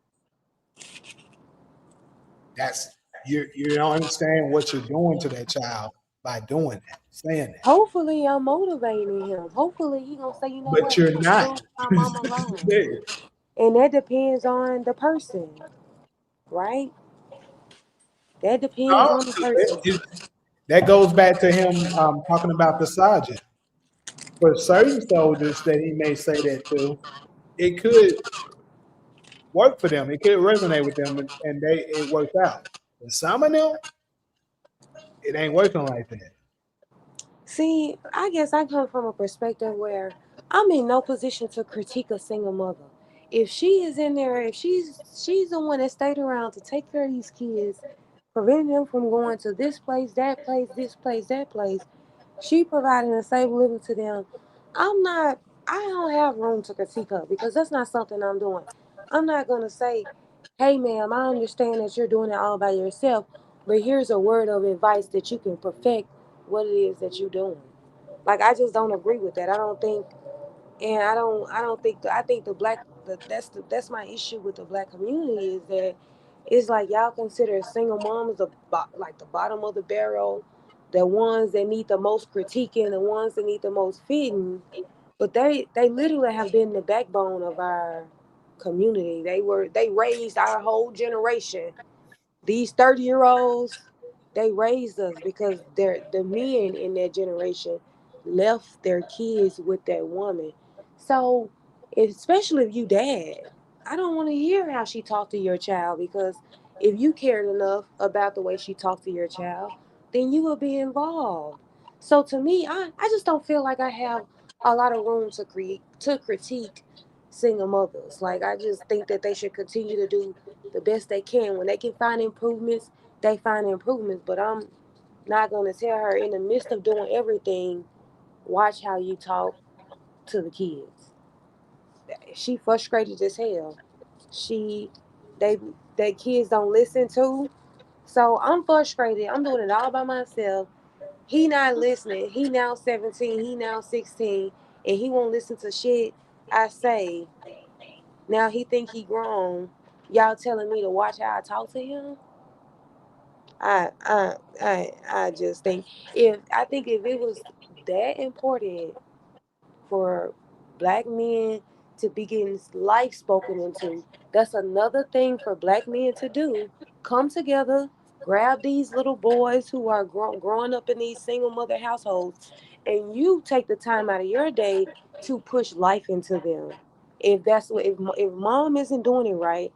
You don't understand what you're doing to that child by doing that, saying that. Hopefully, I'm motivating him. Hopefully, he gonna say, you know But what, you're not. leave my mama alone. Yeah. And that depends on the person, right? That depends No, on the person. that goes back to him talking about the sergeant. For certain soldiers that he may say that to, it could work for them. It could resonate with them, and it works out. But some of them, it ain't working like that. See, I guess I come from a perspective where I'm in no position to critique a single mother. If she is in there, if she's the one that stayed around to take care of these kids, preventing them from going to this place, that place, this place, that place, she providing a safe living to them. I'm not. I don't have room to critique her because that's not something I'm doing. I'm not gonna say, "Hey, ma'am, I understand that you're doing it all by yourself, but here's a word of advice that you can perfect what it is that you're doing." Like I just don't agree with that. I don't think, and I don't think. I think the black. That's my issue with the black community is that It's like y'all consider single moms like the bottom of the barrel, the ones that need the most critiquing, the ones that need the most feeding. But they literally have been the backbone of our community. They raised our whole generation. These 30-year-olds, they raised us because the men in that generation left their kids with that woman. So, especially if you dad, I don't want to hear how she talked to your child, because if you cared enough about the way she talked to your child, then you will be involved. So to me, I just don't feel like I have a lot of room to critique single mothers. Like, I just think that they should continue to do the best they can. When they can find improvements, they find improvements. But I'm not going to tell her, in the midst of doing everything, watch how you talk to the kids. She frustrated as hell. She, they, that kids don't listen to. So I'm frustrated. I'm doing it all by myself. He not listening. He now 17. He now 16, and he won't listen to shit I say. Now he think he grown. Y'all telling me to watch how I talk to him? I just think, if it was that important for black men to be getting life spoken into, that's another thing for black men to do. Come together, grab these little boys who are growing up in these single mother households, and you take the time out of your day to push life into them. If mom isn't doing it right,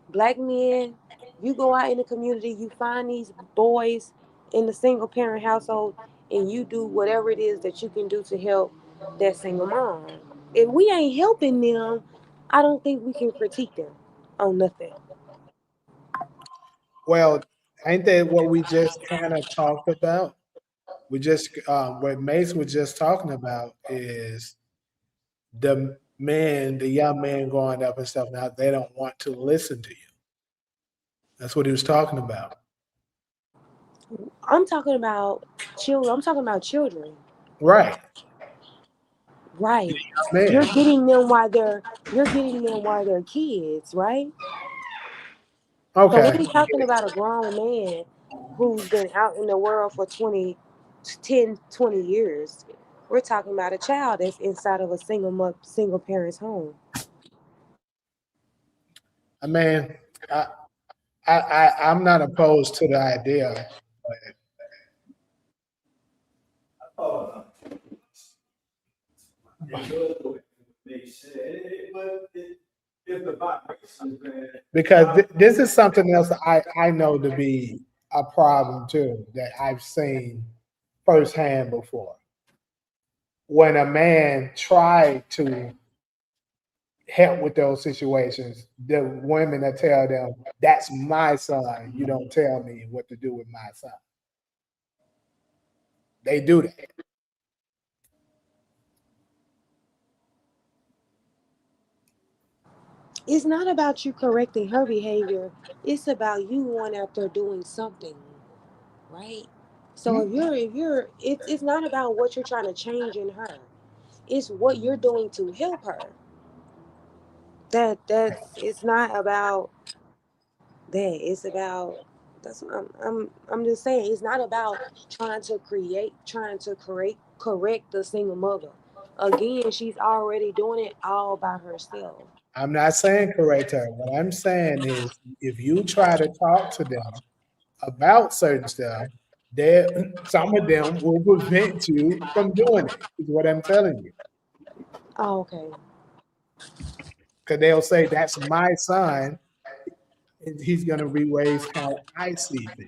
black men, you go out in the community, you find these boys in the single parent household, and you do whatever it is that you can do to help that single mom. If we ain't helping them, I don't think we can critique them on nothing. Well, ain't that what we just kind of talked about? We just what Mace was just talking about is the young man growing up and stuff. Now they don't want to listen to you. That's what he was talking about. I'm talking about children. I'm talking about children. Right, Right. man. You're getting them while they're kids, right? So we Okay. ain't talking about a grown man who's been out in the world for 20 years. We're talking about a child that's inside of a single parent's home. I mean, I, I'm not opposed to the idea, but because this is something else I know to be a problem too that I've seen firsthand before. When a man tried to help with those situations, the women that tell them, "That's my son. You don't tell me what to do with my son." They do that. It's not about you correcting her behavior. It's about you going out there doing something, right? So it's not about what you're trying to change in her. It's what you're doing to help her. That's it's not about that. It's about that's what I'm just saying. It's not about trying to correct the single mother. Again, she's already doing it all by herself. I'm not saying correct her. What I'm saying is, if you try to talk to them about certain stuff, there some of them will prevent you from doing it. Is what I'm telling you. Oh, okay. Because they'll say, "That's my son, and he's going to be raised how I see fit."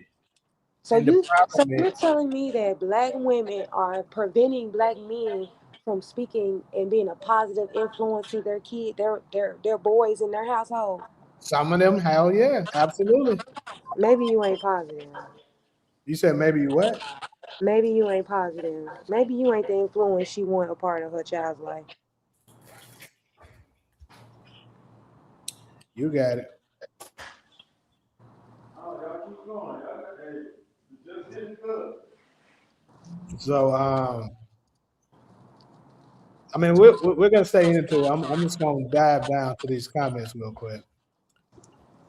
And the So problem you're is, telling me that black women are preventing black men from speaking and being a positive influence to their boys in their household. some of them, hell yeah, absolutely. Maybe you ain't positive. You said maybe you what? Maybe you ain't positive. Maybe you ain't the influence she want a part of her child's life. You got it. So, I mean, we're going to stay into. I'm just going to dive down to these comments real quick.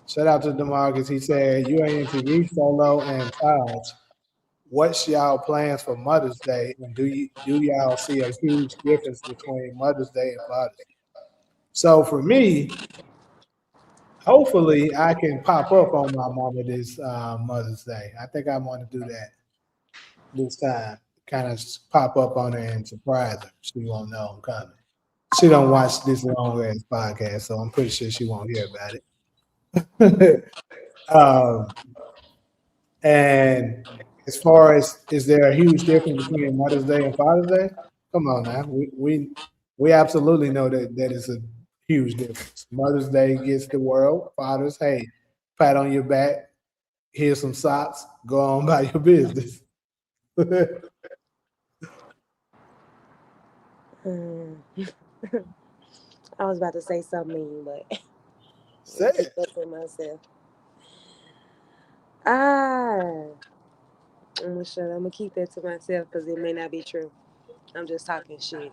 Shout out to DeMarcus. He said, UANTV, Solo, and Taj. What's y'all plans for Mother's Day? And do y'all see a huge difference between Mother's Day and Father's Day? So for me, hopefully I can pop up on my mama this Mother's Day. I think I want to do that this time. Kind of pop up on her and surprise her. She won't know I'm coming. She don't watch this long ass podcast, so I'm pretty sure she won't hear about it. um, and as far as is there a huge difference between Mother's Day and Father's Day? Come on now, we absolutely know that is a huge difference. Mother's Day gets the world. Father's, hey, pat on your back, here's some socks, go on by your business. Mm. I was about to say something mean, but Say keep it. that to myself. Ah, I'm gonna keep that to myself because it may not be true. I'm just talking shit.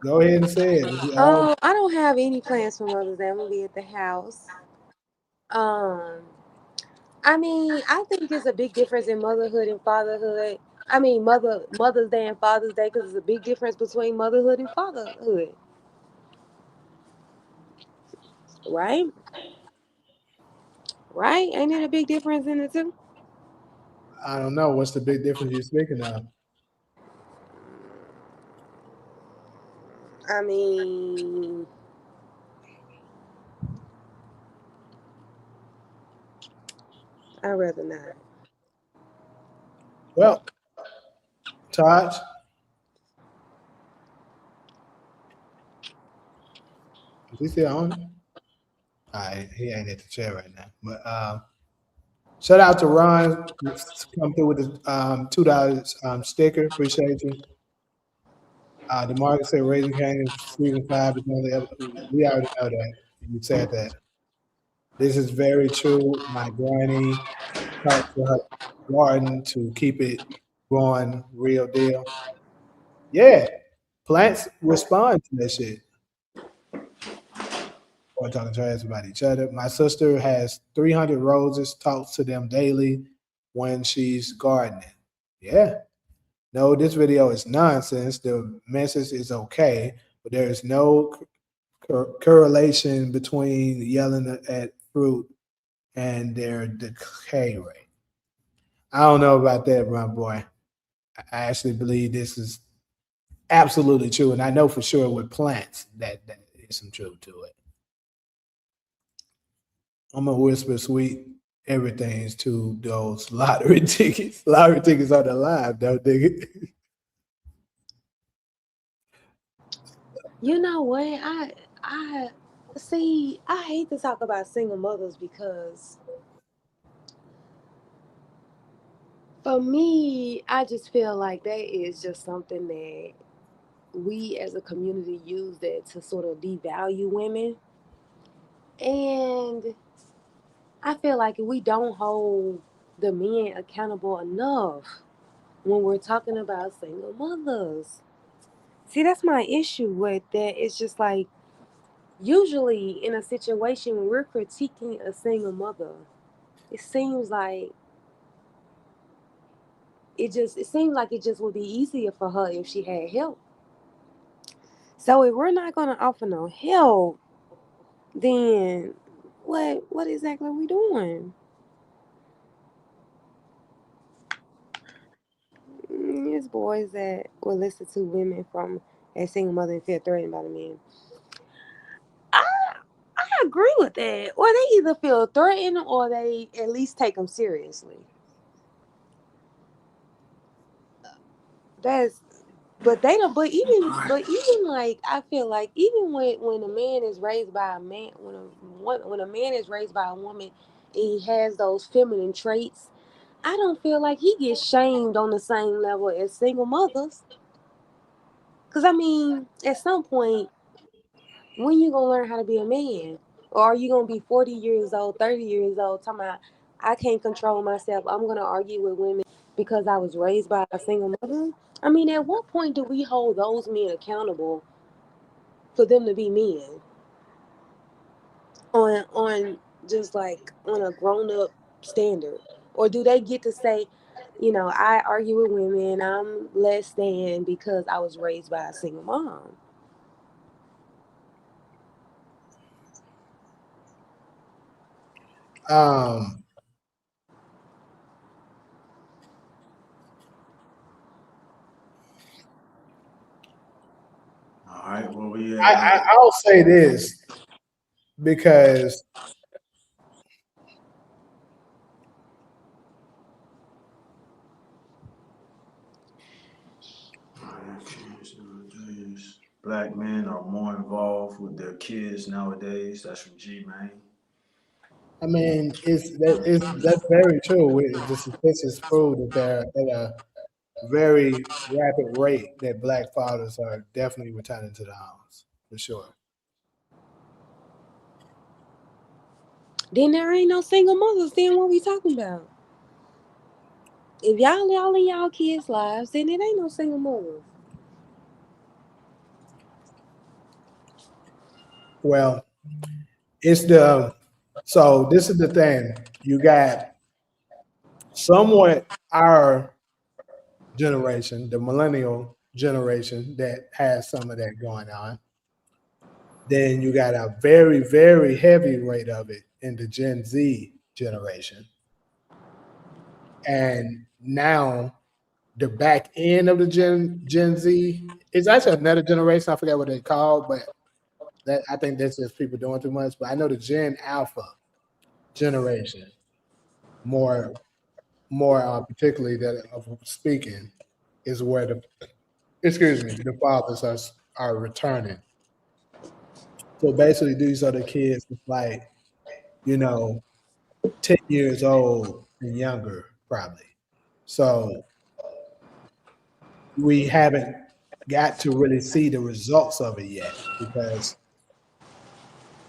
Go ahead and say it. We all I don't have any plans for Mother's Day. I'm gonna be at the house. Um, I mean, I think it's a big difference in motherhood and fatherhood. I mean, Mother's Day and Father's Day because it's a big difference between motherhood and fatherhood, right? Right? Ain't it a big difference in the two? I don't know what's the big difference you're speaking of. I mean, I'd rather not. Well, Taj, is he still on? All right, he ain't at the chair right now. But shout out to Ron, come through with the $2 sticker. Appreciate you. The market said Raising Cane season 5 is only up. We already know that. You said that. This is very true. My granny talked to her garden to keep it growing real deal. Yeah, plants respond to that shit. Or talking trash about each other. My sister has 300 roses, talks to them daily when she's gardening. Yeah. No, this video is nonsense. The message is okay, but there is no correlation between yelling at fruit and their decay rate. I don't know about that, my boy. I actually believe this is absolutely true, and I know for sure with plants that is some truth to it. I'm gonna whisper sweet everything's to those lottery tickets. Lottery tickets are the live, though, nigga. You know what? I see. I hate to talk about single mothers because for me, I just feel like that is just something that we as a community use that to sort of devalue women. And I feel like we don't hold the men accountable enough when we're talking about single mothers. See, that's my issue with that. It's just like usually in a situation when we're critiquing a single mother, it seems like it just would be easier for her if she had help. So if we're not gonna offer no help, then what exactly are we doing? It's boys that will listen to women from a single mother and feel threatened by the men. I I agree with that. Or they either feel threatened or they at least take them seriously. That's but they don't. But even like I feel like even when a man is raised by a man, when a man is raised by a woman, and he has those feminine traits, I don't feel like he gets shamed on the same level as single mothers. Cause I mean, at some point, when you gonna learn how to be a man, or are you gonna be 40 years old, 30 years old, talking about I can't control myself? I'm gonna argue with women because I was raised by a single mother. I mean, at what point do we hold those men accountable for them to be men? On just like on a grown up standard? Or do they get to say, I argue with women, I'm less than because I was raised by a single mom? Um, All right, where we I, at with I it? I'll say this because All right, Black men are more involved with their kids nowadays. That's from G Man. I mean that's very true. The statistics prove that they're at a very rapid rate that black fathers are definitely returning to the house for sure. Then there ain't no single mothers. Then what we talking about? If y'all all in y'all kids' lives, then it ain't no single mothers. Well, it's the so this is the thing. You got somewhat our generation, the millennial generation, that has some of that going on. Then you got a very, very heavy rate of it in the Gen Z generation. And now the back end of the Gen Z is actually another generation. I forget what they called, but that I think that's just people doing too much. But I know the Gen Alpha generation more particularly that of speaking is where the excuse me the fathers are returning. So basically, these are the kids that's like you know 10 years old and younger probably. So we haven't got to really see the results of it yet because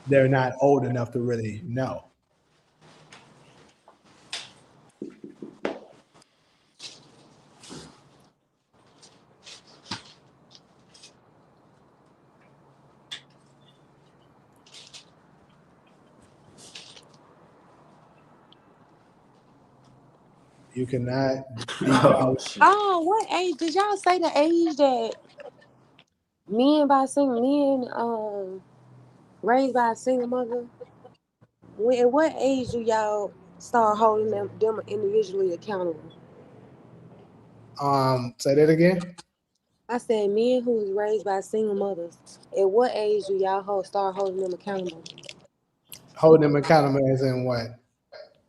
they're not old enough to really know. You cannot be Oh called. shit. Oh, what age did y'all say the age that men raised by a single mother? At what age do y'all start holding them individually accountable? Say that again. I said men who was raised by single mothers. At what age do y'all start holding them accountable Holding them accountable as in what?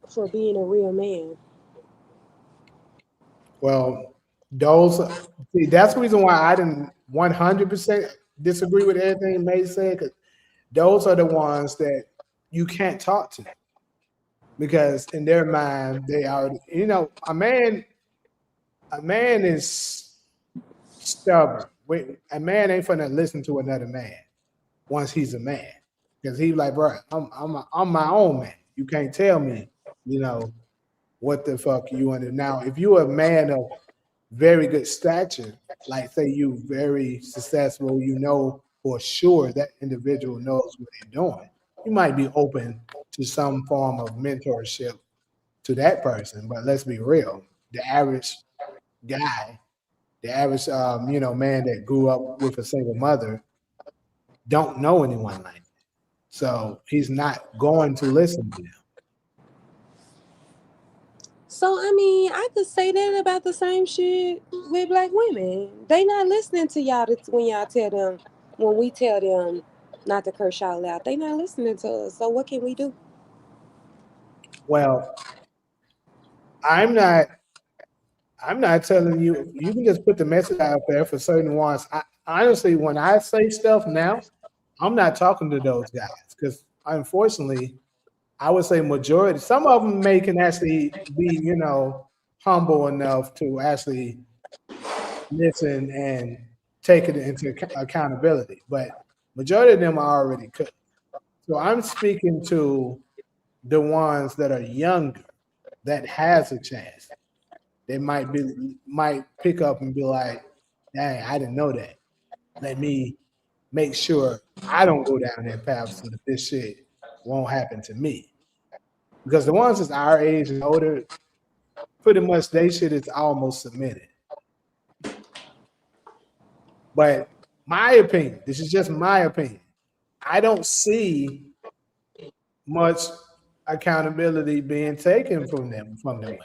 for being a real man? Well, those see that's the reason why I didn't 100% disagree with everything May said. Because those are the ones that you can't talk to because in their mind they already a man is stubborn. A man ain't finna listen to another man once he's a man because he's like, bro, I'm my own man. You can't tell me, you know, what the fuck you want to. Now, if you're a man of very good stature, like say you very successful, you know for sure that individual knows what they're doing. You might be open to some form of mentorship to that person, but let's be real. The average guy, the average man that grew up with a single mother don't know anyone like that. So he's not going to listen to them. So I mean, I could say that about the same shit with black women. They not listening to y'all when y'all tell them when we tell them not to curse y'all out. They not listening to us. So what can we do? Well, I'm not I'm not telling you. You can just put the message out there for certain ones. Honestly, when I say stuff now, I'm not talking to those guys because unfortunately, I would say majority. Some of them may can actually be, humble enough to actually listen and take it into accountability. But majority of them are already cooked. So I'm speaking to the ones that are younger that has a chance. They might pick up and be like, "Dang, I didn't know that. Let me make sure I don't go down that path so that this shit won't happen to me." Because the ones that's our age and older, pretty much they shit is almost submitted. But my opinion, this is just my opinion. I don't see much accountability being taken from the women.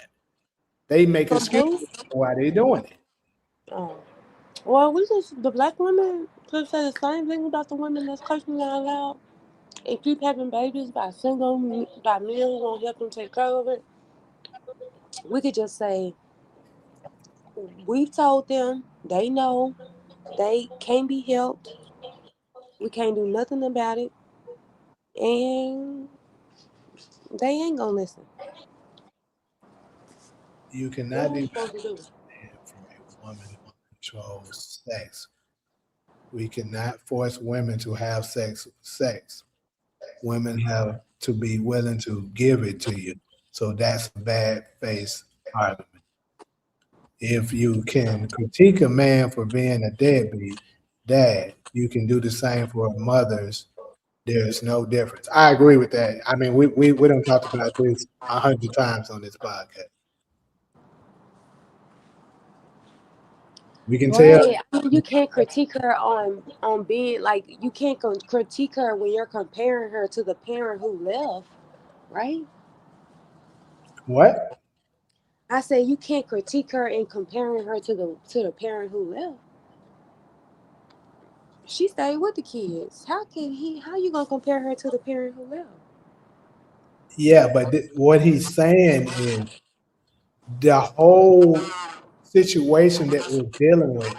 They make From excuses who? for why they doing it. Oh. Well, the black women could say the same thing about the women that's cursing out loud and keep having babies by men who won't help them take care of it. We could just say we've told them they know they can't be helped. We can't do nothing about it, and they ain't gonna listen. You What are cannot we demand supposed to do? from a woman who controls sex. We cannot force women to have sex. Women have to be willing to give it to you. So that's a bad face argument. If you can critique a man for being a deadbeat dad, you can do the same for mothers. There's no difference. I agree with that. I mean, we don't talk about this 100 times on this podcast. We can But tell. I mean, you can't critique her on being like you can't critique her when you're comparing her to the parent who left, right? What? I say you can't critique her in comparing her to the parent who left. She stayed with the kids. How you gonna compare her to the parent who left? Yeah, but what he's saying is the whole situation that we're dealing with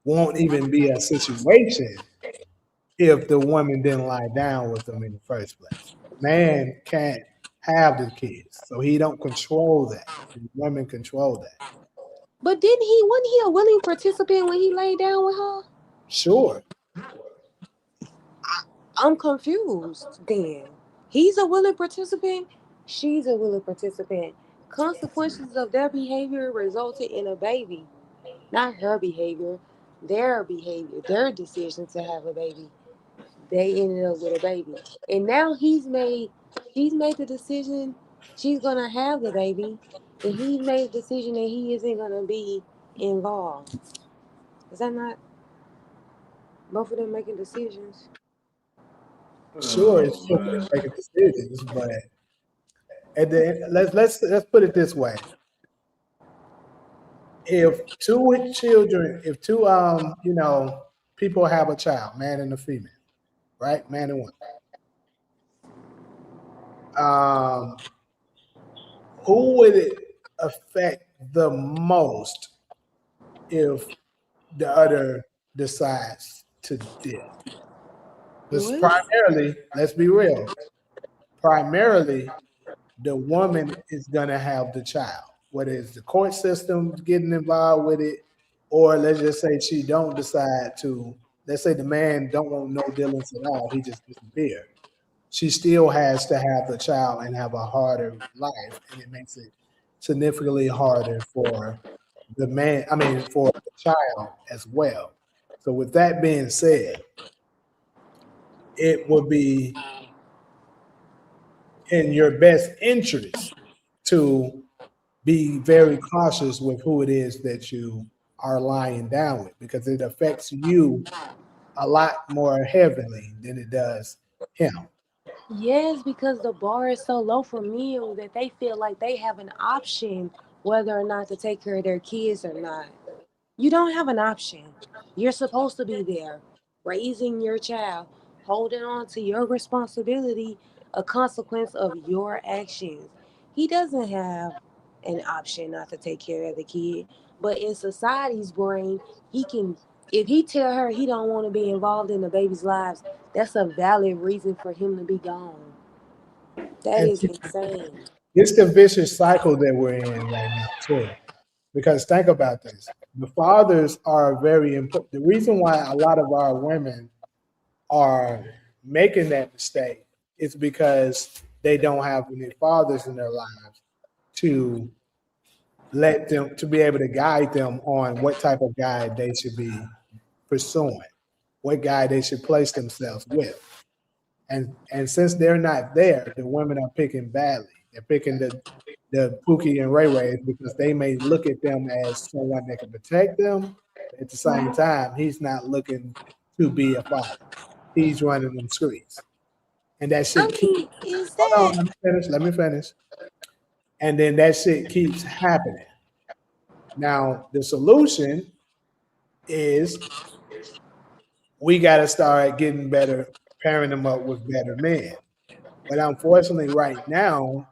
won't even be a situation if the woman didn't lie down with them in the first place. Man can't have the kids, so he don't control that. The women control that. But wasn't he a willing participant when he laid down with her? Sure. I'm confused then. He's a willing participant, she's a willing participant. Consequences of their behavior resulted in a baby. Not her behavior, their decision to have a baby. They ended up with a baby. And now she's made the decision she's gonna have the baby, and he's made the decision that he isn't gonna be involved. Is that not both of them making decisions? Sure, Oh it's still man. making decisions, but at the end, let's put it this way: if if two people have a child, man and a female, right, man and woman, um, who would it affect the most if the other decides to dip? Because What? primarily, let's be real, primarily the woman is gonna have the child, whether it's the court system getting involved with it, or let's just say she don't decide to. Let's say the man don't want no dealings at all; he just disappeared. She still has to have the child and have a harder life, and it makes it significantly harder for the man. I mean, for the child as well. So, with that being said, it would be in your best interest to be very cautious with who it is that you are lying down with because it affects you a lot more heavily than it does him. Yes, because the bar is so low for men that they feel like they have an option whether or not to take care of their kids or not. You don't have an option. You're supposed to be there, raising your child, holding on to your responsibility, a consequence of your actions. He doesn't have an option not to take care of the kid, but in society's brain, he can. If he tell her he don't want to be involved in the baby's lives, that's a valid reason for him to be gone. That And is insane. it's the vicious cycle that we're in right now, too. Because think about this the fathers are very important. The reason why a lot of our women are making that mistake is because they don't have any fathers in their lives to let them to be able to guide them on what type of guy they should be pursuing, what guy they should place themselves with. And since they're not there, the women are picking badly. They're picking the Pookie and Ray Rays because they may look at them as someone that can protect them. At the same time, he's not looking to be a father. He's running them streets. And that I shit keeps mean, is hold that on, let me finish. Let me finish. And then that shit keeps happening. Now, the solution is we gotta start getting better, pairing them up with better men. But unfortunately, right now,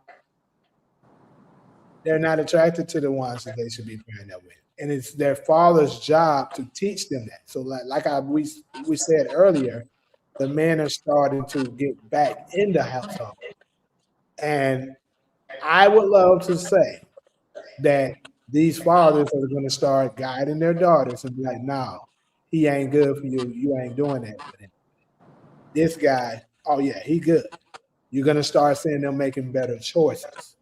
they're not attracted to the ones that they should be pairing up with. And it's their father's job to teach them that. So we said earlier, the men are starting to get back in the household. And I would love to say that these fathers are going to start guiding their daughters and be like, no, he ain't good for you. You ain't doing that with him. This guy, oh yeah, he good. You're going to start seeing them making better choices.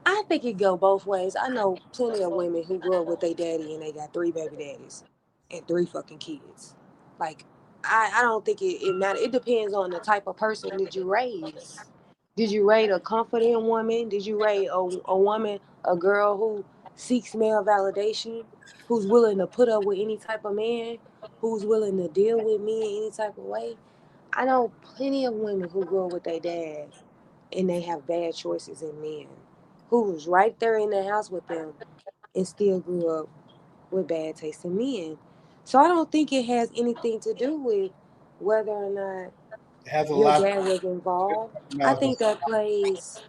I think it go both ways. I know plenty of women who grew up with their daddy and they got 3 baby daddies and 3 fucking kids. Like, I don't think it matters. It depends on the type of person did you raise. Did you raise a confident woman? Did you raise a woman, a girl who seeks male validation, who's willing to put up with any type of man, who's willing to deal with me in any type of way? I know plenty of women who grew up with their dad and they have bad choices in men who was right there in the house with them and still grew up with bad taste in men. So I don't think it has anything to do with whether or not It has a your lot dad was involved. I of think that plays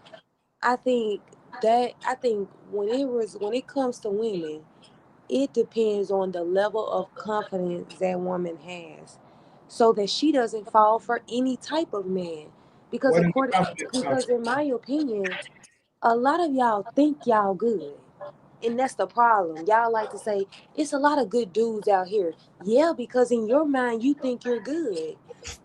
I think I think when it comes to women, it depends on the level of confidence that woman has. So that she doesn't fall for any type of man. Because what is the according confidence come because from? in my opinion, a lot of y'all think y'all good. And that's the problem. Y'all like to say, it's a lot of good dudes out here. Yeah, because in your mind, you think you're good.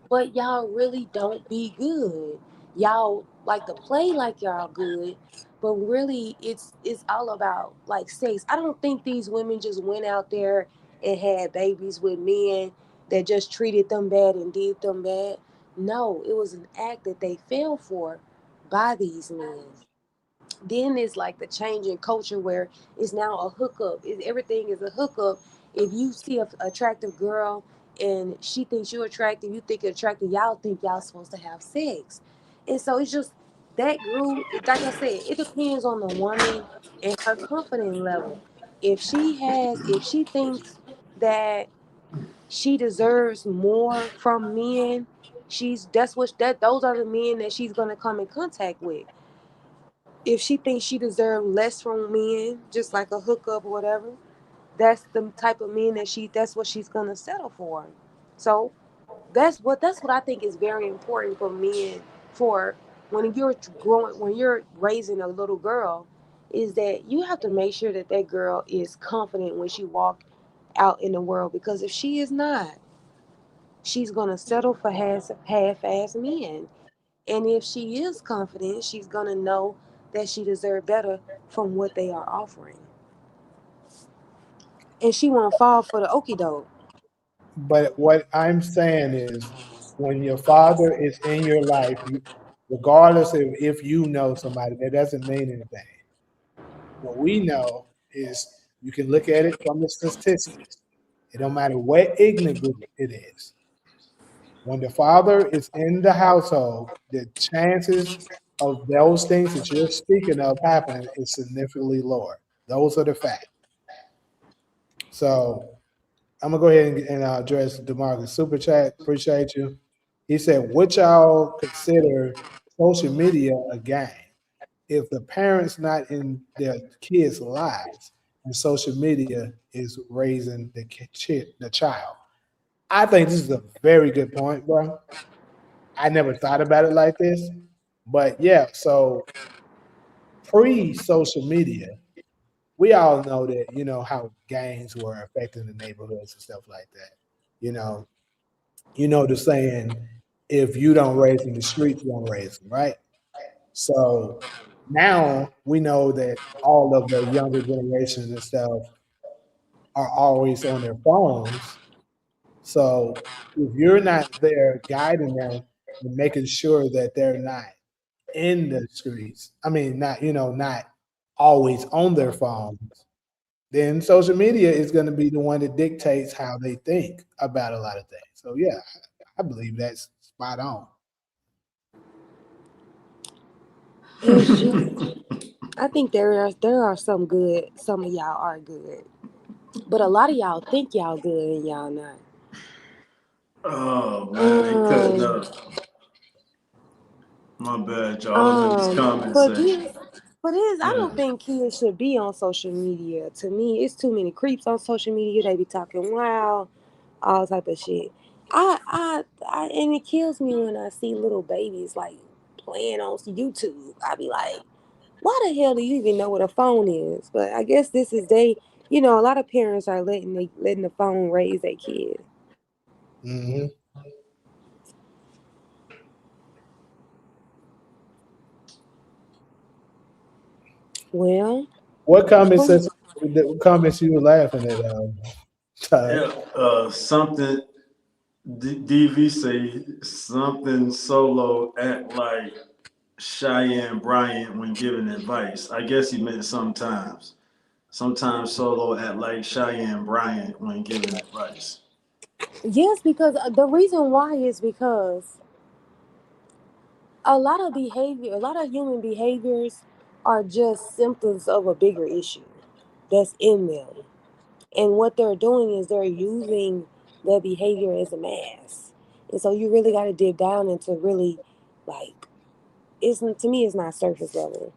But y'all really don't be good. Y'all like to play like y'all good, but really it's all about like sex. I don't think these women just went out there and had babies with men that just treated them bad and did them bad. No, it was an act that they fell for by these men. Then it's like the change in culture where it's now a hookup. Everything is a hookup. If you see an attractive girl and she thinks you're attractive, you think you're attractive, y'all think y'all supposed to have sex. And so it's just that grew, like I said, it depends on the woman and her confidence level. If she thinks that she deserves more from men, those are the men that she's gonna come in contact with. If she thinks she deserves less from men, just like a hookup or whatever, that's the type of men that's what she's gonna settle for. So that's what I think is very important for men for when you're raising a little girl, is that you have to make sure that that girl is confident when she walk out in the world, because if she is not, she's gonna settle for half-ass men. And if she is confident, she's gonna know that she deserves better from what they are offering. And she won't fall for the okie doke. But what I'm saying is, when your father is in your life, regardless of if you know somebody, that doesn't mean anything. What we know is you can look at it from the statistics. It don't matter what ethnic group it is. When the father is in the household, the chances of those things that you're speaking of happening is significantly lower. Those are the facts. So I'm gonna go ahead and address Demarcus super chat. Appreciate you. He said, "Would y'all consider social media a game if the parents not in their kids' lives and social media is raising the child?" I think this is a very good point, bro. I never thought about it like this, but yeah. So pre-social media, we all know that how gangs were affecting the neighborhoods and stuff like that. You know, the saying, if you don't raise them, the streets won't raise them, right? So now we know that all of the younger generations and stuff are always on their phones. So if you're not there guiding them and making sure that they're not in the streets, I mean, not always on their phones, then social media is going to be the one that dictates how they think about a lot of things. So yeah, I believe that's spot on. It's just, I think there are some good. Some of y'all are good, but a lot of y'all think y'all good and y'all not. Oh man, they cutting Um, up. My bad, y'all. I'm in this comment for section. this, for this, I Yeah. don't think kids should be on social media. To me, it's too many creeps on social media. They be talking wild, all type of shit. And it kills me when I see little babies like playing on YouTube. I be like, why the hell do you even know what a phone is? But I guess this is a lot of parents are letting the phone raise their kids. Hmm. Well, What comments you were laughing at, Todd? Yeah. Something. DV say something solo act like Cheyenne Bryant when giving advice. I guess he meant sometimes. Sometimes solo act like Cheyenne Bryant when giving advice. yes, because the reason why is because a lot of human behaviors are just symptoms of a bigger issue that's in them. And what they're doing is they're using their behavior as a mask. And so you really got to dig down into really, like, to me, it's not surface level.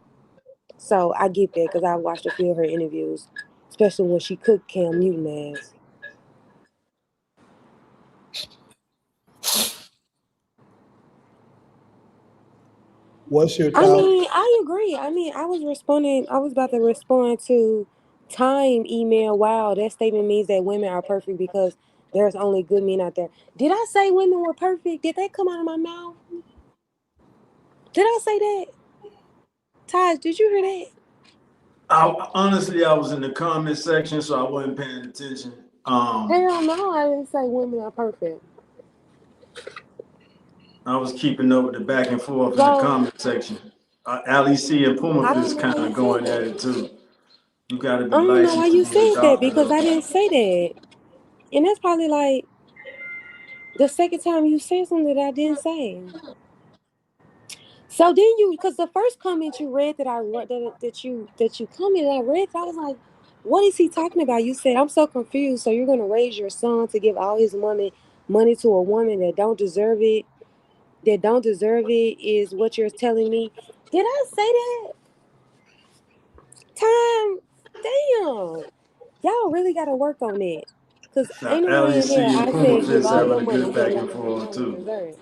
So I get that because I watched a few of her interviews, especially when she cooked Cam Newton ass. What's your I thought? mean, I agree. I mean, I was about to respond to Time email. Wow, that statement means that women are perfect because there's only good men out there. Did I say women were perfect? Did that come out of my mouth? Did I say that? Taj, did you hear that? I was in the comment section, so I wasn't paying attention. Hell no, I didn't say women are perfect. I was keeping up with the back and forth in the Go. comment section. Ali C and Puma I don't is know why kind you of said going at that. it too. You got to I be don't know why licensed to you be a said that doctor, because though. I didn't say that. And that's probably like the second time you said something that I didn't say. So then because the first comment you read that I read that you commented, I read, I was like, what is he talking about? You said, I'm so confused. So you're gonna raise your son to give all his money to a woman that don't deserve it is what you're telling me. Did I say that? Time, damn. Y'all really gotta work on that. Cause Now, ain't no way Ali in hell C and I Puma said give Fist all having your a money good to a back and woman that you forth don't even too. deserve.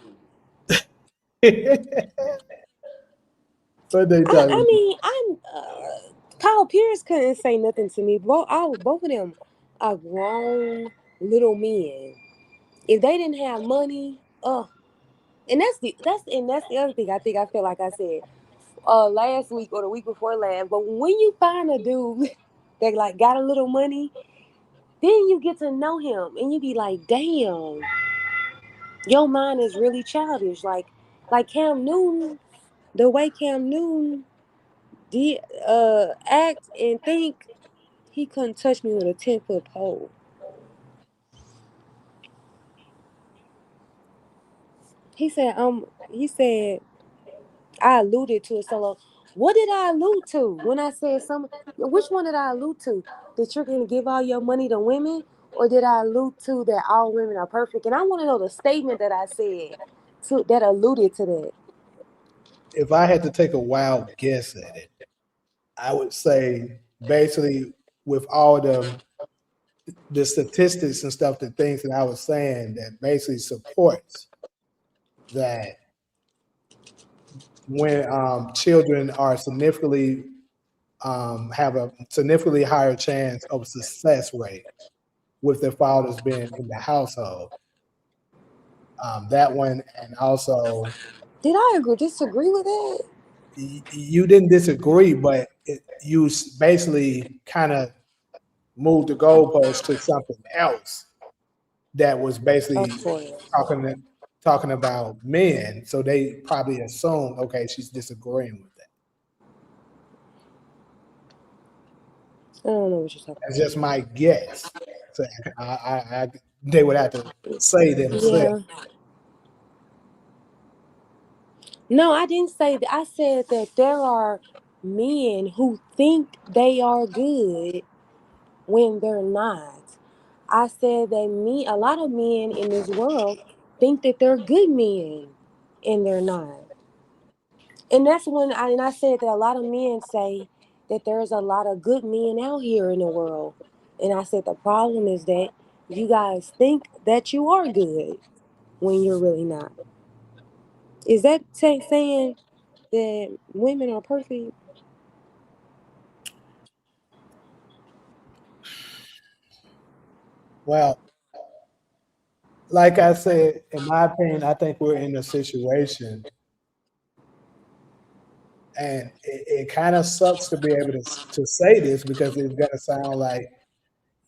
What they I talking? mean, Kyle Pierce couldn't say nothing to me. Both of them are grown little men. If they didn't have money, and that's the other thing. I feel like I said last week or the week before last. But when you find a dude that like got a little money, then you get to know him and you be like, damn, your mind is really childish. Like Cam Newton, the way Cam Newton did act and think, he couldn't touch me with a 10-foot pole. He said I alluded to it solo. What did I allude to when I said some? Which one did I allude to? That you're gonna give all your money to women, or did I allude to that all women are perfect? And I want to know the statement that I said that alluded to that. If I had to take a wild guess at it, I would say basically with all the statistics and stuff, the things that I was saying that basically supports that when children are significantly have a significantly higher chance of success rate with their fathers being in the household. That one, and also Did I agree disagree with that? you didn't disagree, but you basically kind of moved the goalpost to something else. that was basically Of course. talking about men. So they probably assumed, okay, she's disagreeing with that. I don't know what you're talking That's just my guess. So they would have to say about. themselves. Yeah. No, I didn't say that. I said that there are men who think they are good when they're not. I said that a lot of men in this world think that they're good men and they're not. And that's when I said that a lot of men say that there's a lot of good men out here in the world. And I said the problem is that you guys think that you are good when you're really not. Is that saying that women are perfect? Well, like I said, in my opinion, I think we're in a situation, and it kind of sucks to be able to say this because it's gonna sound like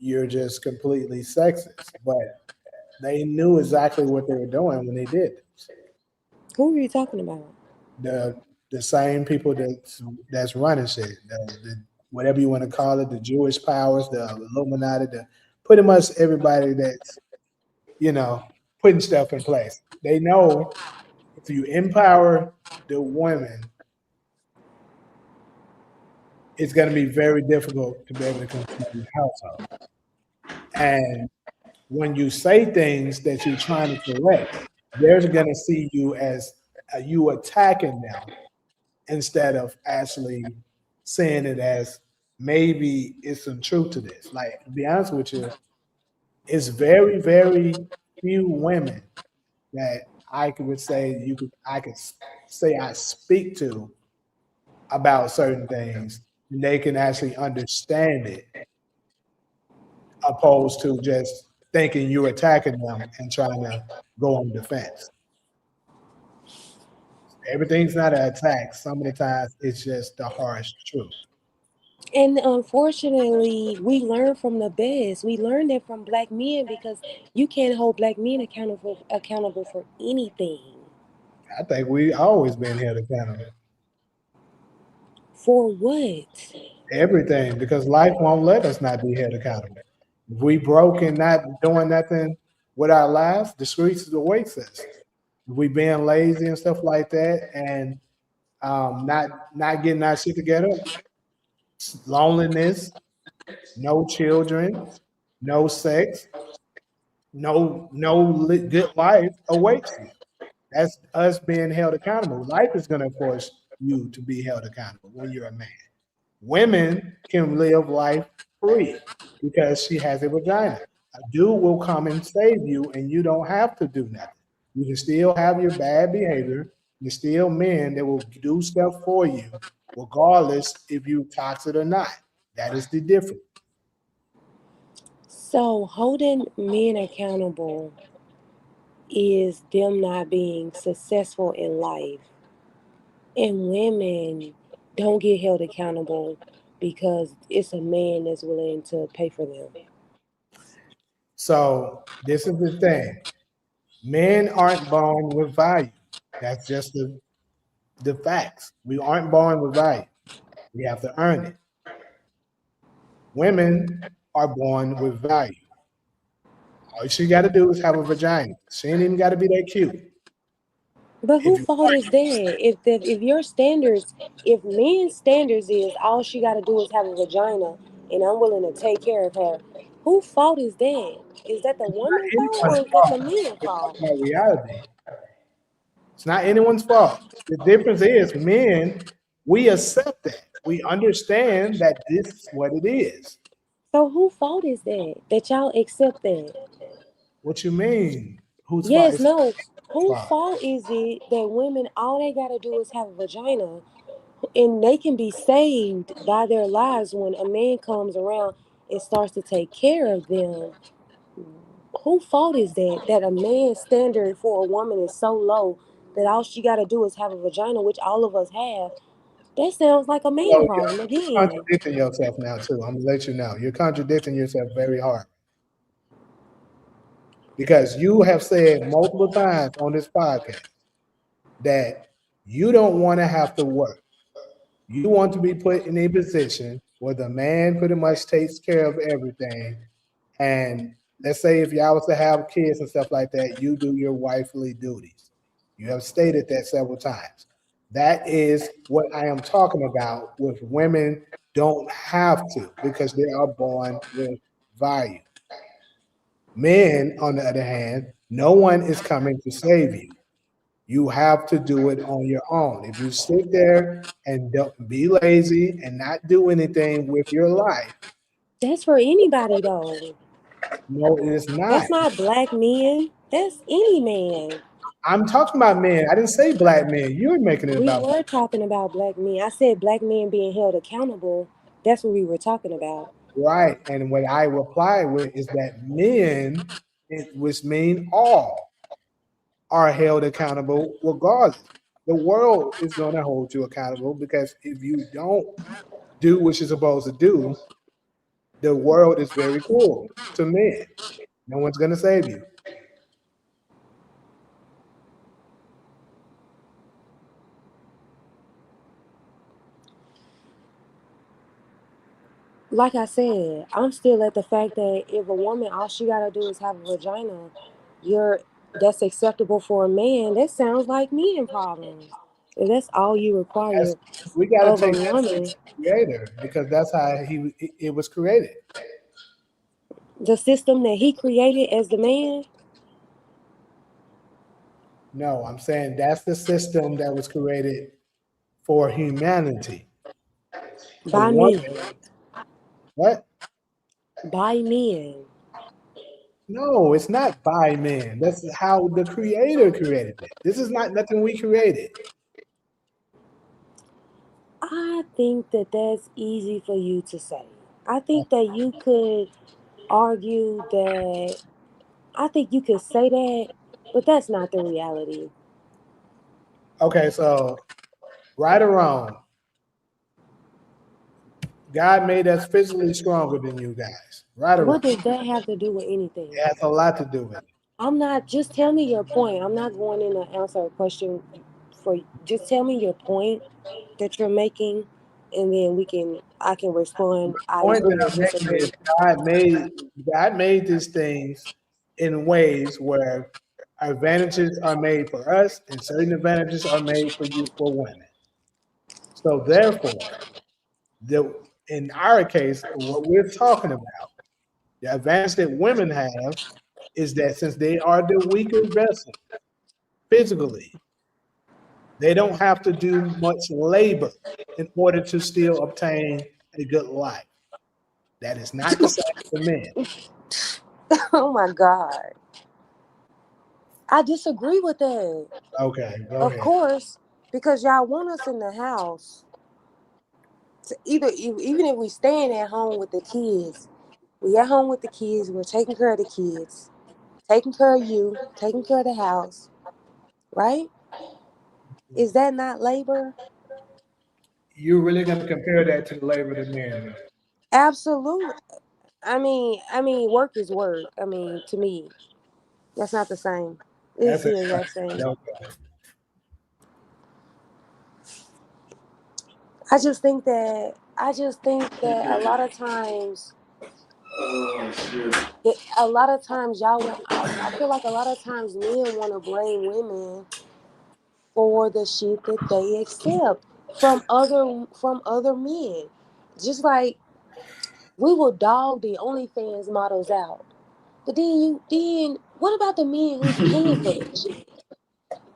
you're just completely sexist. But they knew exactly what they were doing when they did this. Who are you talking about? The the same people that's running shit, whatever you want to call it, the Jewish powers, the Illuminati, the pretty much everybody that's you know putting stuff in place. They know if you empower the women, it's going to be very difficult to be able to control your household. And when you say things that you're trying to correct, they're going to see you as you attacking them instead of actually saying it as maybe it's some truth to this. Like to be honest with you, it's very, very few women that would say I could say I speak to about certain things, and they can actually understand it, opposed to just thinking you're attacking them and trying to go on defense. Everything's not an attack. Some of the times it's just the harsh truth. And unfortunately, we learn from the best. We learned that from black men because you can't hold black men accountable for anything. I think we always been held accountable. For what? Everything, because life won't let us not be held accountable. If we broke and not doing nothing with our lives, the streets awaits us. If we being lazy and stuff like that, and not getting our shit together, loneliness, no children, no sex, no good life awaits you. That's us being held accountable. Life is going to force you to be held accountable when you're a man. Women can live life free because she has a vagina. A dude will come and save you, and you don't have to do nothing. You can still have your bad behavior. There's still men that will do stuff for you, regardless if you toxic or not. That is the difference. So holding men accountable is them not being successful in life. And women don't get held accountable because it's a man that's willing to pay for them. So this is the thing. Men aren't born with value. That's just the facts. We aren't born with value. We have to earn it. Women are born with value. All she got to do is have a vagina. She ain't even got to be that cute. But If who you fault is that? If your standards, if men's standards is all she got to do is have a vagina, and I'm willing to take care of her, who fault is that? Is that the it's not woman fault or anyone's is that fault. the man We're fault? talking about reality. It's not anyone's fault. The difference is men, we accept that. We understand that this is what it is. So who fault is that? That y'all accept that? What you mean? Whose fault? Yes, It's no. not Who fault. fault is it that women all they gotta do is have a vagina and they can be saved by their lives when a man comes around and starts to take care of them? Who fault is that? That a man's standard for a woman is so low that all she gotta do is have a vagina, which all of us have. That sounds like a So man problem you're again. contradicting yourself now too. I'm gonna let you know. You're contradicting yourself very hard because you have said multiple times on this podcast that you don't want to have to work. You want to be put in a position where the man pretty much takes care of everything. And let's say if y'all was to have kids and stuff like that, you do your wifely duties. You have stated that several times. That is what I am talking about with women don't have to because they are born with value. Men, on the other hand, no one is coming to save you. You have to do it on your own. If you sit there and don't be lazy and not do anything with your life, That's for anybody though. no, it is not. That's not black men. That's any man. I'm talking about men. I didn't say black men. You're making it We about were talking about black men. I said black men being held accountable. That's what we were talking about. right. And what I reply with is that men, which mean all, are held accountable regardless. The world is going to hold you accountable because if you don't do what you're supposed to do, the world is very cruel to men. No one's going to save you. Like I said, I'm still at the fact that if a woman all she gotta do is have a vagina, you're that's acceptable for a man. That sounds like men problems. If that's all you That's, require we got to of a take that to woman, the creator because that's how it was created. the system that he created as the man, No, I'm saying that's the system that was created for humanity. A by men, woman, what? by men. No, it's not by men. That's how the creator created it. This is not nothing we created. I think that that's easy for you to say. I think that you could argue that. I think you could say that, but that's not the reality. Okay, so right or wrong, God made us physically stronger than you guys. Right or wrong? What does that have to do with anything? It has a lot to do with it. I'm not, just tell me your point. I'm not going in to answer a question for, just tell me your point that you're making, and then I can respond. I Point that agree or I'm making is disagree. God made these things in ways where advantages are made for us and certain advantages are made for you for women. So therefore, the in our case, what we're talking about, the advantage that women have is that since they are the weaker vessel physically, they don't have to do much labor in order to still obtain a good life. That is not the same for men. Oh my God. I disagree with that. Okay, go Of ahead. course, because y'all want us in the house. To even if we staying at home with the kids, we at home with the kids, we're taking care of the kids, taking care of you, taking care of the house, right? Is that not labor? You're really going to compare that to the labor of the men, though. Absolutely. I mean, work is work. I mean, to me, that's not the same. It's That's it. the exact same. Okay. I just think that a lot of times, y'all want. I feel like a lot of times men want to blame women for the shit that they accept from other men. Just like we will dog the OnlyFans models out. But then what about the men who's paying for that shit?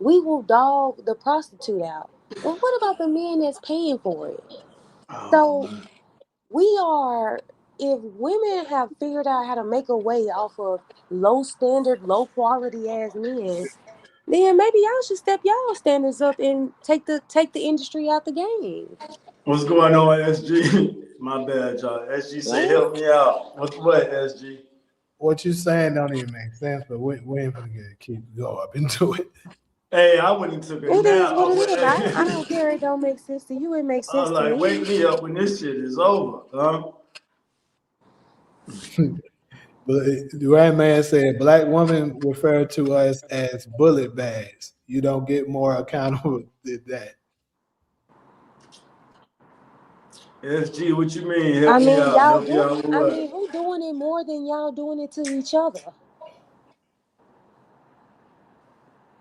We will dog the prostitute out. Well, what about the men that's paying for it? So we are, if women have figured out how to make a way off of low standard, low quality ass men, then maybe y'all should step y'all standards up and take the industry out the game. What's going on, SG? My bad, y'all. SG say Right? help me out. What, SG? What you're saying don't even make sense, but we ain't going to keep go up into it. Hey, I went and took a It is nap. what it is. I don't care. It don't make sense to you. It makes I sense was to like, wake me. me up when this shit is over, huh? But the right man said, "Black women refer to us as bullet bags. You don't get more accountable than that." SG, what you mean? I Help me mean, out. y'all Help me doing out it. with I what? mean, who doing it more than y'all doing it to each other?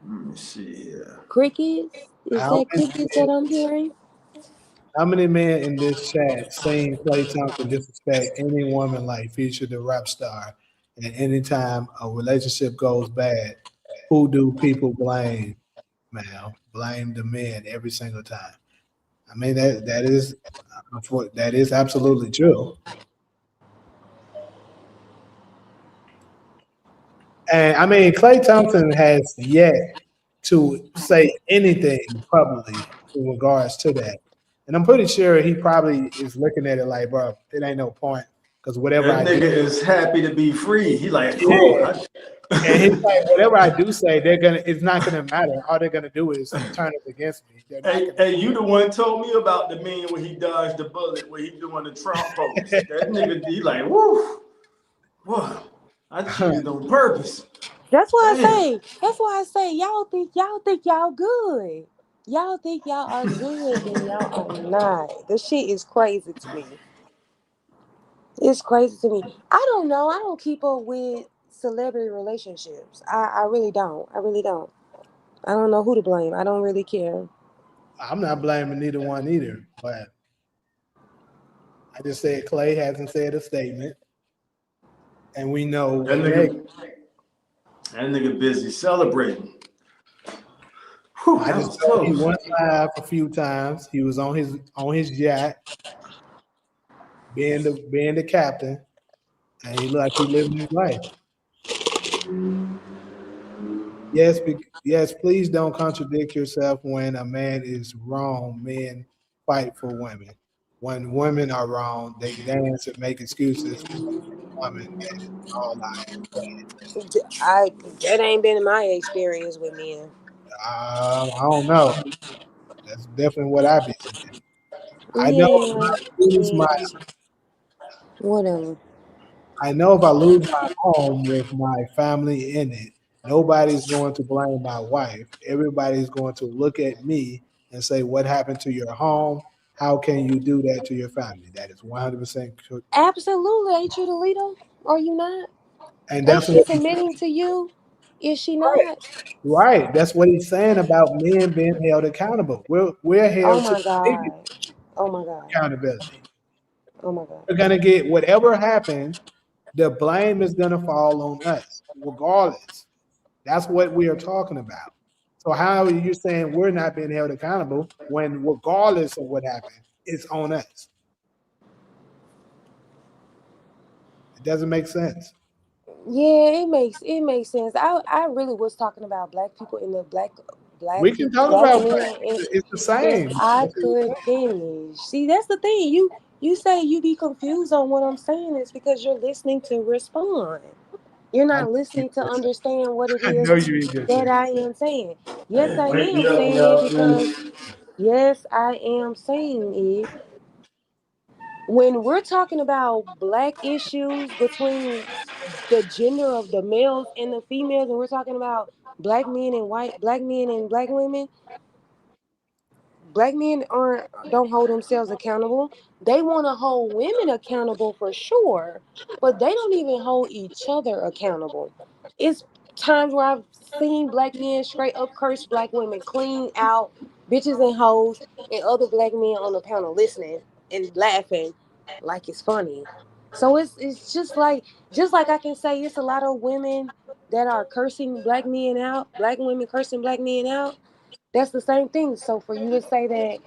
Let me see here. Crickets? Is How that many crickets men, that I'm hearing? how many men in this chat seen Clay Thompson disrespect any woman like Future the rap star? And anytime a relationship goes bad, who do people blame? Man, blame the men every single time. I mean that is absolutely true. And I mean, Clay Thompson has yet to say anything publicly in regards to that. And I'm pretty sure he probably is looking at it like, bro, it ain't no point because whatever That I do, nigga is happy to be free. He like, whew. yeah. And he's like, whatever I do say, it's not gonna matter. All they're gonna do is turn it against me. They're not Hey, gonna. hey, you the one told me about the meme where he dodged the bullet, where he doing the Trump pose. That nigga, he like, woo, whoa, I cheated on purpose. That's why I Damn. say. That's why I say y'all think y'all good. Y'all think y'all are good and y'all are not. The shit is crazy to me. It's crazy to me. I don't know. I don't keep up with celebrity relationships. I really don't. I really don't. I don't know who to blame. I don't really care. I'm not blaming neither one either, but I just said Clay hasn't said a statement, and we know That what Meg. nigga, that nigga busy celebrating. Whew, I that just was know he close. went live a few times. He was on his yacht, being the captain, and he looked like he living his life. Yes, yes. Please don't contradict yourself. When a man is wrong, men fight for women. When women are wrong, they dance and make excuses for the woman that is all lying. I That ain't been my experience with men. I don't know. That's definitely what I be seeing. I know if Yeah, I lose my yeah, whatever. I know if I lose my home with my family in it, nobody's going to blame my wife. Everybody's going to look at me and say, "What happened to your home? How can you do that to your family?" That is 100% true. Absolutely, ain't you the leader? Are you not? And Ain't that's she what submitting to you? Is she right. not? Right. That's what he's saying about men being held accountable. We're Oh held to my big god. Oh my god. accountability. Oh my god. We're gonna get whatever happened, the blame is gonna fall on us, regardless. That's what we are talking about. So how are you saying we're not being held accountable when regardless of what happened, it's on us? It doesn't make sense. Yeah, it makes sense. I really was talking about black people in the black We can talk black about men. black. It's the If same. I could finish, see, that's the thing. You say you be confused on what I'm saying is because you're listening to respond. You're I, not listening to understand what it I is know you ain't just that saying. I am saying. Yes, Hey, I wake me am up when saying it y'all because finish. yes, I am saying it. When we're talking about black issues between the gender of the males and the females, and we're talking about black men and black women, black men aren't don't hold themselves accountable. They want to hold women accountable for sure, but they don't even hold each other accountable. It's times where I've seen black men straight up curse black women clean out, bitches and hoes, and other black men on the panel listening and laughing like it's funny. So it's just like I can say it's a lot of women that are cursing black men out, black women cursing black men out. That's the same thing. So for you to say that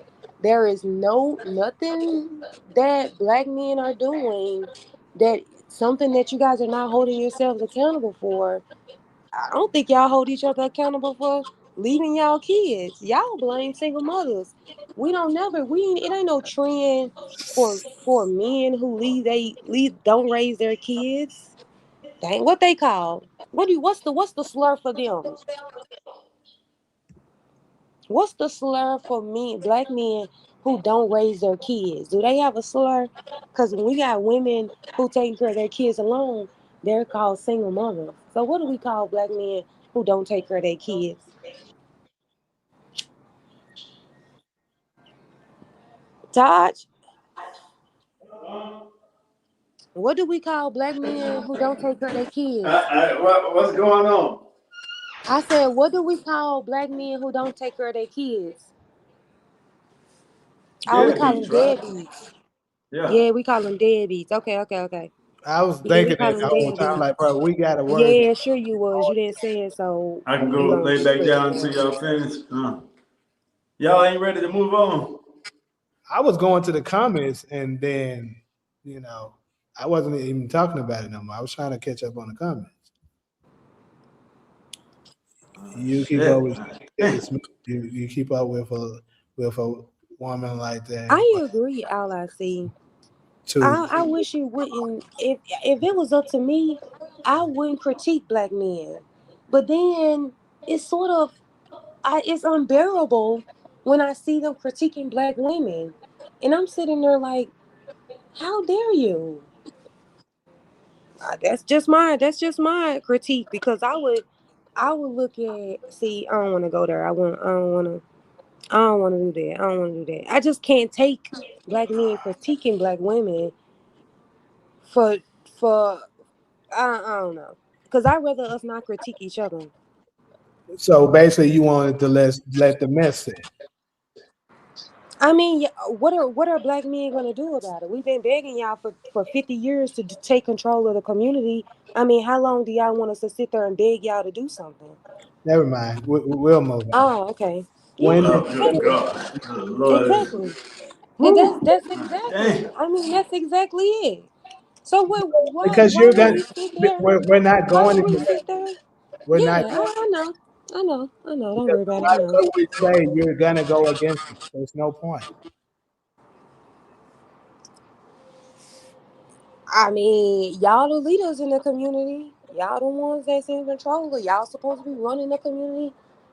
there is nothing that black men are doing, that something that you guys are not holding yourselves accountable for, I don't think y'all hold each other accountable for leaving y'all kids. Y'all blame single mothers. We don't never we ain't, it ain't no trend for men who leave don't raise their kids. Dang, what they call? What's the slur for them? What's the slur for men, black men who don't raise their kids? Do they have a slur? Because when we got women who taking care of their kids alone, They're called single mothers. So what do we call black men who don't take care of their kids? Taj, what do we call black men who don't take care of their kids? What's going on? I said, what do we call black men who don't take care of their kids? Oh, we call them Deadbeats, right? deadbeats. Yeah. Yeah, we call them deadbeats. Okay, okay, okay. I was Yeah, we thinking call that them the whole time, deadbeats. like, bro, we got to worry. Yeah, sure you was. You didn't say it, so I can we go gonna lay back put it down until down. y'all finish. Y'all ain't ready to move on. I was going to the comments, and then, you know, I wasn't even talking about it no more. I was trying to catch up on the comments. You keep up Shit, with man. it's you keep up with a woman like that. I But agree, all I see. to I wish you wouldn't. If it was up to me, I wouldn't critique black men. But then it's sort of it's unbearable when I see them critiquing black women, and I'm sitting there like, how dare you? That's just my critique because I would look at see I don't want to go there. I don't want to do that. I don't want to do that. I just can't take black men critiquing black women for for I don't know. Because I'd rather us not critique each other. so basically, you wanted to let the mess sit. I mean, what are black men gonna do about it? We've been begging y'all for 50 years to take control of the community. I mean, how long do y'all want us to sit there and beg y'all to do something? Never mind. We'll move on. Oh, okay. Yeah, When Oh, good exactly. God. Oh, Lord. Exactly. And that's Whew. that's exactly. Dang. I mean, that's exactly it. So because why you're would gonna we sit there? we're not Why going would we anywhere. sit there? We're not Yeah, I know. I know. I know. Don't because worry no about it. I matter know. what we say, you're gonna go against it. There's no point. I mean, y'all the leaders in the community. Y'all the ones that's in control. Y'all supposed to be running the community,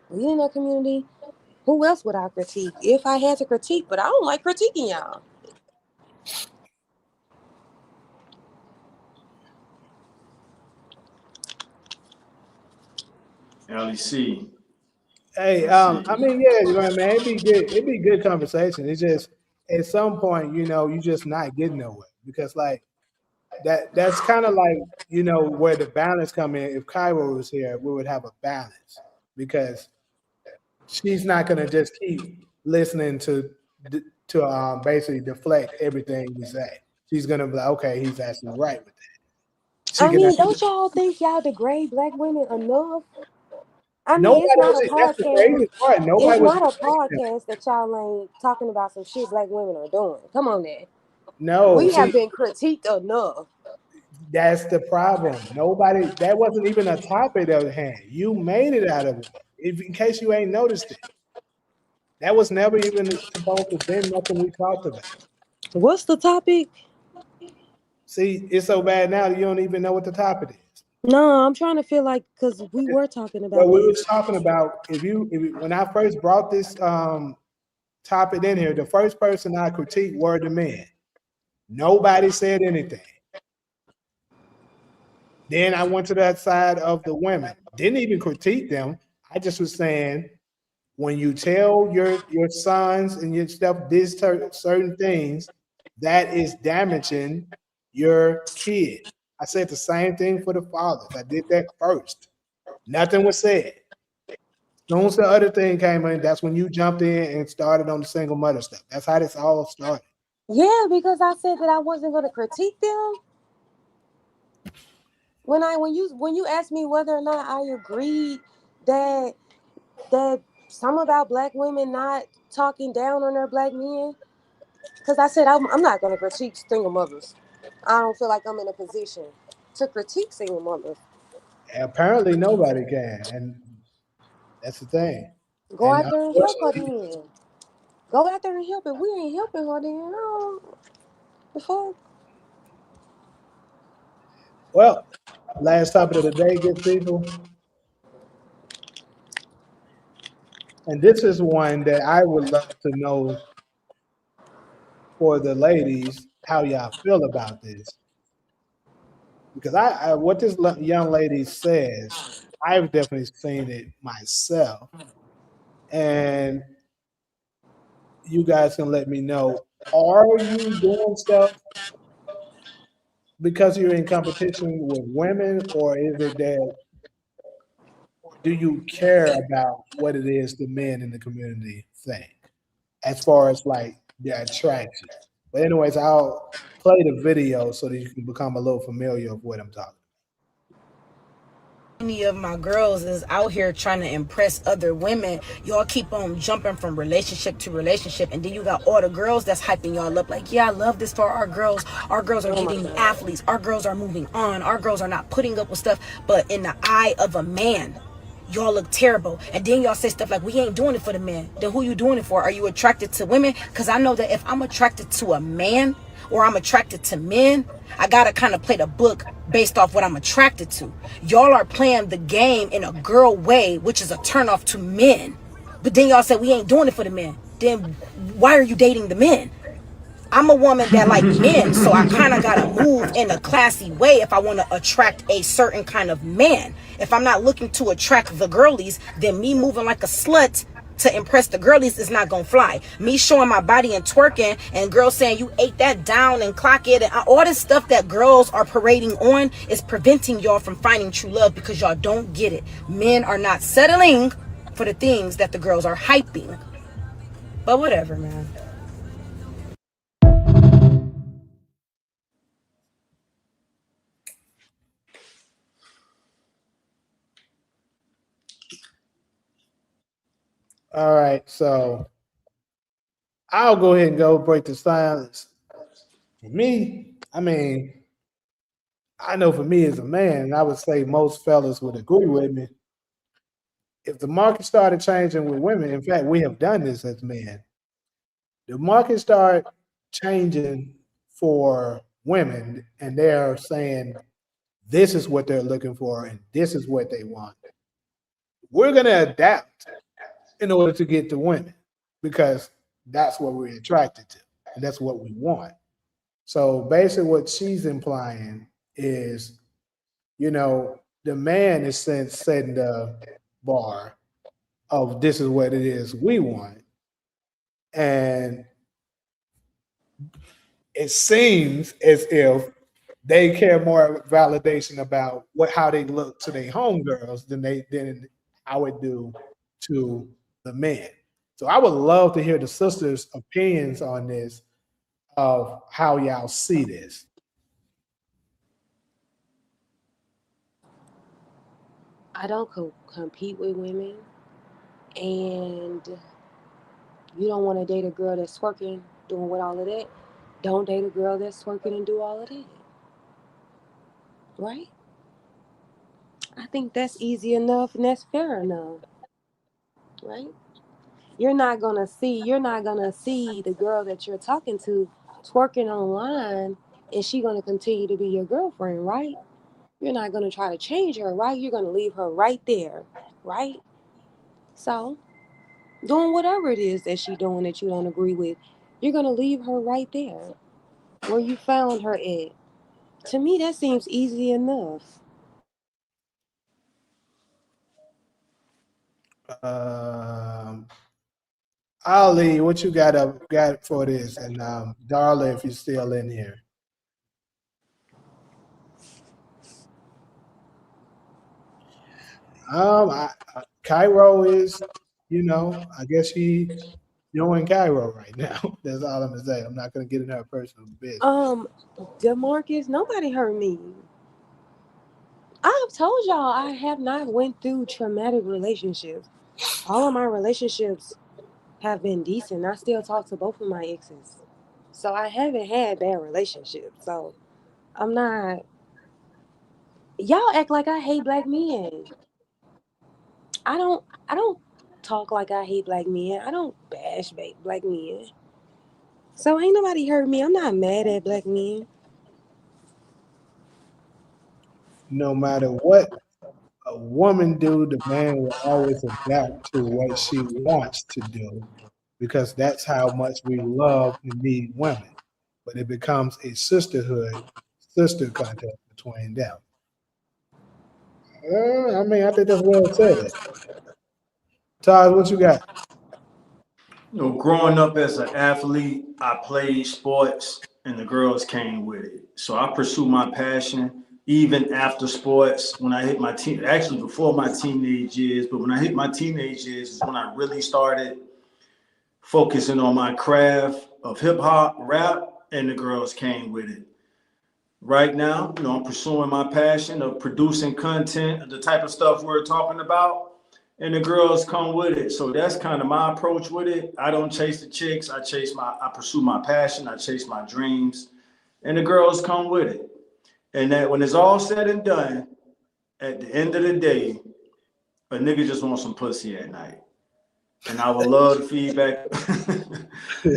leading the community. Who else would I critique if I had to critique? But I don't like critiquing y'all. LEC. Hey, Let's see. I mean, yeah, you know, man, it'd be good. It'd be good conversation. It's just at some point, you know, you just not getting nowhere because like that's kind of like where the balance come in. If Cairo was here, we would have a balance because she's not gonna just keep listening to basically deflect everything we say. She's gonna be like, okay, he's actually right with that. She I can. mean, don't y'all think y'all degrade black women enough? I mean, it's Nobody not was. a That's the podcast. crazy part. It's Nobody was. not a podcast that y'all ain't talking about some shit black women are doing. Come on, now. No, We have see, been critiqued enough. that's the problem. Nobody. That wasn't even a topic at hand. You made it out of it. If, in case you ain't noticed it, that was never even supposed to have been nothing we talked about. What's the topic? See, it's so bad now that you don't even know what the topic is. No, I'm trying to feel like because we were talking Well, about we was this. talking about when I first brought this topic in here, the first person I critiqued were the men. Nobody said anything. Then I went to that side of the women. Didn't even critique them. I just was saying when you tell your sons and your stuff these certain things, that is damaging your kid. I said the same thing for the fathers. I did that first. Nothing was said. As soon as the other thing came in, that's when you jumped in and started on the single mother stuff. That's how this all started. Yeah, because I said that I wasn't going to critique them. When you asked me whether or not I agreed that that some about black women not talking down on their black men, because I said I'm not going to critique single mothers. I don't feel like I'm in a position to critique single mothers. Apparently, nobody can, and that's the thing. Go And out there and help her unfortunately, then. Go out there and help it. We ain't helping her then. No, the fuck. well, last topic of the day, good people, and this is one that I would love to know for the ladies how y'all feel about this. because I what this young lady says, I've definitely seen it myself, and you guys can let me know: are you doing stuff because you're in competition with women, or is it that do you care about what it is the men in the community think as far as like their attraction? But anyways, I'll play the video so that you can become a little familiar of what I'm talking. Many of my girls is out here trying to impress other women. Y'all keep on jumping from relationship to relationship, and then you got all the girls that's hyping y'all up like, yeah, I love this for our girls. Our girls are Oh my getting God. athletes. Our girls are moving on. Our girls are not putting up with stuff. But in the eye of a man, y'all look terrible. And then y'all say stuff like, we ain't doing it for the men. Then who you doing it for? Are you attracted to women? Because I know that if I'm attracted to a man or I'm attracted to men, I gotta kind of play the book based off what I'm attracted to. Y'all are playing the game in a girl way, which is a turnoff to men. But then y'all say we ain't doing it for the men. Then why are you dating the men? I'm a woman that like men, so I kind of gotta move in a classy way if I want to attract a certain kind of man. If I'm not looking to attract the girlies, then me moving like a slut to impress the girlies is not gonna fly. Me showing my body and twerking and girls saying you ate that down and clock it and all this stuff that girls are parading on is preventing y'all from finding true love because y'all don't get it. Men are not settling for the things that the girls are hyping. But whatever, man. All right, so I'll go ahead and go break the silence. For me, I mean, I know for me as a man, I would say most fellas would agree with me. If the market started changing with women, in fact, we have done this as men. The market started changing for women, and they're saying this is what they're looking for and this is what they want. We're going to adapt in order to get to women because that's what we're attracted to and that's what we want. So basically, what she's implying is, the man is setting the bar of this is what it is we want. And it seems as if they care more validation about how they look to their homegirls than I would do to the men. So I would love to hear the sisters' opinions on this of how y'all see this. I don't compete with women, and you don't want to date a girl that's twerking, doing with all of that. Don't date a girl that's twerking and do all of that, right? I think that's easy enough and that's fair enough, right? You're not gonna see the girl that you're talking to twerking online, and she gonna continue to be your girlfriend, right? You're not gonna try to change her, right? You're gonna leave her right there, right? So doing whatever it is that she doing that you don't agree with, you're gonna leave her right there where you found her at. To me, that seems easy enough. Um, Ali, what you got for this? And Darla, if you're still in here. Cairo is, I guess you're in Cairo right now. That's all I'm gonna say. I'm not gonna get in her personal business. Um, Demarcus, nobody hurt me. I've told y'all I have not went through traumatic relationships. All of my relationships have been decent. I still talk to both of my exes. So I haven't had bad relationships. So I'm not. Y'all act like I hate black men. I don't. I don't talk like I hate black men. I don't bash black men. So ain't nobody hurt me. I'm not mad at black men. No matter what a woman do, the man will always adapt to what she wants to do because that's how much we love and need women. But it becomes a sisterhood, sister contest between them. I mean, I think that's well said. Todd, what you got? You know, growing up as an athlete, I played sports and the girls came with it. So I pursued my passion even after sports. When I hit my actually before my teenage years, but when I hit my teenage years is when I really started focusing on my craft of hip hop, rap, and the girls came with it. Right now, you know, I'm pursuing my passion of producing content, the type of stuff we're talking about, and the girls come with it. So that's kind of my approach with it. I don't chase the chicks. I pursue my passion. I chase my dreams, and the girls come with it. And that when it's all said and done, at the end of the day, a nigga just wants some pussy at night. And I would love the feedback.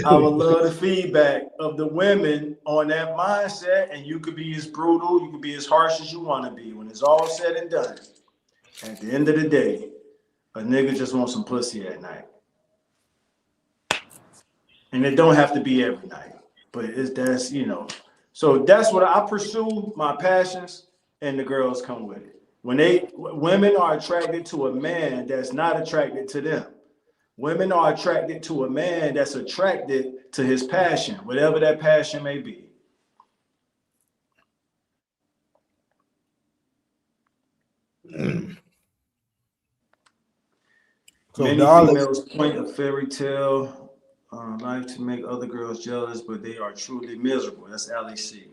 I would love the feedback of the women on that mindset. And you could be as brutal, you could be as harsh as you want to be. When it's all said and done, at the end of the day, a nigga just wants some pussy at night. And it don't have to be every night, but that's, you know. So that's what I pursue, my passions, and the girls come with it. Women are attracted to a man that's not attracted to them. Women are attracted to a man that's attracted to his passion, whatever that passion may be. So, Many darling, females point a fairy tale life to make other girls jealous, but they are truly miserable. That's LEC.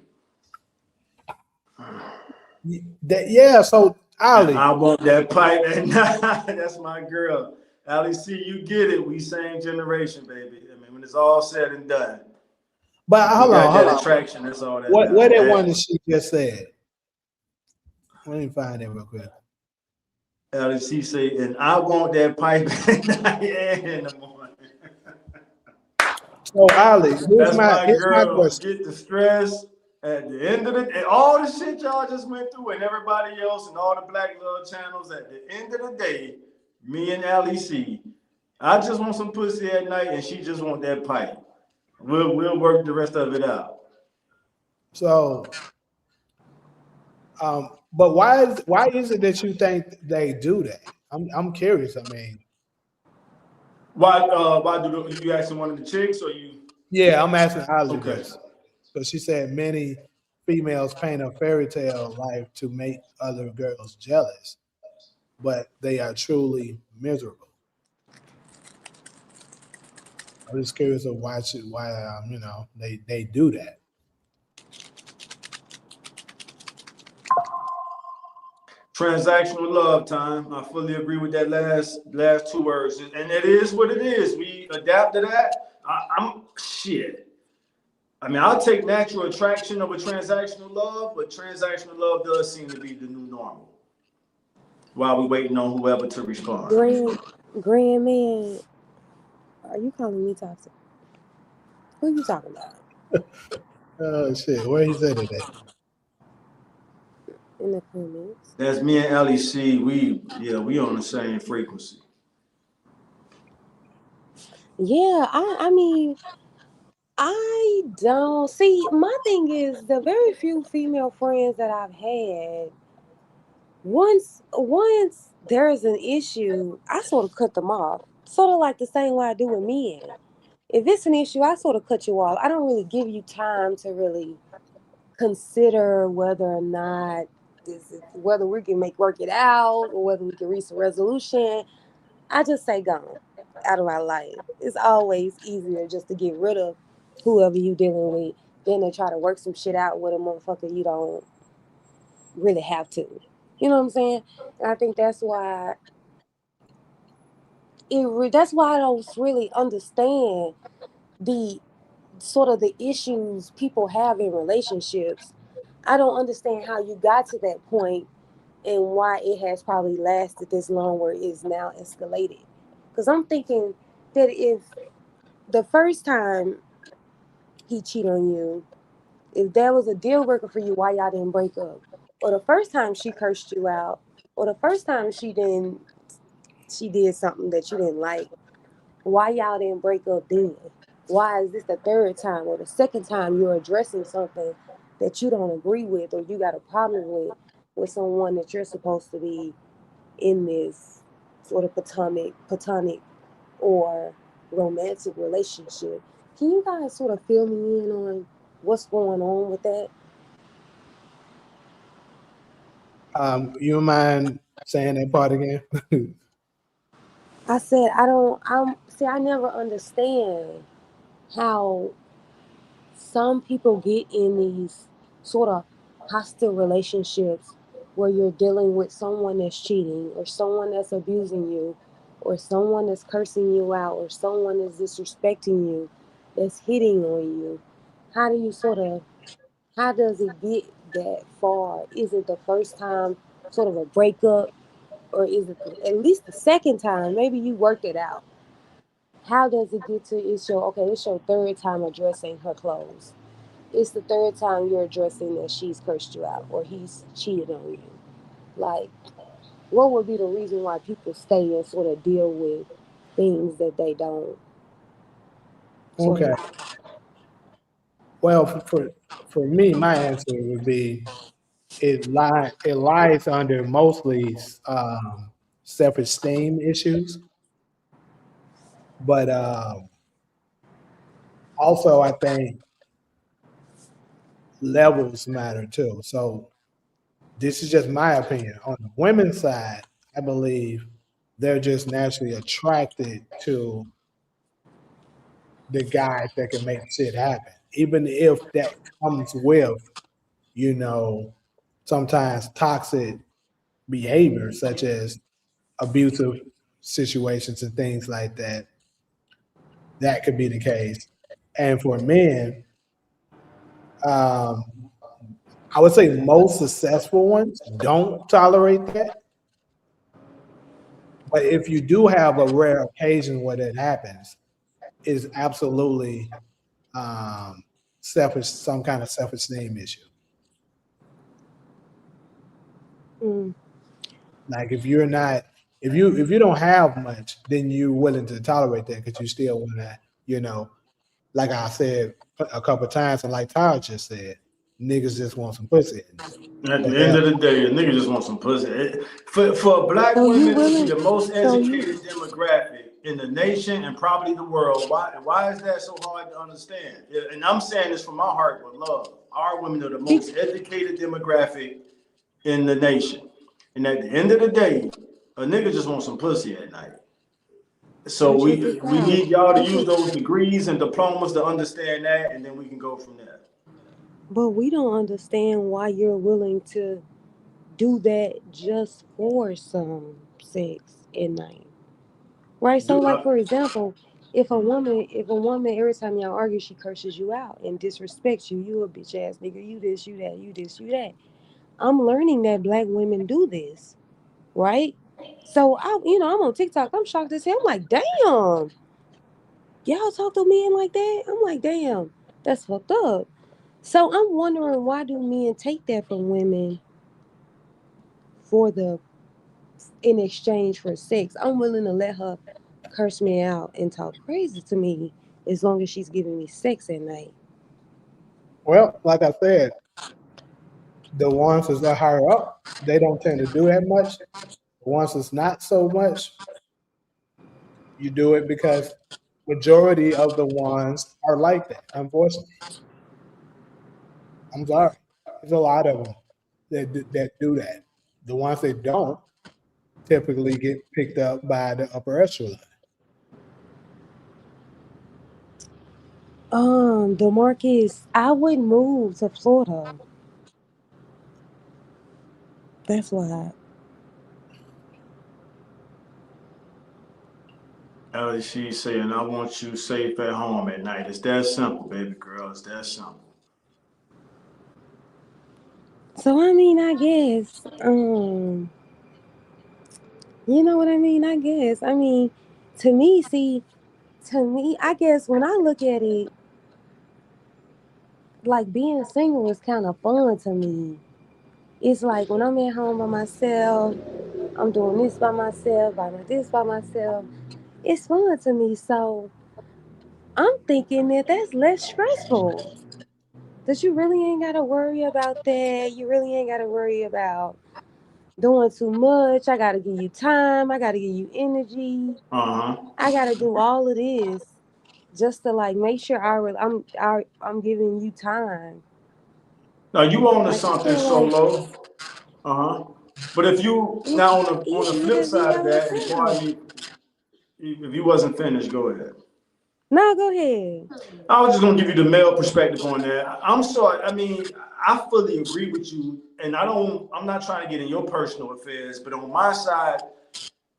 yeah. So, And Ali, I want that pipe at night. That's my girl. LEC, you get it. We same generation, baby. I mean, when it's all said and done, but if we got that attraction, that's all that What that matters. one that she just said? Let me find it real quick. LEC say, and I want that pipe at night and in the morning. So, Ali, That's my here's my girl. question. Get the stress at the end of the day. All the shit y'all just went through, and everybody else, and all the Black Love channels. At the end of the day, me and LEC, I just want some pussy at night, and she just want that pipe. We'll work the rest of it out. So, but why is it that you think they do that? I'm curious. I mean, Why do you asking one of the chicks or you? yeah, I'm asking Ali Okay. this because she said many females paint a fairy tale life to make other girls jealous, but they are truly miserable. I'm just curious of why they do that. Transactional love time. I fully agree with that last two words, and it is what it is. We adapt to that. I'm shit. I mean, I'll take natural attraction over transactional love, but transactional love does seem to be the new normal. While we waiting on whoever to respond. Grand man, are you calling me toxic? Who you talking about? Oh shit, where he said it at? In the comments. That's me and LEC. We on the same frequency. Yeah, I mean, I don't see. My thing is the very few female friends that I've had. Once there is an issue, I sort of cut them off. Sort of like the same way I do with men. If it's an issue, I sort of cut you off. I don't really give you time to really consider whether or not whether we can work it out or whether we can reach a resolution. I just say gone out of my life. It's always easier just to get rid of whoever you dealing with than to try to work some shit out with a motherfucker you don't really have to. You know what I'm saying? And I think that's why I don't really understand the sort of the issues people have in relationships. I don't understand how you got to that point and why it has probably lasted this long where it is now escalated. Because I'm thinking that if the first time he cheated on you, if that was a deal breaker for you, why y'all didn't break up? Or the first time she cursed you out, or the first time she did something that you didn't like, why y'all didn't break up then? Why is this the third time or the second time you're addressing something that you don't agree with or you got a problem with someone that you're supposed to be in this sort of platonic or romantic relationship. Can you guys sort of fill me in on what's going on with that? You mind saying that part again? I said I don't. I'm see. I never understand how some people get in these sort of hostile relationships where you're dealing with someone that's cheating or someone that's abusing you or someone that's cursing you out or someone that's disrespecting you, that's hitting on you. How do you sort of how does it get that far? Is it the first time sort of a breakup, or is it at least the second time? Maybe you worked it out. How does it get to it's your okay, it's your third time addressing her clothes. It's the third time you're addressing that she's cursed you out or he's cheated on you. Like, what would be the reason why people stay and sort of deal with things that they don't sort Okay. of Well, for me, my answer would be it lies under mostly self esteem issues, but also I think levels matter too. So this is just my opinion. On the women's side, I believe they're just naturally attracted to the guys that can make shit happen, even if that comes with, you know, sometimes toxic behavior, such as abusive situations and things like that. That could be the case. And for men, um, I would say most successful ones don't tolerate that. But if you do have a rare occasion where that happens, it's absolutely selfish, some kind of self-esteem issue. mm, Like if you're not, if you don't have much, then you're willing to tolerate that because you still want to, you know, like I said a couple of times, and like Todd just said, niggas just want some pussy at night. At But the end they'll, of the day, a nigga just wants some pussy. For black so you women to be willing the most so you educated demographic in the nation and probably the world, why is that so hard to understand? Yeah, and I'm saying this from my heart with love. Our women are the be, most educated demographic in the nation. And at the end of the day, a nigga just wants some pussy at night. So but check this we out. need y'all to This use is those degrees and diplomas to understand that, and then we can go from there. but we don't understand why you're willing to do that just for some sex at night. Right? So Do like for example, if a woman every time y'all argue she curses you out and disrespects you, you a bitch ass nigga, you this, you that, you this, you that. I'm learning that black women do this, right? So I'm on TikTok, I'm shocked as hell. I'm like, damn, y'all talk to men like that? I'm like, damn, that's fucked up. So I'm wondering why do men take that from women for the in exchange for sex? I'm willing to let her curse me out and talk crazy to me as long as she's giving me sex at night. well, like I said, the ones that's are higher up, they don't tend to do that much. The ones that's not so much, you do it because majority of the ones are like that. Unfortunately, I'm sorry. There's a lot of them that do that. The ones that don't typically get picked up by the upper echelon. DeMarcus, I would move to Florida. That's why. She's saying, I want you safe at home at night. It's that simple, baby girl. It's that simple. So I mean, I guess, you know what I mean? I guess. I mean, to me, see, to me, I guess when I look at it, like being single is kind of fun to me. It's like when I'm at home by myself, I'm doing this by myself, by this by myself. It's fun to me. So I'm thinking that that's less stressful. That you really ain't gotta worry about that. You really ain't gotta worry about doing too much. I gotta give you time. I gotta give you energy. Uh-huh. I gotta do all of this just to like make sure I'm giving you time. Now you own to Like I something feel like solo. Uh-huh. But if you you, now on the you flip just be side by of that, and yourself. Kwame, if you wasn't finished, go ahead. No, go ahead. I was just gonna give you the male perspective on that. I'm sorry. I mean, I fully agree with you, and I'm not trying to get in your personal affairs, but on my side,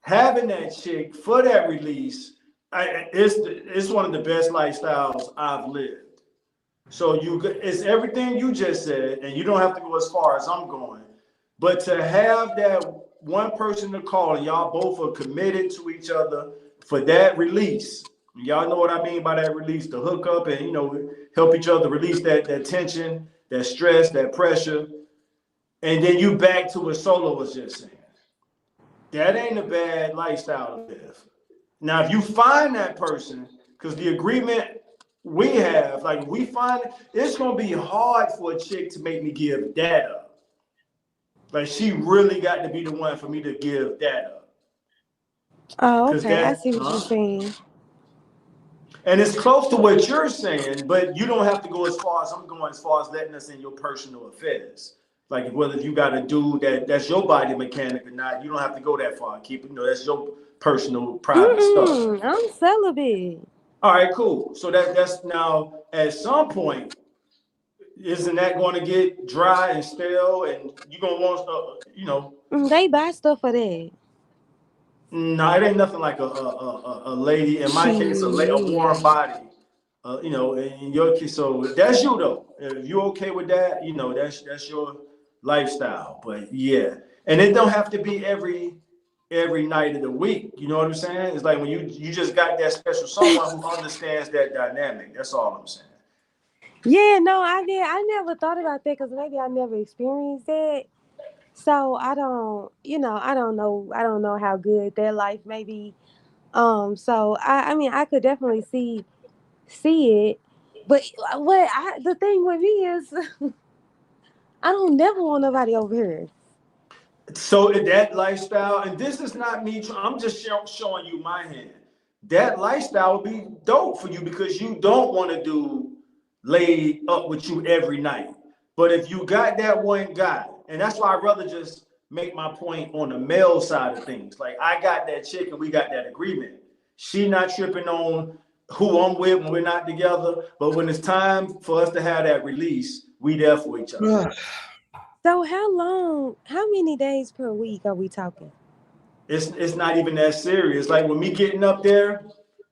having that chick for that release, it's one of the best lifestyles I've lived. So it's everything you just said, and you don't have to go as far as I'm going. But to have that one person to call, and y'all both are committed to each other for that release. Y'all know what I mean by that release, to hook up and help each other release that tension, that stress, that pressure, and then you back to what Solo was just saying. That ain't a bad lifestyle to live. Now, if you find that person, because the agreement we have, like we find it's gonna be hard for a chick to make me give that up. Like she really got to be the one for me to give that up. Oh, Cause okay. I that see what you're saying. and it's close to what you're saying, but you don't have to go as far as I'm going as far as letting us in your personal affairs. Like whether you got a dude that's your body mechanic or not, you don't have to go that far. Keep that's your personal private stuff. I'm celibate. All right, cool. So that's now at some point, isn't that going to get dry and stale, and you're gonna want They buy stuff for that. no, it ain't nothing like a lady. In my case, a warm Shit. body. In your case, so that's you though. If you're okay with that, that's your lifestyle. But yeah, and it don't have to be every night of the week. You know what I'm saying? It's like when you just got that special someone who understands that dynamic. That's all I'm saying. Yeah, no, I did. I never thought about that because maybe I never experienced that. So I don't, I don't know. I don't know how good their life may be. So I mean, I could definitely see it, but the thing with me is, I don't never want nobody over here. So that lifestyle, and this is not me. I'm just showing you my hand. That lifestyle would be dope for you because you don't want to do lay up with you every night. But if you got that one guy, and that's why I'd rather just make my point on the male side of things. Like I got that chick and we got that agreement. She not tripping on who I'm with when we're not together. But when it's time for us to have that release, we there for each other. So how many days per week are we talking? It's not even that serious. Like when me getting up there,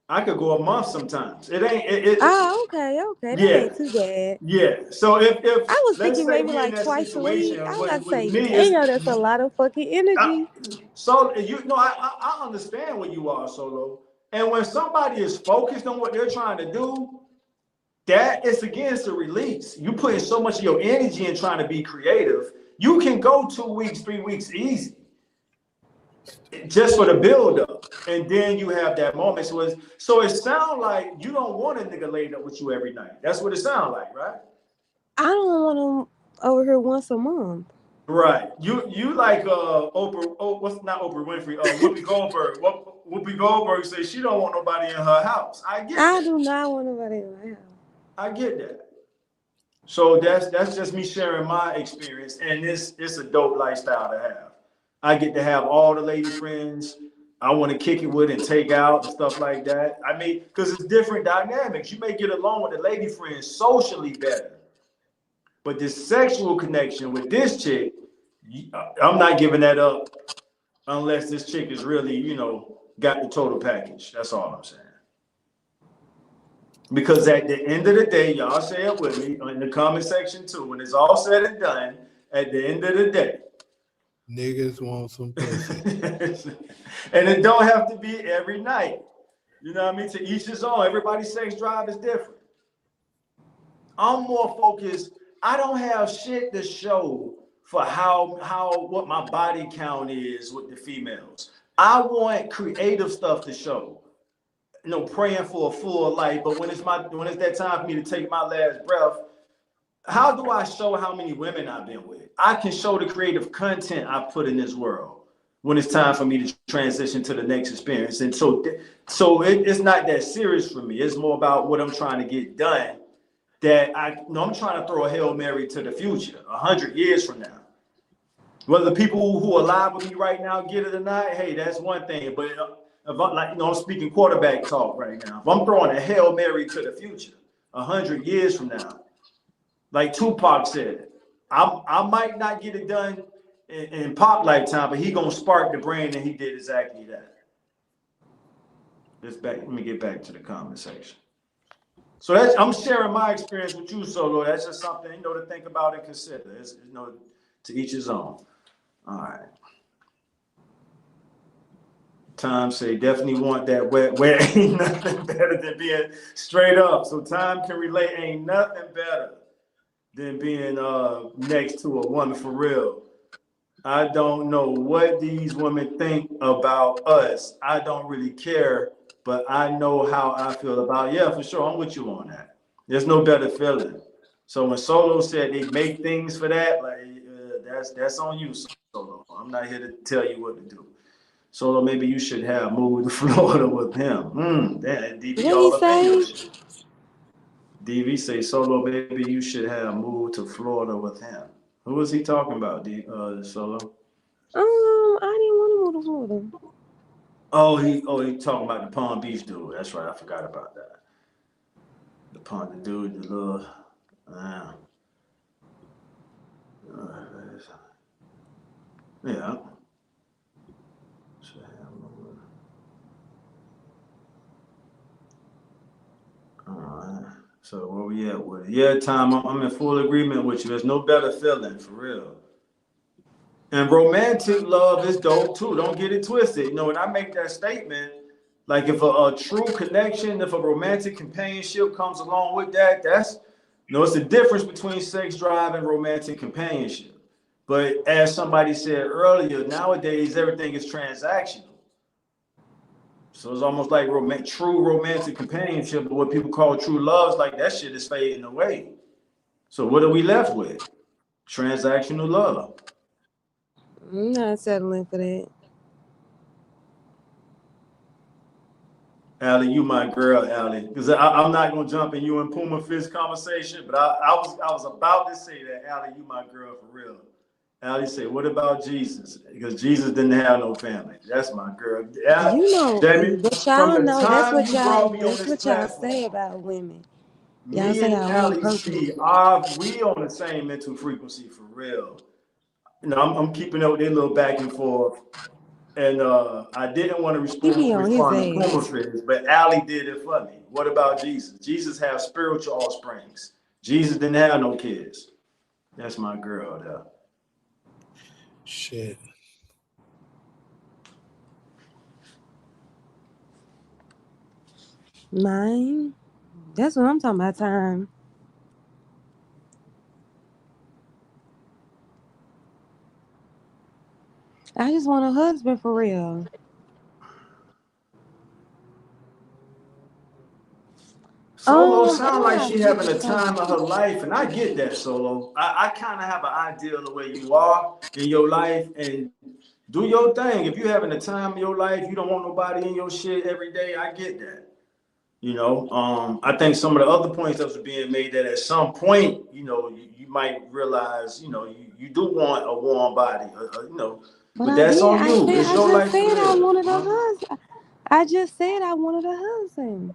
I could go a month sometimes. It ain't Oh, okay, that yeah. ain't too bad. Yeah. So if I was let's thinking say maybe we in like that twice a week. situation, I was about with to say, me is damn, that's a lot of fucking I, energy. so you know I understand where you are, Solo. And when somebody is focused on what they're trying to do, that is against the release. You putting so much of your energy in trying to be creative. You can go 2 weeks, 3 weeks easy just for the build up. And then you have that moment. So it sounds like you don't want a nigga laid up with you every night. That's what it sounds like, right? I don't want them over here once a month. Right. You like Oprah. Oh, what's not Oprah Winfrey? Whoopi Goldberg. What Whoopi Goldberg says she don't want nobody in her house. I get I that. do not want nobody in my house. I get that. So that's just me sharing my experience, and it's a dope lifestyle to have. I get to have all the lady friends I want to kick it with and take out and stuff like that. I mean, because it's different dynamics. You may get along with the lady friends socially better, but this sexual connection with this chick, I'm not giving that up unless this chick is really, got the total package. That's all I'm saying. Because at the end of the day, y'all say it with me in the comment section too. When it's all said and done, at the end of the day, Niggas want some pussy. and it don't have to be every night. You know what I mean? To each his own. Everybody's sex drive is different. I'm more focused. I don't have shit to show for how what my body count is with the females. I want creative stuff to show. Praying for a full life. But when it's that time for me to take my last breath, how do I show how many women I've been with? I can show the creative content I put in this world when it's time for me to transition to the next experience. And so it's not that serious for me. It's more about what I'm trying to get done. That I'm trying to throw a Hail Mary to the future, 100 years from now. Whether the people who are alive with me right now get it or not, hey, that's one thing. But if I'm speaking quarterback talk right now. If I'm throwing a Hail Mary to the future, 100 years from now, like Tupac said, I might not get it done in Pop lifetime, but he gonna spark the brain, and he did exactly that. Let me get back to the comment section. So I'm sharing my experience with you, Solo. That's just something to think about and consider. It's, to each his own. All right. Time say definitely want that where ain't nothing better than being straight up. So time can relate. Ain't nothing better than being next to a woman for real. I don't know what these women think about us. I don't really care, but I know how I feel about it. Yeah, for sure. I'm with you on that. There's no better feeling. So when Solo said they make things for that, that's on you, Solo. I'm not here to tell you what to do. Solo, maybe you should have moved to Florida with him. DV What he all up in your say? shit. DV say, Solo, maybe you should have moved to Florida with him. Who was he talking about, Solo? I didn't want to move to Florida. He talking about the Palm Beach dude. That's right, I forgot about that. The dude, the little, yeah. All right. So where we at with it? Yeah, Tom, I'm in full agreement with you. There's no better feeling, for real. And romantic love is dope too. Don't get it twisted. When I make that statement, like if a true connection, if a romantic companionship comes along with that, that's it's the difference between sex drive and romantic companionship. But as somebody said earlier, nowadays everything is transactional. So it's almost like true romantic companionship, but what people call true love is like that shit is fading away. So what are we left with? Transactional love. I'm not settling for that. Allie, you my girl, Allie. Because I'm not gonna jump in you and Puma Fist conversation, but I was about to say that, Allie, you my girl for real. Allie said, "What about Jesus? Because Jesus didn't have no family." That's my girl. Jamie, But from y'all the know time you brought me on that's this what y'all platform, say about women. Y'all me say and I want Allie perfect. C, we on the same mental frequency for real. I'm keeping up with their little back and forth. And I didn't want to He be on his respond to Puma ass. Fist, but Allie did it for me. What about Jesus? Jesus has spiritual offsprings. Jesus didn't have no kids. That's my girl, though. Shit. Mine. That's what I'm talking about. Time. I just want a husband for real. Solo And sound I like got she having pictures a of time of her life, and I get that, Solo. I kind of have an idea of the way you are in your life, and do your thing. If you're having a time of your life, you don't want nobody in your shit every day. I get that. I think some of the other points that was being made that at some point, you might realize, you do want a warm body, But but I that's did. on you. It's I your just life to said I live. wanted a Huh? husband. I just said I wanted a husband.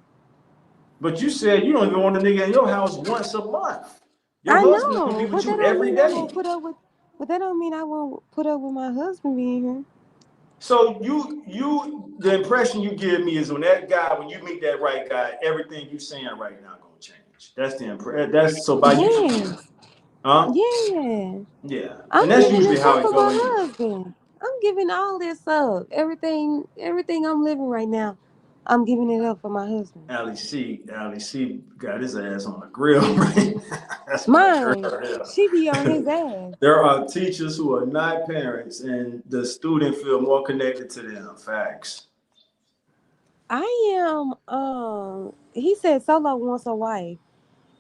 But you said you don't even want a nigga in your house once a month. Your I husband's gonna be know, with but that you don't every mean I won't day. put up with. But that don't mean I won't put up with my husband being here. So the impression you give me is when you meet that right guy, everything you saying right now gonna change. That's the impression. That's so by you, Yes, huh? yeah. Yeah, I'm and that's giving usually this how up it for go my anyway. husband. I'm giving all this up. Everything I'm living right now, I'm giving it up for my husband. Ali C got his ass on the grill, right? That's my girl. Mine, she be on Yeah. his ass. There are teachers who are not parents, and the student feel more connected to them. Facts. I am. He said Solo wants a wife.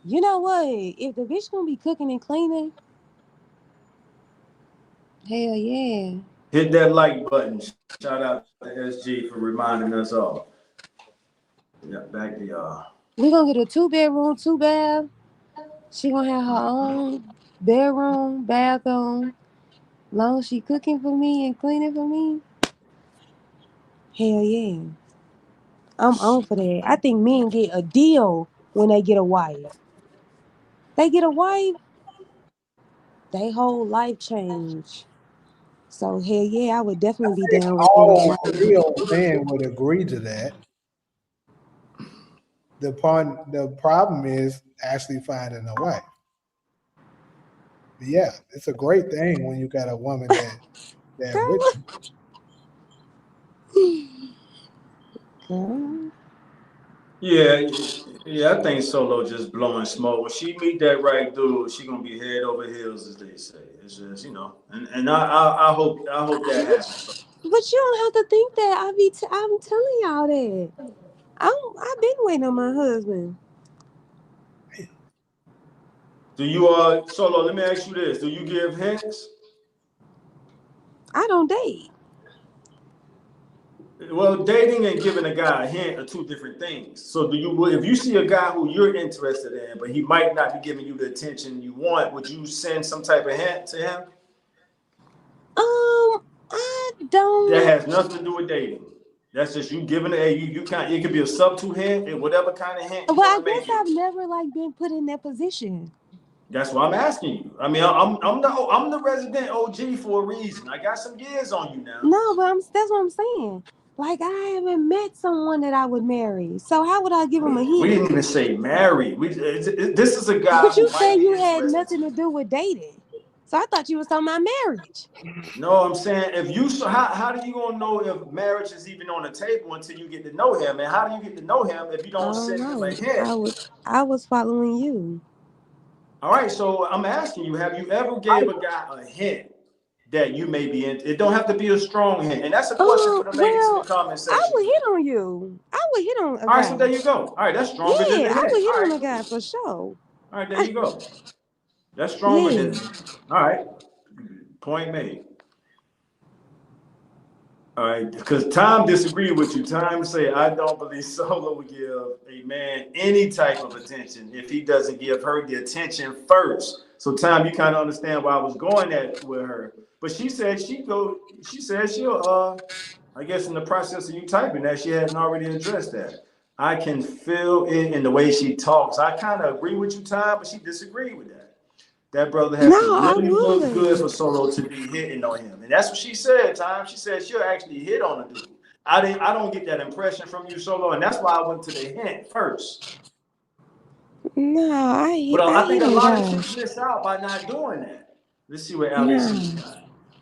You know what? If the bitch gonna be cooking and cleaning, hell yeah. Hit that like button. Shout out to SG for reminding us all. Yeah, back to y'all. We gonna get a 2 bedroom, 2 bath. She gonna have her own bedroom, bathroom. Long as she cooking for me and cleaning for me, hell yeah. I'm on for that. I think men get a deal when they get a wife. They get a wife, they whole life change. So hell yeah, I would definitely be down with All that. real men would agree to that. The problem is actually finding a wife. But yeah, it's a great thing when you got a woman that with Girl, you. girl. Yeah, yeah, I think Solo just blowing smoke. When she meet that right dude, she gonna be head over heels, as they say. It's just, and I hope that happens. But you don't have to think that. I'm telling y'all that. I've been waiting on my husband. Do you Solo? Let me ask you this: do you give hints? I don't date. Well, dating and giving a guy a hint are two different things. So, if you see a guy who you're interested in, but he might not be giving you the attention you want, would you send some type of hint to him? I That don't. has nothing to do with dating. That's just you giving it. You can't. It could be a subtle hint, and whatever kind of hint you But want I to make guess it. I've never like been put in that position. That's why I'm asking you. I mean, I'm the resident OG for a reason. I got some years on you now. No, but that's what I'm saying. Like I haven't met someone that I would marry. So how would I give him a We hint? didn't even say married. This is a guy But you who said might be you had interested to nothing to you. do with dating. So I thought you was talking about marriage. No, I'm saying if you so how do you gonna know if marriage is even on the table until you get to know him? And how do you get to know him if you I don't don't send him a know. hint? I was following you. All right, so I'm asking you, have you ever gave a guy a hint that you may be in? It don't have to be a strong hint, and that's a question for the ladies in the Well, comment I section would too. hit on you. I would hit on a All right, so there guy. you go. All right, that's stronger than Yeah, the I would hint. hit All on right, a guy cool. for sure. All right, there you go. That's stronger Yeah. than. All right, point made. All right, because Tom disagreed with you. Tom say, I don't believe Solo would give a man any type of attention if he doesn't give her the attention first. So Tom, you kind of understand why I was going at with her. But she said she said she'll I guess in the process of you typing that, she hadn't already addressed that. I can feel it in the way she talks. I kind of agree with you, Tom, but she disagreed with that. That brother No, has to I really look good for would. Solo to be hitting on him, and that's what she said. Time she said she'll actually hit on a dude. I don't get that impression from you, Solo, and that's why I went to the hint first. No, But I I think hit a on lot of chicks guys. miss out by not doing that. Let's see what LAC No. got.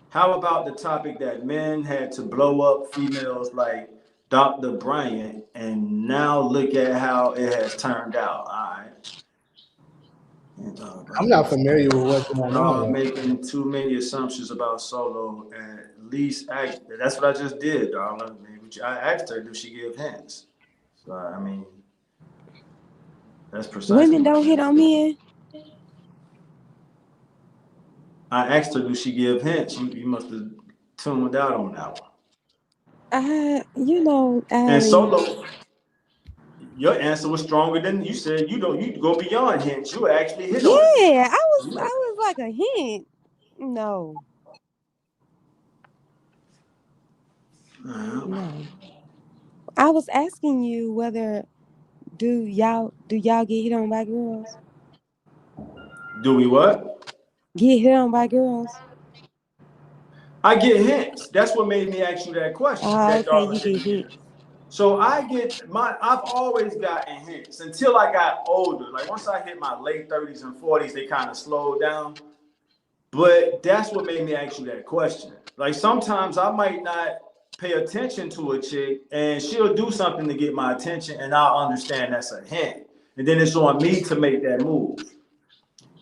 How about the topic that men had to blow up females like Dr. Bryant, and now look at how it has turned out. All right. And, I'm not familiar with what's going on y'all there. making too many assumptions about Solo. At least act. That's what I just did, darling. I asked her, "Do she give hints?" So I mean, that's precisely Women what I don't hit just on did. men. I asked her, "Do she give hints?" You must have tuned out on that one. And Allie. Solo, your answer was stronger than you said. You don't. You go beyond hints. You actually hit on it. Yeah, Yeah. I was like a hint. No, no. I was asking you whether do y'all get hit on by girls? Do we what? Get hit on by girls? I get hints. That's what made me ask you that question. Oh, That okay, darling you said get you get. hit. So I've always gotten hints until I got older. Like once I hit my late 30s and 40s, they kind of slowed down. But that's what made me ask you that question. Like sometimes I might not pay attention to a chick and she'll do something to get my attention and I'll understand that's a hint. And then it's on me to make that move.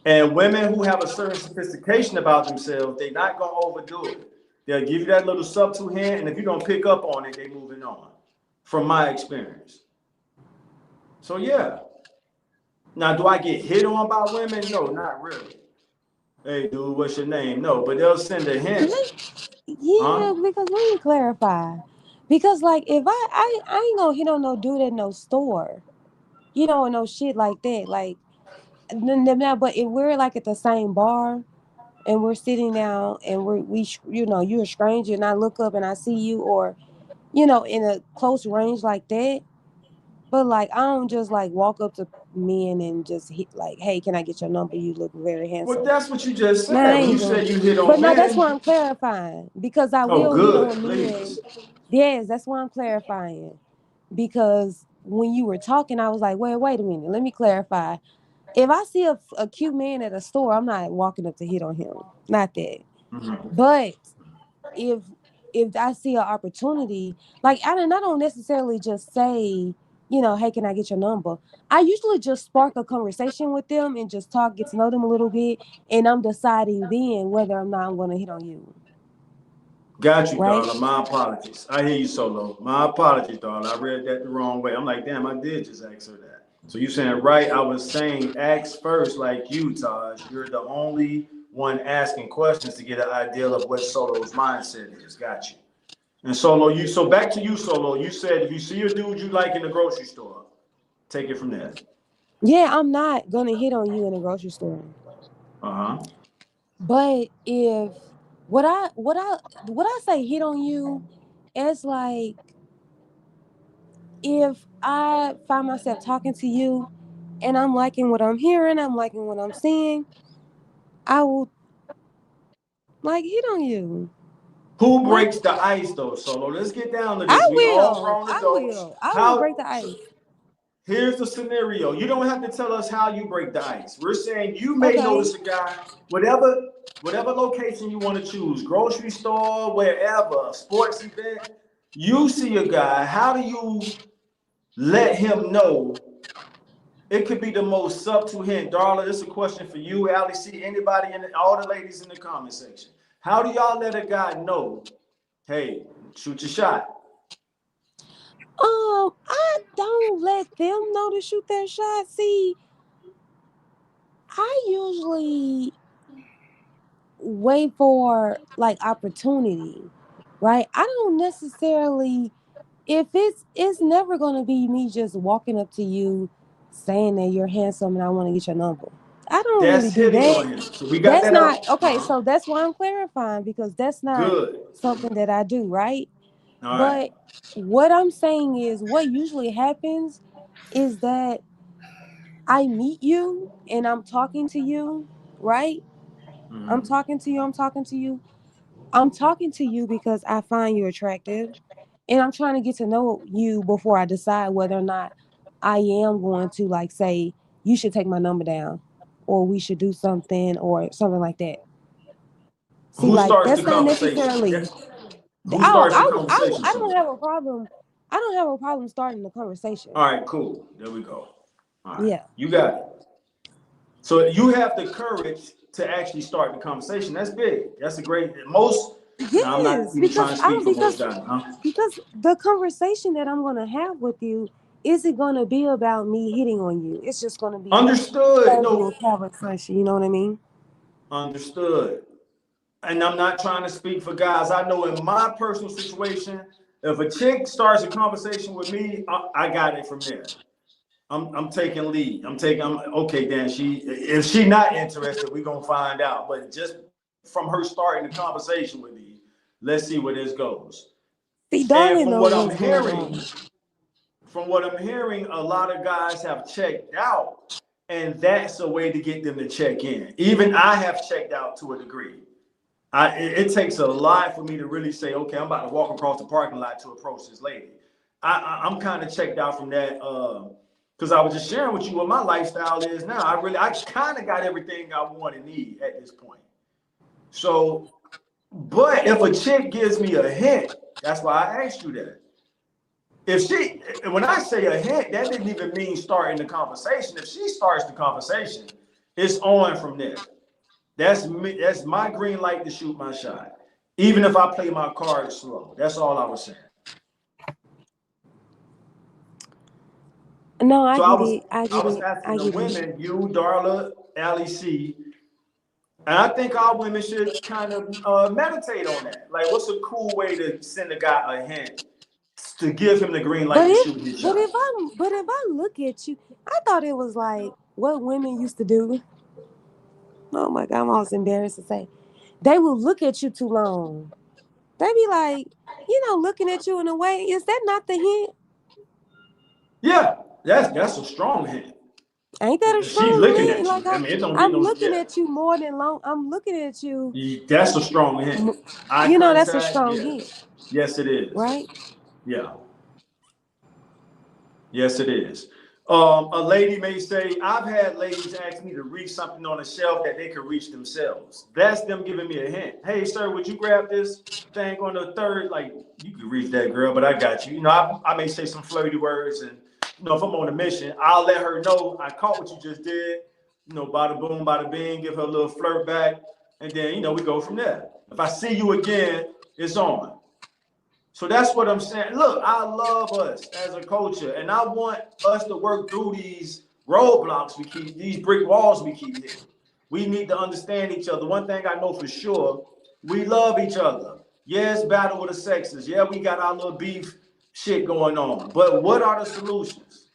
And women who have a certain sophistication about themselves, they're not gonna overdo it. They'll give you that little subtle hint, and if you don't pick up on it, they moving on. From my experience. So yeah, Now, do I get hit on by women? No, not really. Hey, dude, what's your name? No, but they'll send a hint. Yeah, Huh? because let me clarify. Because like if I ain't gonna hit on no dude at no store, or no shit like that. Like now, but if we're like at the same bar and we're sitting down and you're a stranger and I look up and I see you, or in a close range like that. But like I don't just like walk up to men and just hit like, hey, can I get your number? You look very Well, handsome. that's what you just Nah, I said. When you ain't doing. said you hit But on no, that's why men. I'm clarifying because I Oh, will hit good, on men. please. Yes, that's why I'm clarifying because when you were talking, I was like, wait a minute, let me clarify. If I see a cute man at a store, I'm not walking up to hit on him. Not that. Mhm. But if I see an opportunity, like I don't necessarily just say, hey, can I get your number? I usually just spark a conversation with them and just talk, get to know them a little bit, and I'm deciding then whether or not I'm going to hit on you, Got you, right? darling. My apologies. I hear you, Solo. My apologies, darling. I read that the wrong way. I'm like, damn, I did just ask her that. So you saying right? I was saying ask first, like you, Taj. You're the only one asking questions to get an idea of what Solo's mindset is. Got you. And Solo, so back to you, Solo. You said if you see a dude you like in the grocery store, take it from there. Yeah, I'm not going to hit on you in a grocery store. Uh-huh. But if what I say hit on you, it's like if I find myself talking to you and I'm liking what I'm hearing, I'm liking what I'm seeing, I will like hit on you. Who Like breaks the ice though, Solo? Let's get down to I this. We all will. grown I adults. will. I will break How the ice. Here's the scenario. You don't have to tell us how you break the ice. We're saying you may Okay. notice a guy, whatever location you want to choose, grocery store, wherever, sports event. You see a guy. How do you let him know? It could be the most subtle hint. Darla, this is a question for you, Ali. See anybody all the ladies in the comment section. How do y'all let a guy know? Hey, shoot your shot. I don't let them know to shoot their shot. See, I usually wait for like opportunity, right? I don't necessarily if it's never gonna be me just walking up to you saying that you're handsome and I want to get your number. I don't really That's do hitting that. on him. So we got That's that not up. okay, so that's why I'm clarifying because that's not Good. something that I do, right? All right. But what I'm saying is what usually happens is that I meet you and I'm talking to you, right? I'm Mm-hmm. talking to you, I'm talking to you. I'm talking to you because I find you attractive and I'm trying to get to know you before I decide whether or not I am going to like say you should take my number down or we should do something or something like that. See, Who like starts the that's not conversation? necessarily. Who starts the conversation, I don't so? have a problem. I don't have a problem starting the conversation. All right, cool. There we go. All right. Yeah. You got it. So you have the courage to actually start the conversation. That's big. That's a great most. Now I'm not Yes, even trying to speak for most guys, huh? because the conversation that I'm gonna have with you isn't gonna be about me hitting on you. It's just gonna be Understood. casual No, conversation. You know what I mean? understood. And I'm not trying to speak for guys. I know in my personal situation, if a chick starts a conversation with me, I got it from there. I'm taking lead. I'm okay, Dan. If she not interested, we gonna find out. But just from her starting the conversation with me, let's see where this goes. See, And Darling knows what's going on. from what I'm hearing, a lot of guys have checked out, and that's a way to get them to check in. Even I have checked out to a degree. It takes a lot for me to really say, okay, I'm about to walk across the parking lot to approach this lady. I'm kind of checked out from that because I was just sharing with you what my lifestyle is now. I kind of got everything I want and need at this point. So, but if a chick gives me a hint, that's why I asked you that. When I say a hint, that didn't even mean starting the conversation. If she starts the conversation, it's on from there. That's me. That's my green light to shoot my shot. Even if I play my cards slow. That's all I was saying. No, I So get it. I I get was it. asking I the get it. women, you, Darla, Ali C, and I think our women should kind of meditate on that. Like, what's a cool way to send a guy a hint to give him the green light But to if shoot his but shot? if I look at you, I thought it was like what women used to do. Oh my God, I'm almost embarrassed to say. They will look at you too long. They be like, looking at you in a way. Is that not the hint? Yeah, that's a strong hint. Ain't that a If she's strong looking hint? at Like you, I mean, it don't get I'm no, looking yeah. at you more than long. I'm looking at you. That's a strong hint. Eye That's a contact, strong yeah. hint, Yes, it is. right? Yeah. Yes, it is. A lady may say, I've had ladies ask me to reach something on a shelf that they could reach themselves. That's them giving me a hint. Hey, sir, would you grab this thing on the third? Like, you can reach that girl, but I got you. I may say some flirty words, and if I'm on a mission, I'll let her know I caught what you just did. Bada boom, bada bing, give her a little flirt back, and then we go from there. If I see you again, it's on. So that's what I'm saying. Look, I love us as a culture, and I want us to work through these roadblocks these brick walls we keep hitting. We need to understand each other. One thing I know for sure, we love each other. Yes, battle with the sexes. Yeah, we got our little beef shit going on. But what are the solutions?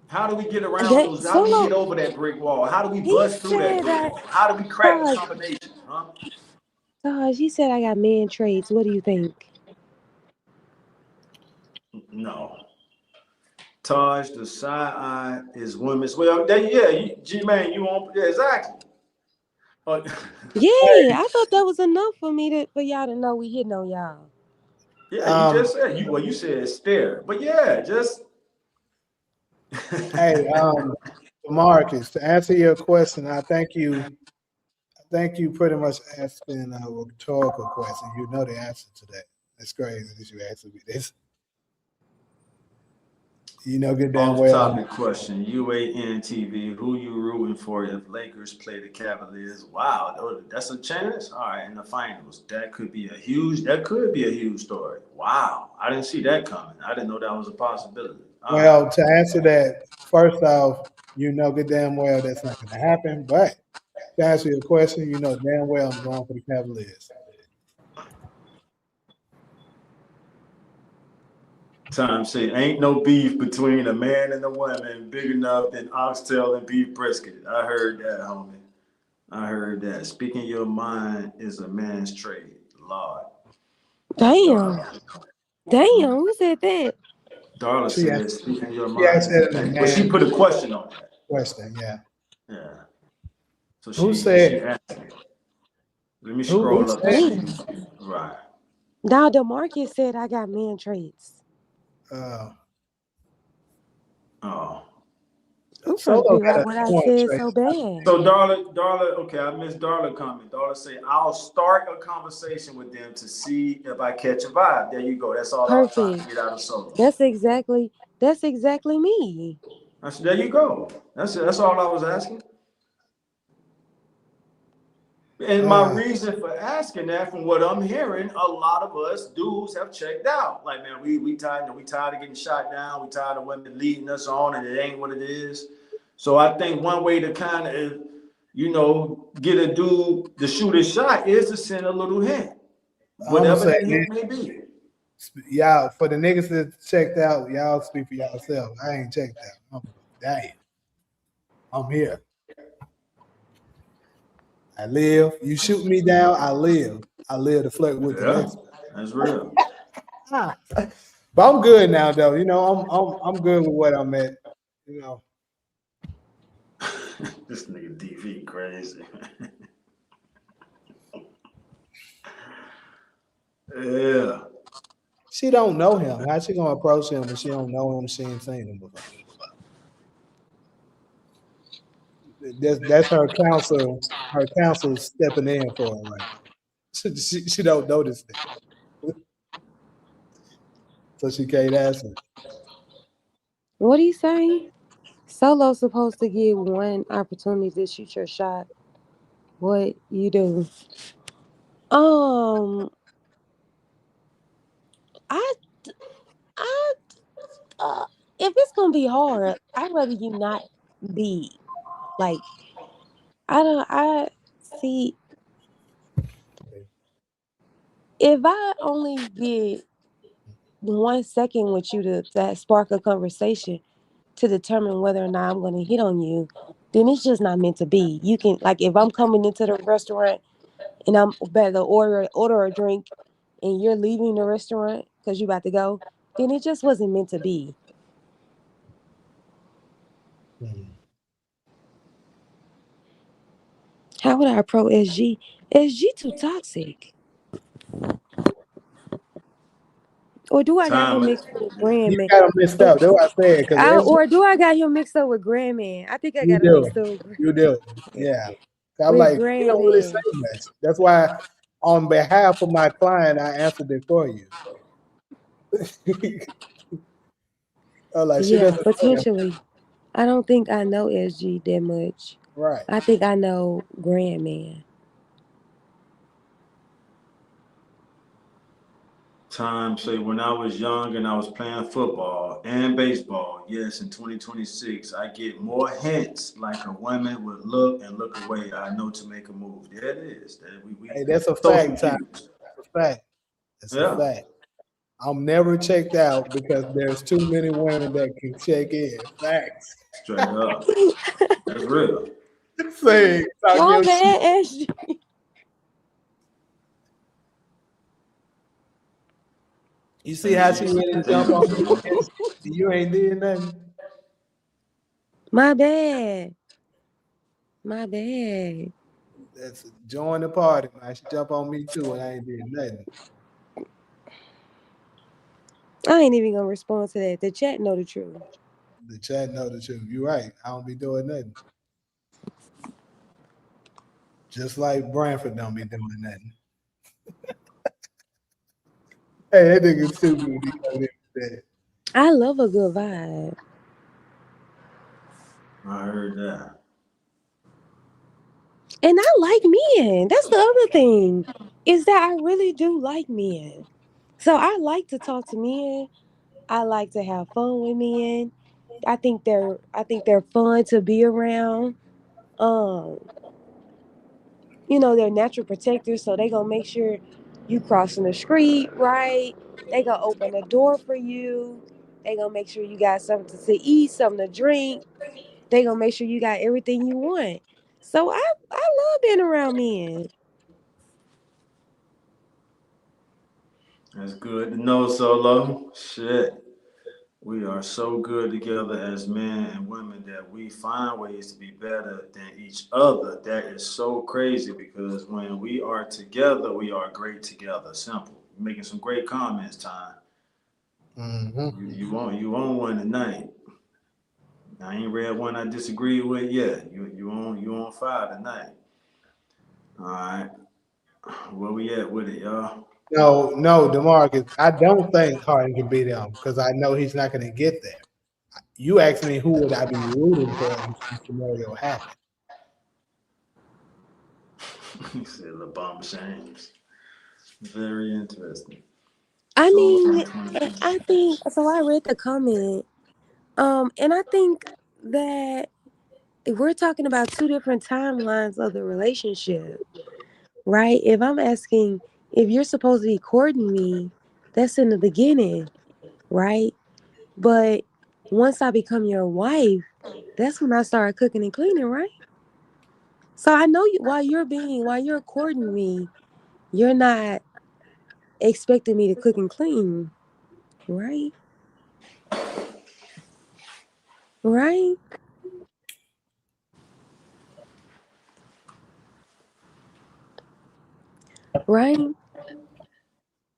How do we get around That those? How do we Solo, get over that brick wall? How do we he bust through that said brick that. wall? How do we crack the Taj, combination? Huh? he said I got man traits. What do you think? No. Taj, the side eye is women's. Well, yeah, G man, you want exactly. Uh, Yeah, I thought that was enough for y'all to know we hitting on y'all. yeah, you Um, just said you said stare, but yeah, just hey, Marcus, to answer your question, I think you pretty much asking a rhetorical question. You know the answer to that. It's crazy that you answered me this. You know good damn off well. topic question. UAN TV, who you rooting for if Lakers play the Cavaliers? Wow, that's a chance. All right, in the finals, that could be a huge story. Wow, I didn't see that coming. I didn't know that was a possibility. All right. Well, to answer that, first off, you know good damn well that's not going to happen. But to answer your question, you know damn well I'm going for the Cavaliers. Time say ain't no beef between a man and a woman big enough than oxtail and beef brisket. I heard that, homie. I heard that. Speaking your mind is a man's trade. Lord. Damn, Darla. damn, who said that? Darla She said, asked, speaking your she asked mind is a that in a man. But she man put a question on that. question. Yeah. Yeah. So Who she said? asked it. Let me Who scroll up to said? see. Damn. Right. Now DeMarcus said I got man traits. Uh, Oh. I'm trying to Solo figure got out a what I point, said Trey. so bad. So Darla, okay, I missed Darla comment. Darla say, I'll start a conversation with them to see if I catch a vibe. There you go. That's all I was trying to Perfect. get out of Solo. That's exactly me. I said, there you go. That's all I was asking. And my Uh, reason for asking that, from what I'm hearing, a lot of us dudes have checked out. Like, man, we tired, we tired of getting shot down. We tired of women leading us on, and it ain't what it is. So I think one way to kind of, get a dude to shoot his shot is to send a little hint, I'm gonna whatever say that this, hint may be. y'all for the niggas that checked out, y'all speak for yourself. I ain't checked out. Damn, I'm here. I live. You shoot me down, I live. I live to flirt with the Yeah, next that's real. one. But I'm good now, though. I'm good with what I'm at. You know, This nigga DV crazy. Yeah. she don't know him. How she gonna approach him if she don't know him? She ain't seen him before. That's her counsel. Her counsel stepping in for her right now. She don't notice that, so she can't answer. What are you saying? Solo's supposed to get one opportunity to shoot your shot. What you do? Um, I, I, gonna be hard. I'd rather you not be like I see if I only get 1 second with you to that spark a conversation to determine whether or not I'm gonna hit on you, then it's just not meant to be. You can like if I'm coming into the restaurant and I'm about to order a drink and you're leaving the restaurant because you about to go, then it just wasn't meant to be. Mhm. How would I approach SG? SG too toxic. Or do I got him Time. mixed up with Grand You Man? got them mixed up. That's what I said. Because Or do I got him mixed up with Grand Man? I think I you got him mixed do, up you do, yeah. I'm with like, you Grand don't really Man. say much. That's why, on behalf of my client, I answered it for you. I'm like, she Yeah, doesn't say it. potentially. I don't think I know SG that much. Right. I think I know Grand Man. Time say when I was young and I was playing football and baseball, yes, in 2026, I get more hints like a woman would look and look away. I know to make a move. There it is. We Hey, that's a social fact, Ty. cues. That's a fact. That's a Yeah, fact. I'm never checked out because there's too many women that can check in. Facts. straight up. That's real. Say, talk My your shit. bad, SG. You see how she Hey, went and jump on damn, me? man. You ain't did nothing. My bad. My bad. That's join the party, man. She jump on me too, and I ain't did nothing. I ain't even gonna respond to that. The chat know the truth. The chat know the truth. You right. I don't be doing nothing. Just like Branford don't be doing nothing. Hey, that nigga stupid when he come in with that. I love a good vibe. I heard that. And I like men. That's the other thing. Is that I really do like men. So I like to talk to men. I like to have fun with men. I think they're fun to be around. Um, they're natural protectors, so they gonna make sure you crossing the street right. They gonna open the door for you. They gonna make sure you got something to eat, something to drink. They gonna make sure you got everything you want. So I love being around men. That's good to know, Solo. Shit. We are so good together as men and women that we find ways to be better than each other. That is so crazy because when we are together, we are great together. Simple. You're making some great comments, Time. Mm-hmm. You own one tonight. I ain't read one I disagree with yet. You on fire tonight. All right. Where we at with it, y'all? No, no, Demarcus. I don't think Harden can beat him because I know he's not going to get there. You asked me who would I be rooting for if this scenario happened. He said LeBron James. Very interesting. I Solo mean, I 2026. think so. I read the comment, and I think that if we're talking about two different timelines of the relationship, right? If I'm asking if you're supposed to be courting me, that's in the beginning, right? But once I become your wife, that's when I start cooking and cleaning, right? So I know you while you're courting me, you're not expecting me to cook and clean, right? Right? Right?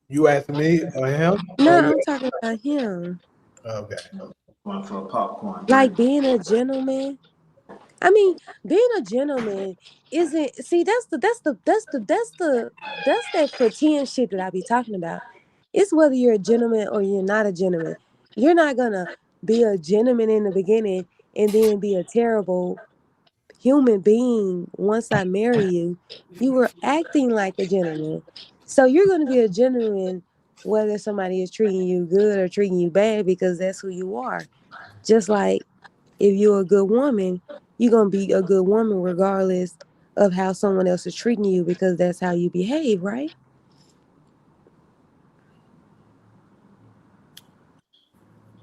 You asked me or him? No, Or you I'm talking about him. okay. Going for a popcorn Like drink. being a gentleman. I mean, being a gentleman isn't see that's that pretend shit that I be talking about. It's whether you're a gentleman or you're not a gentleman. You're not gonna be a gentleman in the beginning and then be a terrible human being once I marry you. You were acting like a gentleman. So you're gonna be a gentleman whether somebody is treating you good or treating you bad, because that's who you are. Just like if you're a good woman, you're going to be a good woman regardless of how someone else is treating you, because that's how you behave, right?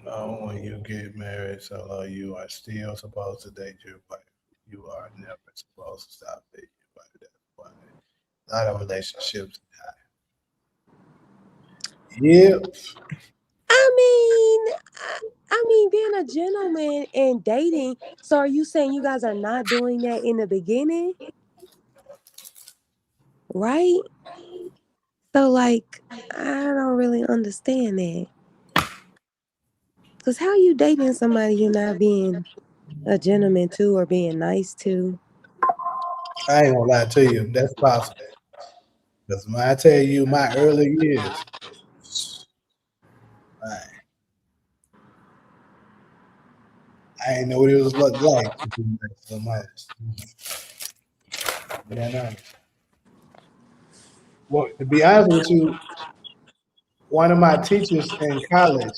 No, when you get married, so you are still supposed to date your wife. You are never supposed to stop dating your wife. That's why a lot of relationships die. Yep. I mean, being a gentleman and dating. So are you saying you guys are not doing that in the beginning, right? So like, I don't really understand that. Cause how you dating somebody you're not being a gentleman to or being nice to? I ain't gonna lie to you. That's possible. Because when I tell you my early years, I, I ain't know what it was look like to be nice to somebody. Yeah, no. Well, to be honest with you, one of my teachers in college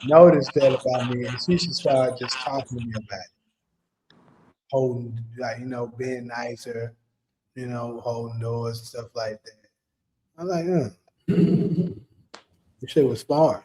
noticed that about me, and she should start just talking to me about it, holding, like, being nicer, holding doors and stuff like that. I'm like, this shit was smart.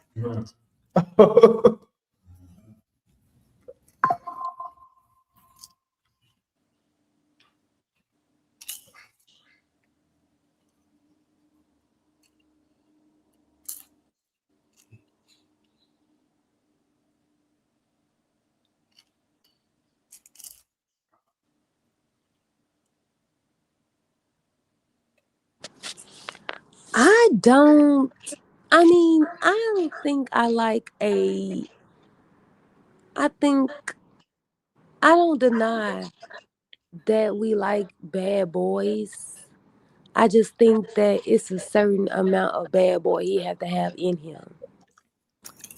I don't. I mean, I don't think I like a. I think I don't deny that we like bad boys. I just think that it's a certain amount of bad boy he have to have in him.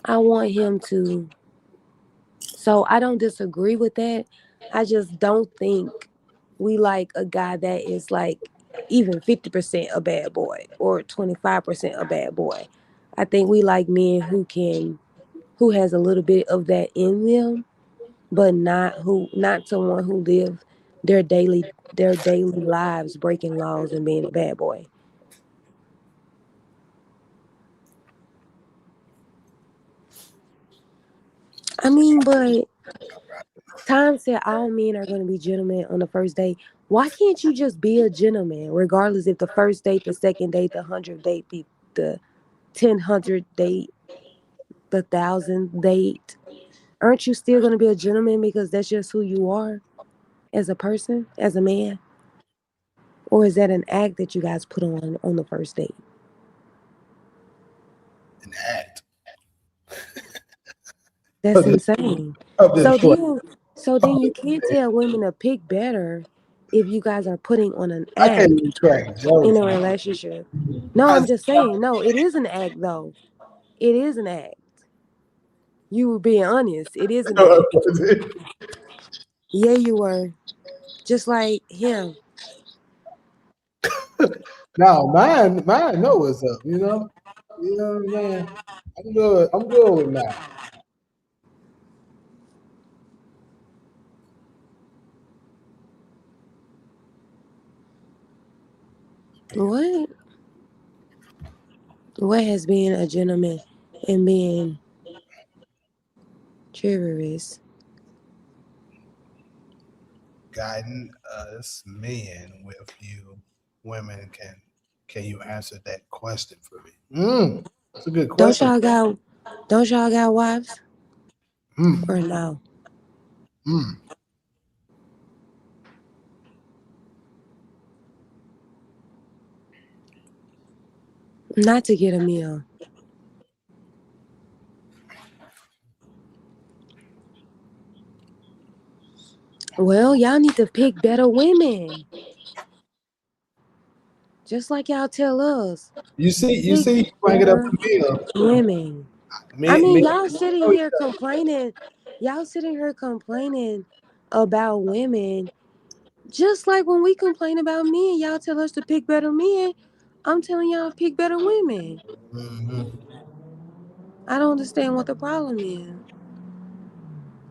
I want him to. So I don't disagree with that. I just don't think we like a guy that is like even 50% a bad boy or 25% a bad boy. I think we like men who has a little bit of that in them, but not someone who live their daily lives breaking laws and being a bad boy. I mean, but Tom said all men are going to be gentlemen on the first date. Why can't you just be a gentleman, regardless if the first date, the second date, the 100th date, the 1000th date, the 1000th date? Aren't you still going to be a gentleman because that's just who you are as a person, as a man? Or is that an act that you guys put on the first date? An act That's of this, insane. of this So play. then, so then you can't tell women to pick better if you guys are putting on an I can't act even crack in jokes, a man. relationship. No, I, I'm just saying. No, it is an act, though. It is an act. You were being honest. It is an act. Yeah, you were. Just like him. no, mine know what's up, man. I'm good. I'm good with mine. What? What has been a gentleman and being chivalrous? Guiding us men with you women, can you answer that question for me? It's a good Don't question. y'all got don't y'all got wives? Or Mm, no? mm. Not to get a meal. Well, y'all need to pick better women. Just like y'all tell us. You see, Pick you bring it up better to me. women. I Me, mean, me. y'all sitting here complaining. Y'all sitting here complaining about women. Just like when we complain about men, y'all tell us to pick better men. I'm telling y'all, pick better women. Mm-hmm. I don't understand what the problem is.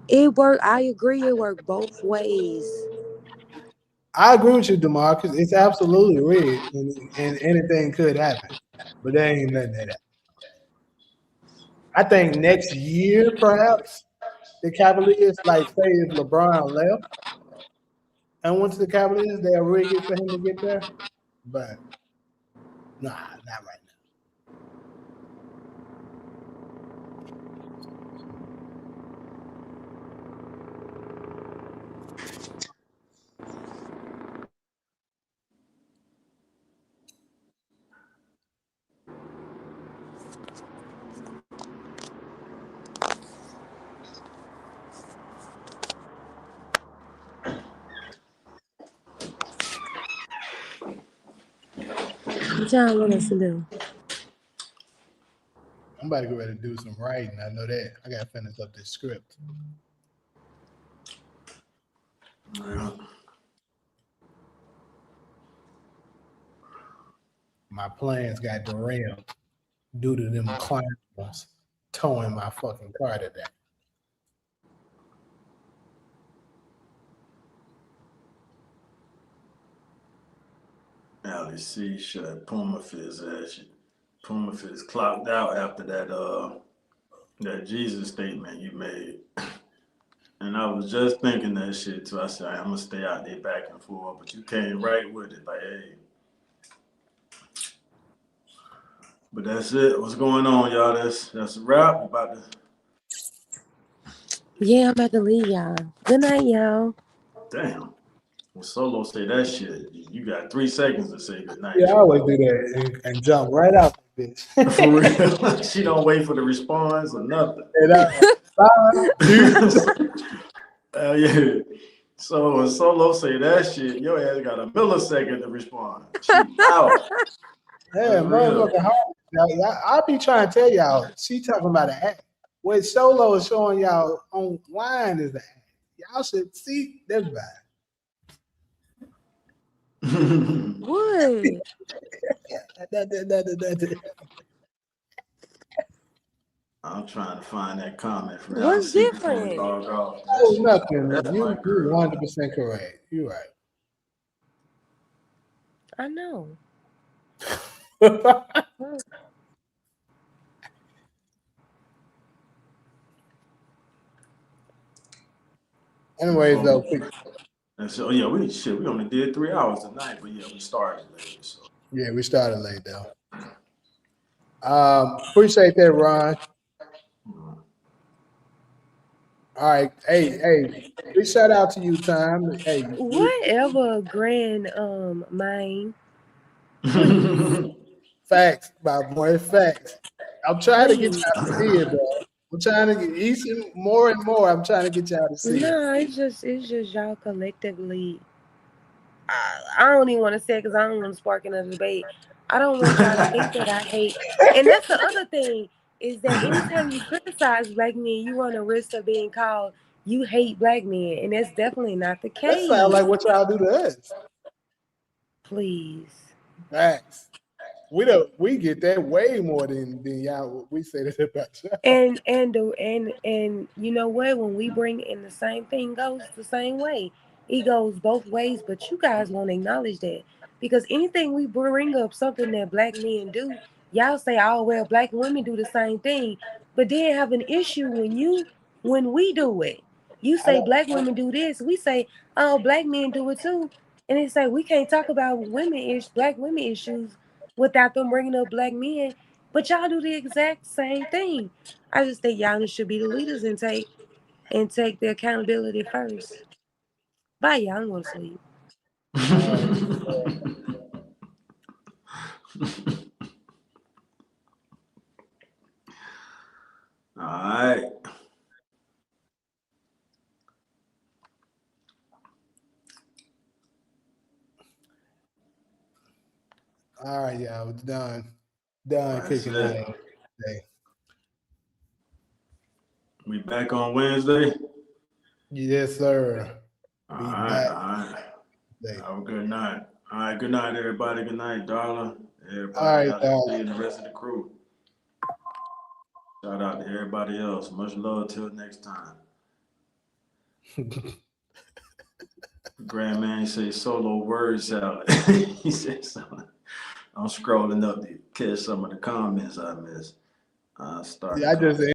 It worked. I agree. It worked both ways. I agree with you, DeMarcus. It's absolutely rigged, and anything could happen. But there ain't nothing that happened. I think next year, perhaps, the Cavaliers, like, say if LeBron left and went to the Cavaliers, they'll rig it for him to get there. But nah, not right now. What y'all want us to do? I'm about to get ready to do some writing. I know that. I got to finish up this script. Yeah. My plans got derailed due to them clowns towing my fucking car today. Ally C shut Puma Fizz ass. Puma Fizz clocked out after that Jesus statement you made. And I was just thinking that shit too. I said, I'm gonna stay out there back and forth, but you came right with it. Like, hey. But that's it. What's going on, y'all? That's a wrap. About to Yeah, I'm about to leave y'all. Good night, y'all. damn. When Solo say that shit, you got 3 seconds to say goodnight. Yeah, I always do that and jump right out the bitch. For real. She don't wait for the response or nothing. And bye, peace. Yeah. So when Solo say that shit, your ass got a millisecond to respond. She out. Yeah, That's real. motherfucking hard. I be trying to tell y'all, she talking about an act. What Solo is showing y'all online is an act. Y'all should see this bad. What? I'm trying to find that comment from Ally What's C before we different? log off. Oh, nothing. That's my You girl. 100% correct. You I know. right. Anyways, Before we, though, and so yeah, we only did 3 hours tonight, but yeah, we started late. So yeah, we started late though. Appreciate that, Ron. All right, hey, big shout out to you, Time. Hey, Whatever, grand mine. Please. facts, my boy, facts. I'm trying to get Please. y'all to see it, bro. I'm trying to get each and more. I'm trying to get y'all to see it. No, it's just y'all collectively. I don't even want to say it because I don't want to spark another debate. I don't want y'all to think that I hate. And that's the other thing is that anytime you criticize black men, you run a risk of being called you hate black men, and that's definitely not the That sounds case. like what y'all do to us. Please. Facts. We get that way more than y'all. We say that about y'all. And you know what? When we bring in the same thing goes the same way. It goes both ways, but you guys won't acknowledge that because anything we bring up something that black men do, y'all say, "Oh well, black women do the same thing," but then have an issue when we do it. You I say don't. black women do this, we say, "Oh, black men do it too," and they say we can't talk about black women issues without them bringing up black men. But y'all do the exact same thing. I just think y'all should be the leaders and take the accountability first. Bye, y'all. I'm going to sleep. all right. All right, y'all. It's done That's kicking my it. ass today. We back on Wednesday. Yes, sir. All Be right, back all right. today. Have a good night. All right, good night, everybody. Good night, Darla. Everybody, All right, and the rest of the crew. Shout out to everybody else. Much love till next time. Grandman say solo word salad. He said something. I'm scrolling up to catch some of the comments I missed. yeah, I just